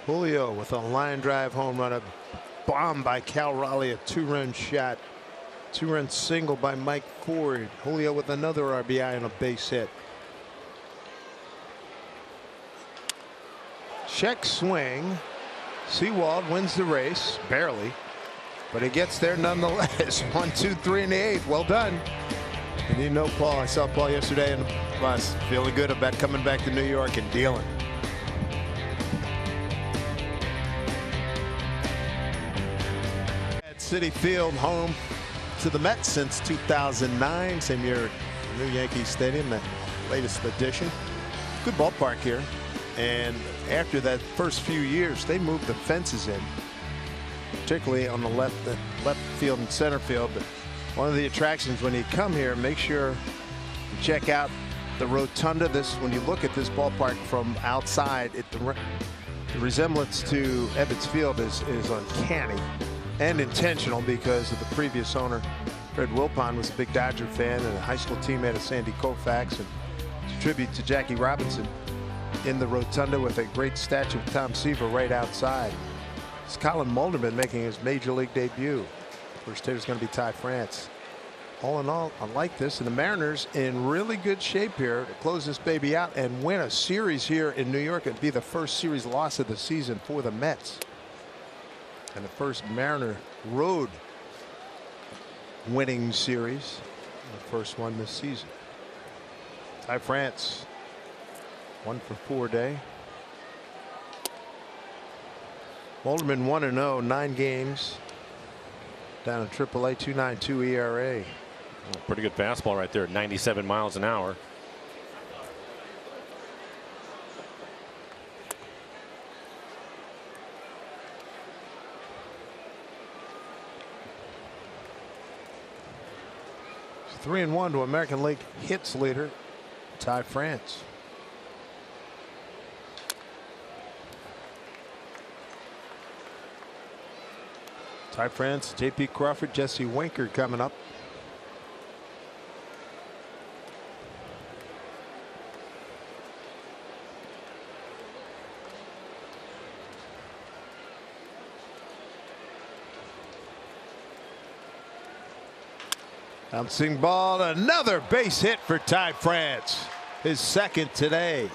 Julio with a line drive home run, a bomb by Cal Raleigh, a 2-run shot, 2-run single by Mike Ford. Julio with another RBI and a base hit. Check swing. Sewald wins the race, barely, but he gets there nonetheless. 1, 2, 3 in the eighth. Well done. And you know Paul, I saw Paul yesterday in the bus, feeling good about coming back to New York and dealing. At Citi Field, home to the Mets since 2009. Same year, new Yankee Stadium, that latest addition. Good ballpark here. And after that first few years, they moved the fences in, particularly on the left field and center field. But one of the attractions when you come here, make sure you check out the rotunda. When you look at this ballpark from outside, the resemblance to Ebbets Field is uncanny and intentional because of the previous owner. Fred Wilpon was a big Dodger fan and a high school teammate of Sandy Koufax, and it's a tribute to Jackie Robinson in the rotunda with a great statue of Tom Seaver right outside. It's Colin Molderman making his major league debut. First hitter is going to be Ty France. All in all, I like this, and the Mariners in really good shape here to close this baby out and win a series here in New York. It'd be the first series loss of the season for the Mets, and the first Mariner road winning series, the first one this season. Ty France, 1 for 4 day. Molderman 1-0, 9 games. Down in AAA, 2.92 ERA. Pretty good fastball right there at 97 miles an hour. It's 3-1 to American League hits leader Ty France. Ty France, J.P. Crawford, Jesse Winker coming up. Bouncing ball, another base hit for Ty France, his second today.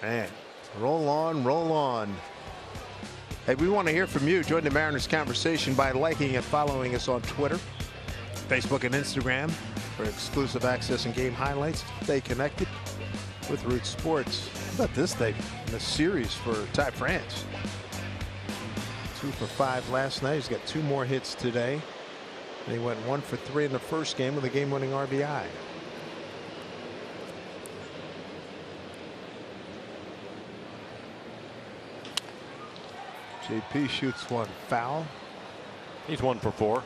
Man, roll on, roll on. Hey, we want to hear from you. Join the Mariners conversation by liking and following us on Twitter, Facebook, and Instagram for exclusive access and game highlights. Stay connected with Root Sports. How about this thing in the series for Ty France? 2 for 5 last night. He's got 2 more hits today. And he went 1 for 3 in the first game with a game-winning RBI. JP shoots one foul. He's 1 for 4.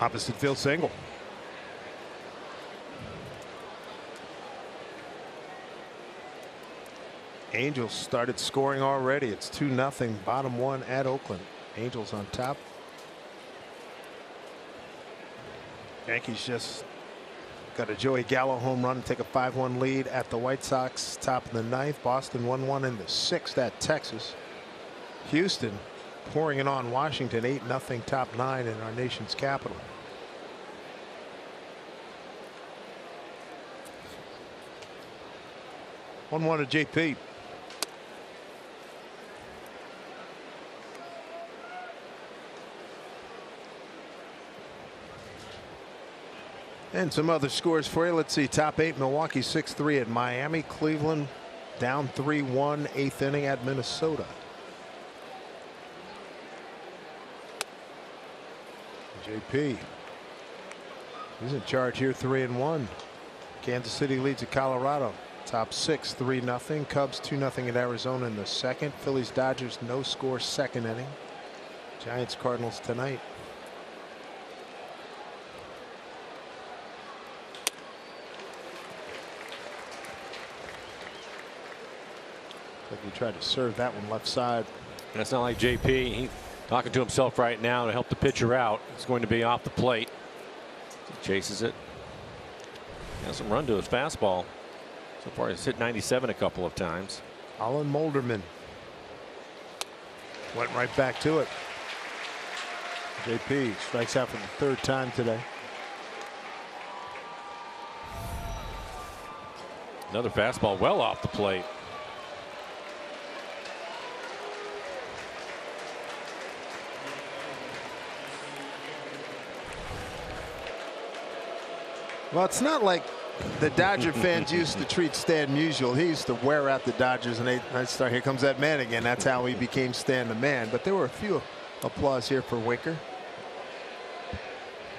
Opposite field single. Angels started scoring already. It's 2-0, bottom 1 at Oakland. Angels on top. Yankees just got a Joey Gallo home run to take a 5-1 lead at the White Sox, top of the 9th. Boston 1-1 in the 6th at Texas. Houston pouring it on Washington, 8-0, top 9 in our nation's capital. One to JP. And some other scores for you. Let's see. Top 8, Milwaukee 6-3 at Miami. Cleveland down 3-1, 8th inning at Minnesota. JP. He's in charge here, 3-1. Kansas City leads at Colorado. Top 6, 3-0. Cubs 2-0 at Arizona in the 2nd. Phillies Dodgers no score, 2nd inning. Giants Cardinals tonight. Like he tried to serve that one left side. And it's not like JP. He's talking to himself right now to help the pitcher out. It's going to be off the plate. He chases it. Has some run to his fastball. So far, he's hit 97 a couple of times. Alan Molderman went right back to it. JP strikes out for the third time today. Another fastball well off the plate. Well, it's not like the Dodger fans used to treat Stan Musial. He used to wear out the Dodgers, and they start, here comes that man again. That's how he became Stan the Man. But there were a few applause here for Winker.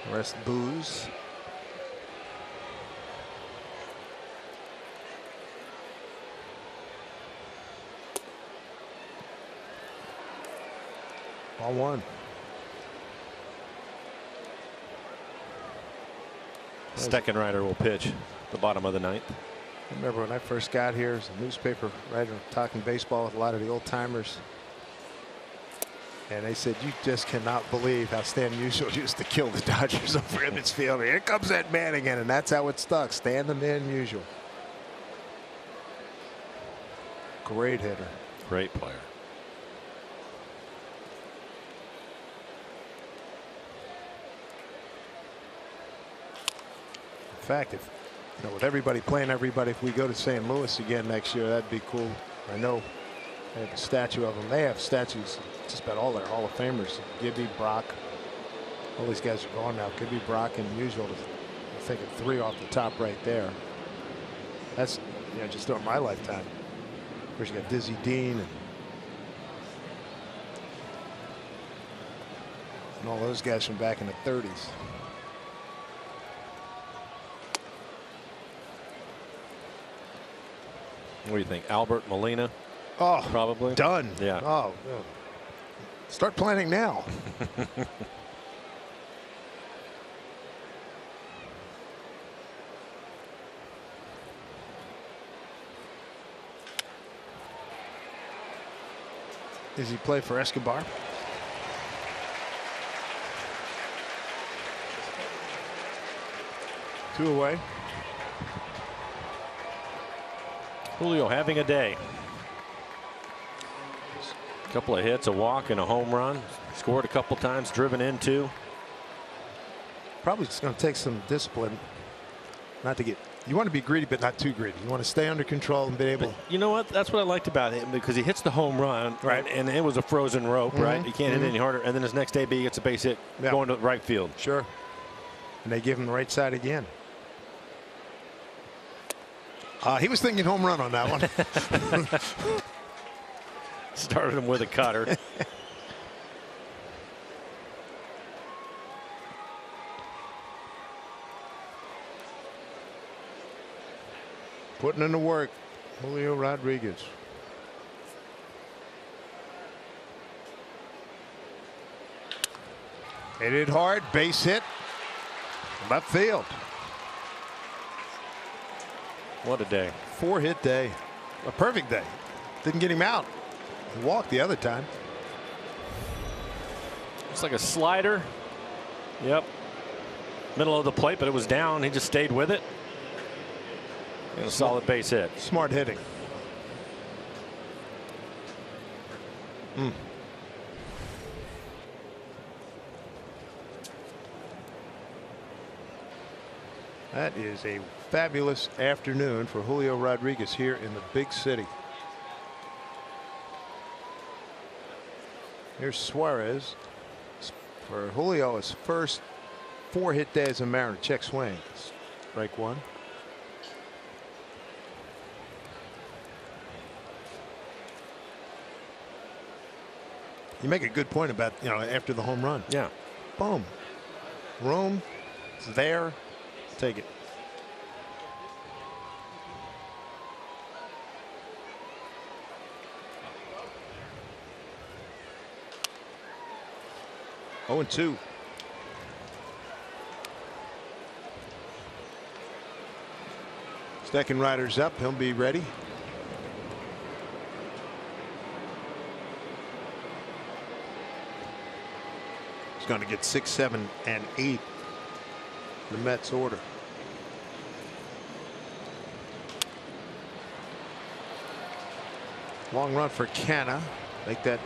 The rest boos. Ball one. Steckenrider will pitch the bottom of the ninth. I remember when I first got here as a newspaper writer talking baseball with a lot of the old timers. And they said, you just cannot believe how Stan Musial used to kill the Dodgers over in this field. Here comes that man again. And that's how it stuck. Stan the Man Musial. Great hitter. Great player. In fact, if with everybody playing everybody, if we go to St. Louis again next year, that'd be cool. I know they have a statue of them. They have statues just about all their Hall of Famers. Gibby, Brock, all these guys are gone now. Gibby, Brock, and Musial. I think of three off the top right there. That's just during my lifetime. Of course, you got Dizzy Dean and all those guys from back in the 30s. What do you think? Albert Molina? Oh, probably. Done. Yeah. Oh, yeah. Start planning now. Does he play for Escobar? Two away. Julio having a day. A couple of hits, a walk, and a home run. Scored a couple times, driven into. Probably just going to take some discipline. Not to get. You want to be greedy, but not too greedy. You want to stay under control and be able. But you know what? That's what I liked about him, because he hits the home run, right? And it was a frozen rope, right? You can't hit any harder. And then his next day, he gets a base hit going to the right field. Sure. And they give him the right side again. He was thinking home run on that one. Started him with a cutter. Putting in the work, Julio Rodriguez. Hit it hard, base hit, left field. What a day. 4-hit day. A perfect day. Didn't get him out. He walked the other time. It's like a slider. Yep. Middle of the plate, but it was down. He just stayed with it. And a solid base hit. Smart hitting. That is a fabulous afternoon for Julio Rodriguez here in the big city. Here's Suarez for Julio, his first 4-hit day as a Mariner. Check swing. Strike one. You make a good point about, after the home run. Yeah. Boom. Room. It's there. Take it. Oh, and 2. Steckenrider's up. He'll be ready. He's going to get 6, 7, and 8. The Mets order. Long run for Canha. Make that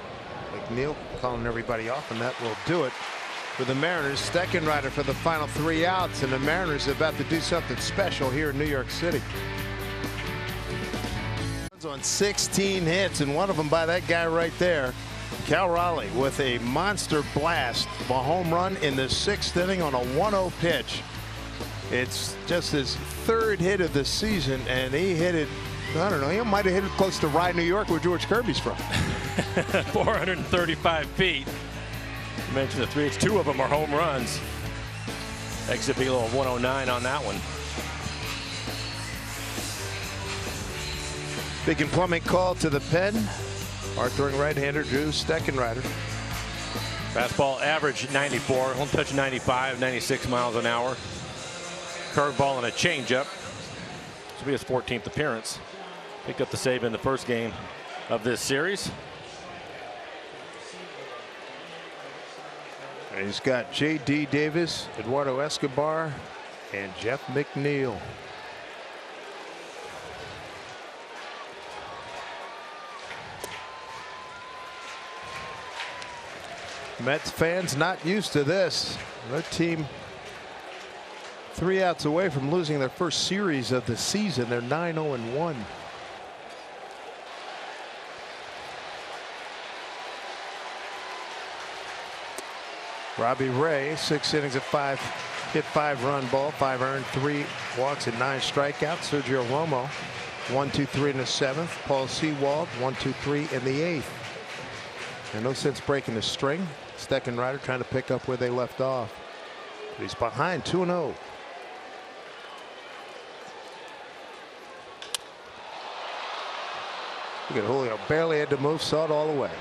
McNeil calling everybody off, and that will do it for the Mariners. Steckenrider for the final 3 outs, and the Mariners are about to do something special here in New York City. On 16 hits, and one of them by that guy right there, Cal Raleigh, with a monster blast, a home run in the 6th inning on a 1-0 pitch. It's just his 3rd hit of the season, and he hit it, I don't know, he might have hit it close to Rye, New York, where George Kirby's from. 435 feet. You mentioned the 3 hits, 2 of them are home runs. Exit below 109 on that one. Big and plumbing call to the pen. Hard-throwing right-hander Drew Steckenrider. Fastball average 94, home touch 95, 96 miles an hour. Curveball and a changeup. This will be his 14th appearance. Picked up the save in the first game of this series. And he's got J.D. Davis, Eduardo Escobar, and Jeff McNeil. Mets fans not used to this. Their team 3 outs away from losing their first series of the season. They're 9-0-1. Robbie Ray, 6 innings of 5 hit, 5 run ball, 5 earned, 3 walks and 9 strikeouts. Sergio Romo 1, 2, 3 in the 7th. Paul Sewald 1, 2, 3 in the 8th. And no sense breaking the string. Steckenrider trying to pick up where they left off. But he's behind 2-0. Look at Julio, barely had to move, saw it all the way.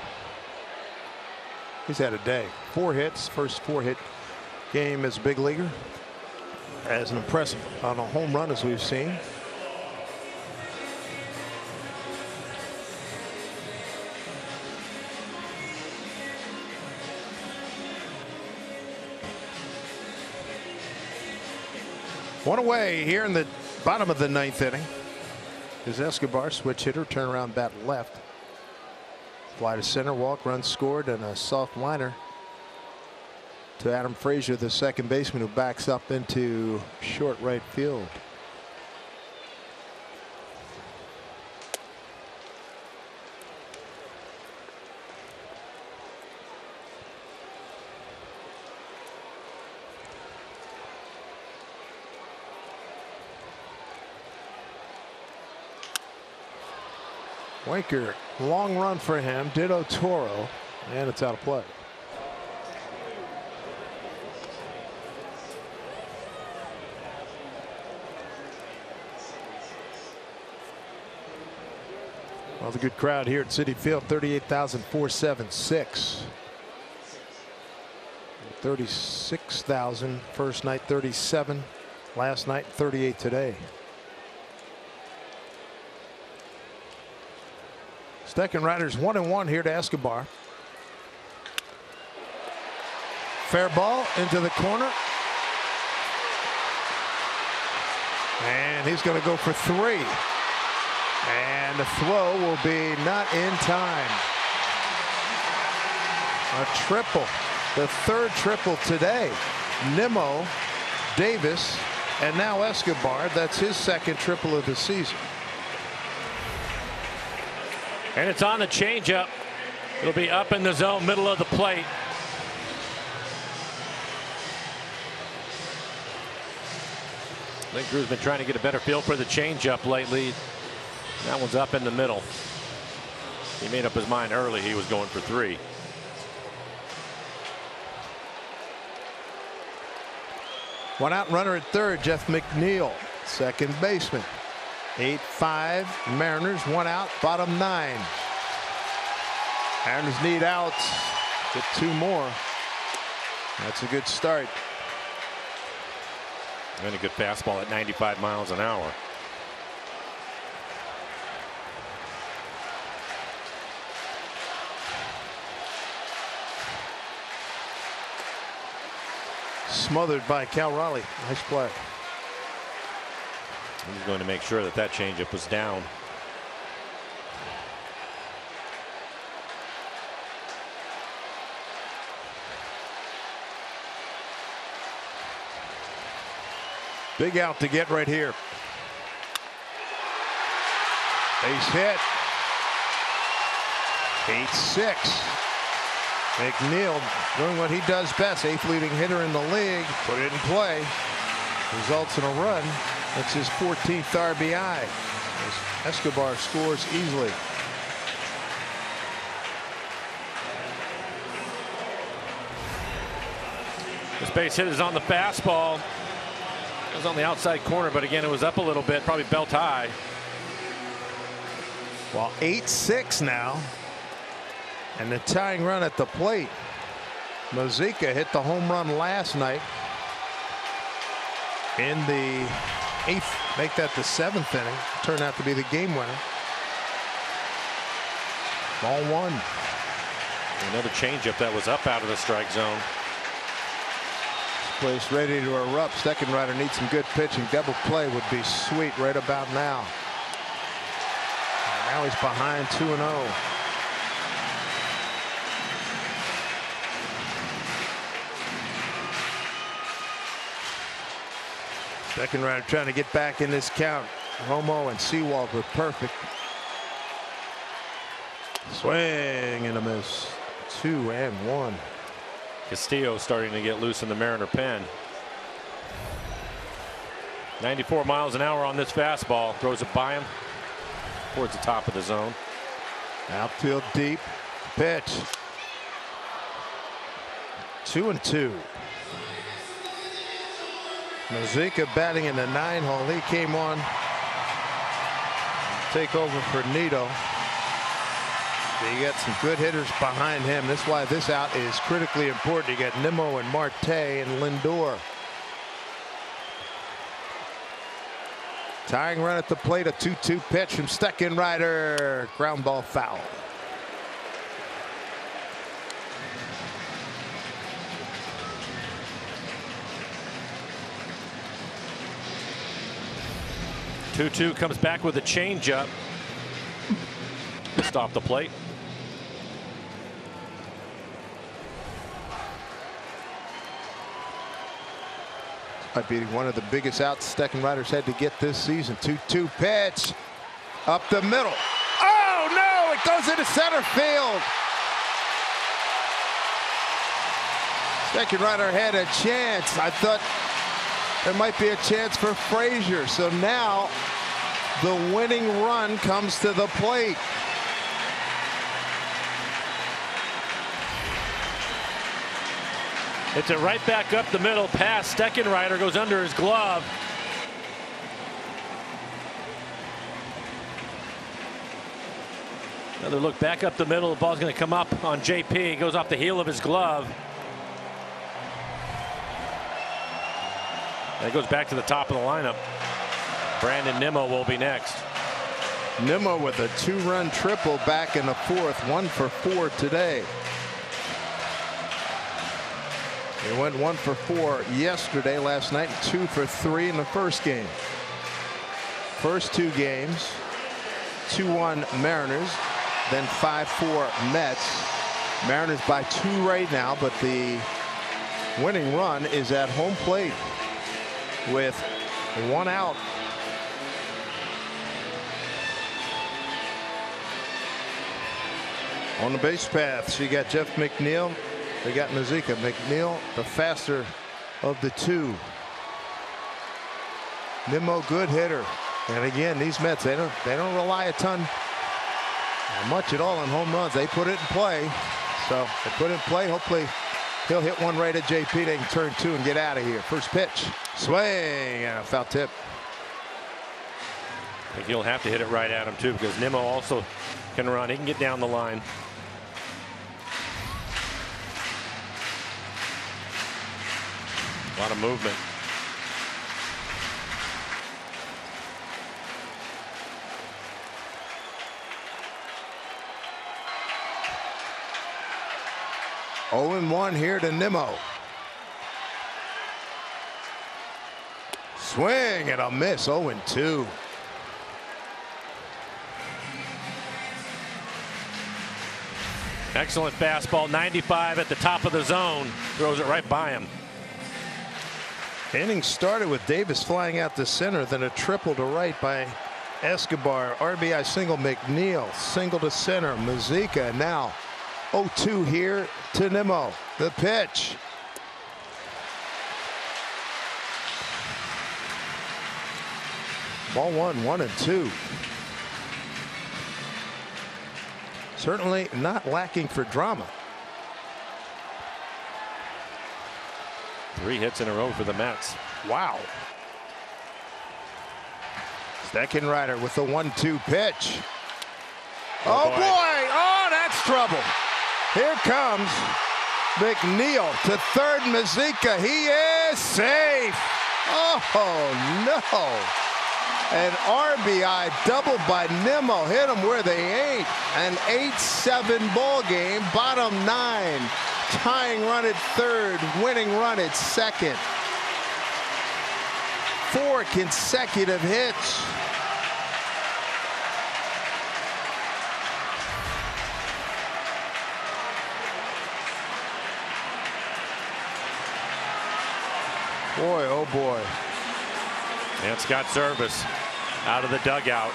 He's had a day. 4 hits, first 4-hit game as a big leaguer. As an impressive on a home run as we've seen. One away here in the bottom of the 9th inning is Escobar, switch hitter, turnaround bat left. Fly to center, walk, run scored, and a soft liner to Adam Frazier, the second baseman, who backs up into short right field. Winker, long run for him. Ditto Toro, and it's out of play. Well, the good crowd here at Citi Field, 38,476. 36,000 first night, 37 last night, 38 today. Steckenrider's 1-1 here to Escobar. Fair ball into the corner. And he's going to go for 3. And the throw will be not in time. A triple. The 3rd triple today. Nimmo, Davis, and now Escobar. That's his 2nd triple of the season. And it's on the changeup. It'll be up in the zone, middle of the plate. I think Drew's been trying to get a better feel for the changeup lately. That one's up in the middle. He made up his mind early. He was going for 3. One out, runner at 3rd, Jeff McNeil, second baseman. 8-5 Mariners, 1 out, bottom 9. Mariners need outs, get 2 more. That's a good start. And a good fastball at 95 miles an hour. Smothered by Cal Raleigh. Nice play. He's going to make sure that that changeup was down. Big out to get right here. Base hit. 8-6. McNeil doing what he does best. 8th leading hitter in the league. Put it in play. Results in a run. That's his 14th RBI. As Escobar scores easily. This base hit is on the fastball. It was on the outside corner, but again, it was up a little bit, probably belt high. Well, 8-6 now. And the tying run at the plate. Mozica hit the home run last night in the 8th. Make that the 7th inning. Turned out to be the game winner. Ball 1. Another changeup that was up out of the strike zone. Place ready to erupt. Steckenrider needs some good pitching. Double play would be sweet right about now. And now he's behind 2-0. Steckenrider trying to get back in this count. Romo and Sewald were perfect. Swing and a miss. 2-1. Castillo starting to get loose in the Mariner pen. 94 miles an hour on this fastball. Throws it by him towards the top of the zone. Outfield deep. Pitch. 2-2. Mozica batting in the 9 hole. He came on. Take over for Nido. You got some good hitters behind him. That's why this out is critically important. You got Nimmo and Marte and Lindor. Tying run at the plate. A 2-2 pitch from Steckenrider. Ground ball foul. Two comes back with a changeup. Stop the plate. Might be one of the biggest outs Steckenrider's had to get this season. 2-2 pitch up the middle. Oh no! It goes into center field. Steckenrider had a chance. I thought there might be a chance for Frazier. So now the winning run comes to the plate. It's it right back up the middle past Steckenrider, goes under his glove. Another look back up the middle. The ball's going to come up on JP. Goes off the heel of his glove. And it goes back to the top of the lineup. Brandon Nimmo will be next. Nimmo with a 2-run triple back in the 4th. 1 for 4 today. He went 1 for 4 yesterday, last night, and 2 for 3 in the first game. First 2 games, 2-1 Mariners, then 5-4 Mets. Mariners by 2 right now, but the winning run is at home plate with 1 out. On the base paths, you got Jeff McNeil. They got Mozica. McNeil, the faster of the 2. Nimmo, good hitter. And again, these Mets, they don't rely a ton, much at all on home runs. They put it in play. So they put it in play. Hopefully he'll hit one right at JP. They can turn 2 and get out of here. First pitch. Swing and a foul tip. I think he'll have to hit it right at him too, because Nimmo also can run. He can get down the line. A lot of movement. Oh, 0-1 here to Nimmo. Swing and a miss. 0-2. Excellent fastball. 95 at the top of the zone. Throws it right by him. Inning started with Davis flying out to center, then a triple to right by Escobar. RBI single McNeil, single to center Muzica. Now 0-2 here to Nimmo. The pitch. Ball 1-2. Certainly not lacking for drama. 3 hits in a row for the Mets. Wow. Steckenrider with the 1-2 pitch. Oh boy. Oh, that's trouble. Here comes McNeil to third. Muzica. He is safe. Oh no. An RBI double by Nimmo. Hit them where they ain't. An 8-7 ball game. Bottom 9. Tying run at third. Winning run at second. 4 consecutive hits. Boy, oh boy. And Scott Service out of the dugout.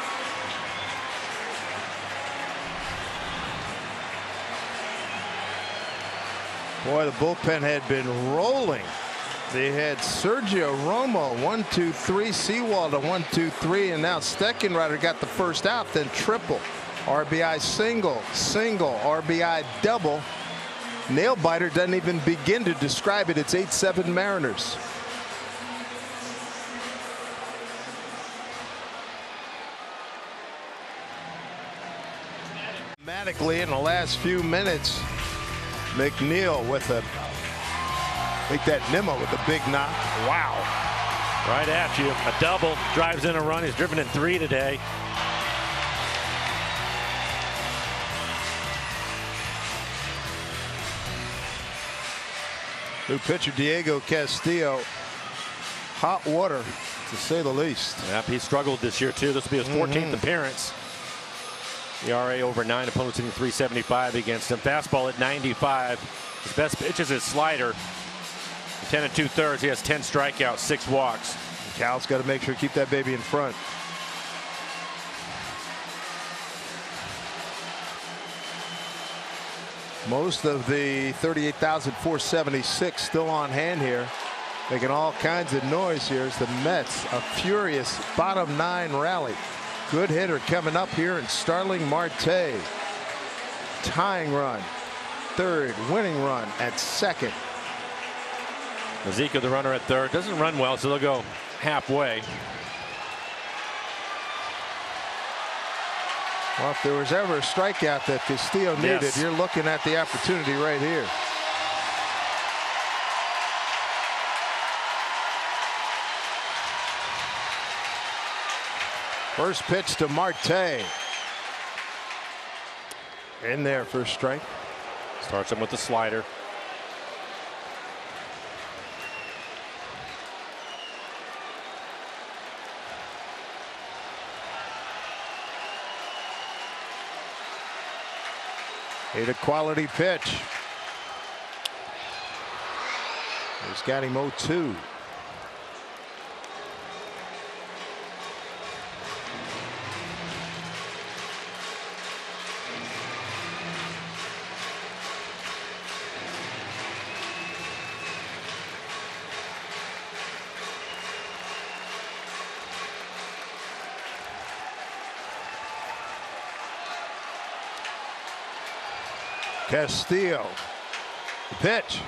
Boy, the bullpen had been rolling. They had Sergio Romo 1-2-3, Sewald a 1-2-3, and now Steckenrider got the first out, then triple. RBI single, RBI double. Nail biter doesn't even begin to describe it. It's 8-7 Mariners. Dramatically in the last few minutes, McNeil with a, make that Nimmo with a big knock. Wow. Right at you. A double. Drives in a run. He's driven in 3 today. New pitcher Diego Castillo. Hot water, to say the least. Yep, he struggled this year, too. This will be his 14th appearance. ERA over 9, opponents hitting 375 against him. Fastball at 95. His best pitch is his slider. 10 2/3. He has 10 strikeouts, 6 walks. Cal's got to make sure to keep that baby in front. Most of the 38,476 still on hand here, making all kinds of noise here as the Mets, a furious bottom 9 rally. Good hitter coming up here in Starling Marte. Tying run, third, winning run at second. Muzica, the runner at third, doesn't run well, so they'll go halfway. Well, if there was ever a strikeout that Castillo needed, Yes. You're looking at the opportunity right here. First pitch to Marte. In there for a strike. Starts him with the slider. Hit a quality pitch. He's got him 0-2. Castillo. The pitch.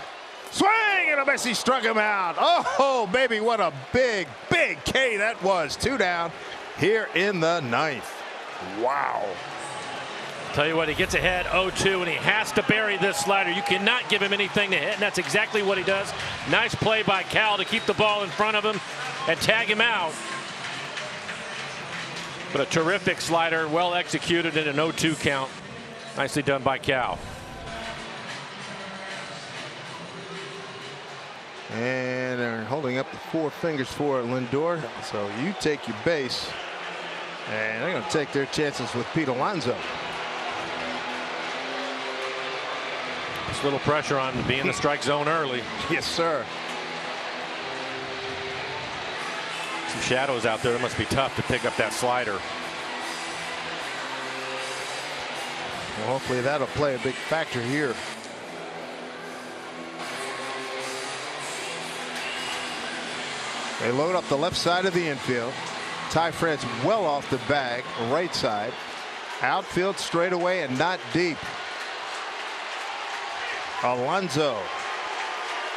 Swing and a miss. He struck him out. Oh, baby, what a big, big K that was. 2 down here in the 9th. Wow. Tell you what, he gets ahead 0-2, and he has to bury this slider. You cannot give him anything to hit, and that's exactly what he does. Nice play by Cal to keep the ball in front of him and tag him out. But a terrific slider, well executed in an 0-2 count. Nicely done by Cal. And they're holding up the 4 fingers for Lindor. So you take your base. And they're going to take their chances with Pete Alonso. Just a little pressure on being in the strike zone early. Yes, sir. Some shadows out there. It must be tough to pick up that slider. Well, hopefully that'll play a big factor here. They load up the left side of the infield. Ty France well off the bag, right side. Outfield straightaway and not deep. Alonso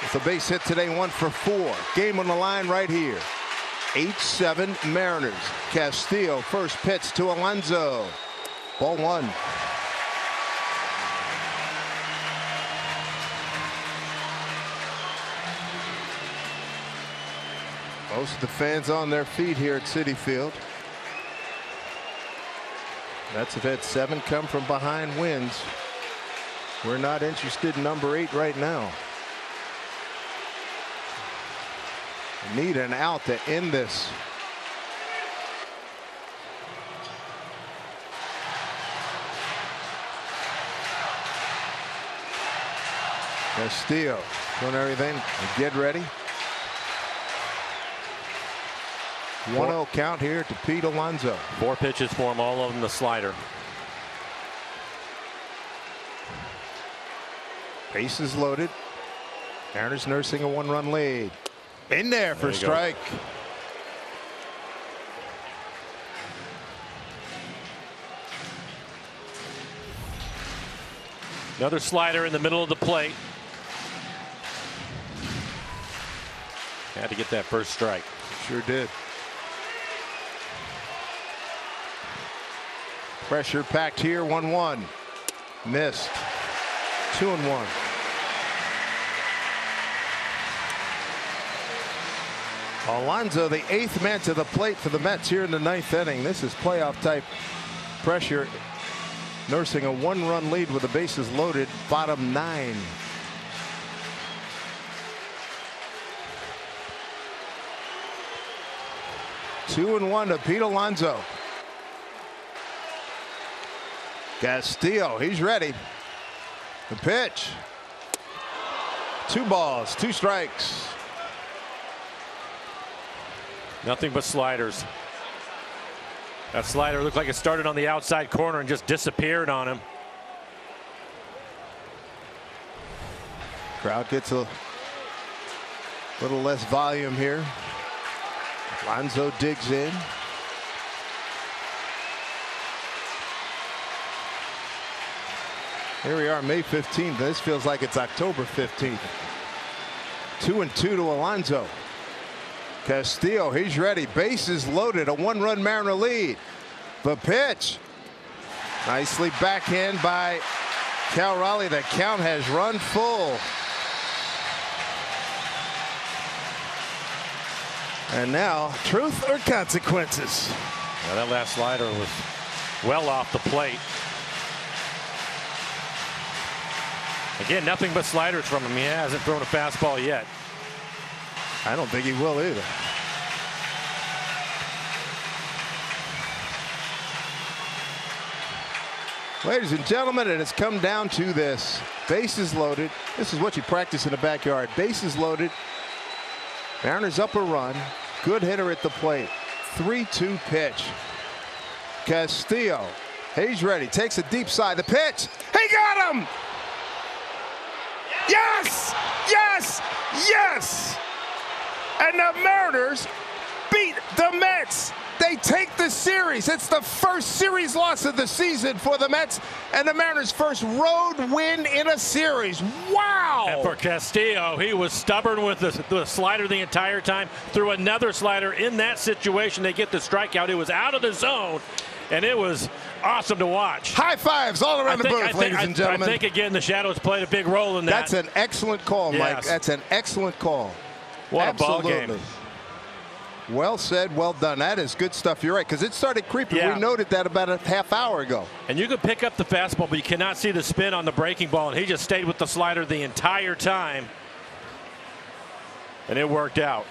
with a base hit today, 1 for 4. Game on the line right here. 8-7 Mariners. Castillo first pitch to Alonso. Ball 1. Most of the fans on their feet here at Citi Field. Mets have had 7 come from behind wins. We're not interested in number 8 right now. Need an out to end this. Castillo doing everything. Get ready. 1-0 count here to Pete Alonso. 4 pitches for him, all of them the slider. Bases loaded. Mariners nursing a 1-run lead. In there for strike. Another slider in the middle of the plate. Had to get that first strike. Sure did. Pressure packed here. 1-1. Missed. 2-1. Alonso, the 8th man to the plate for the Mets here in the 9th inning. This is playoff type pressure. Nursing a 1-run lead with the bases loaded. Bottom 9. Two and 1 to Pete Alonso. Castillo, he's ready. The pitch. 2 balls, 2 strikes. Nothing but sliders. That slider looked like it started on the outside corner and just disappeared on him. Crowd gets a little less volume here. Alonso digs in. Here we are, May 15th. This feels like it's October 15th. 2-2 to Alonso. Castillo, he's ready. Bases loaded. A 1-run Mariner lead. The pitch. Nicely backhand by Cal Raleigh. The count has run full. And now, truth or consequences? Now that last slider was well off the plate. Again, nothing but sliders from him. He hasn't thrown a fastball yet. I don't think he will either. Ladies and gentlemen, it has come down to this. Bases loaded. This is what you practice in the backyard. Bases loaded. Mariners up a run. Good hitter at the plate. 3-2 pitch. Castillo. He's ready. Takes a deep side. The pitch. He got him! Yes! Yes! Yes! And the Mariners beat the Mets. They take the series. It's the first series loss of the season for the Mets, and the Mariners' first road win in a series. Wow! And for Castillo, he was stubborn with the slider the entire time. Threw another slider in that situation. They get the strikeout. It was out of the zone, and it was awesome to watch. High fives all around the booth, ladies and gentlemen. I think, again, the shadows played a big role in that. That's an excellent call, Mike. Yes. That's an excellent call. What Absolutely. a ball game. Well said, well done. That is good stuff. You're right, because it started creeping. Yeah. We noted that about a half hour ago. And you could pick up the fastball, but you cannot see the spin on the breaking ball, and he just stayed with the slider the entire time. And it worked out.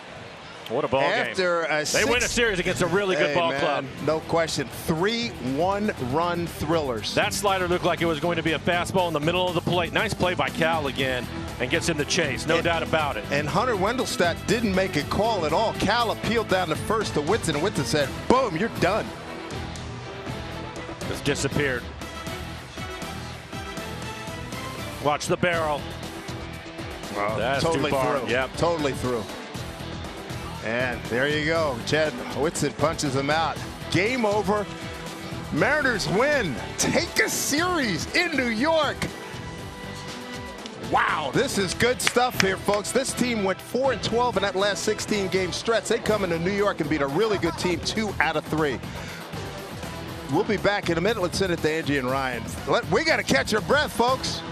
What a ball game. They win a series against a really good ball club. No question. 3 one-run thrillers. That slider looked like it was going to be a fastball in the middle of the plate. Nice play by Cal again, and gets him the chase. No doubt about it. And Hunter Wendelstedt didn't make a call at all. Cal appealed down to first to Whitson, and Whitson said, boom, you're done. Just disappeared. Watch the barrel. That's totally too far. through. Yep. Totally through. And there you go. Jed Whitson punches him out. Game over. Mariners win. Take a series in New York. Wow, this is good stuff here, folks. This team went 4-12 in that last 16-game stretch. They come into New York and beat a really good team 2 out of 3. We'll be back in a minute. Let's send it to Angie and Ryan. We got to catch our breath, folks.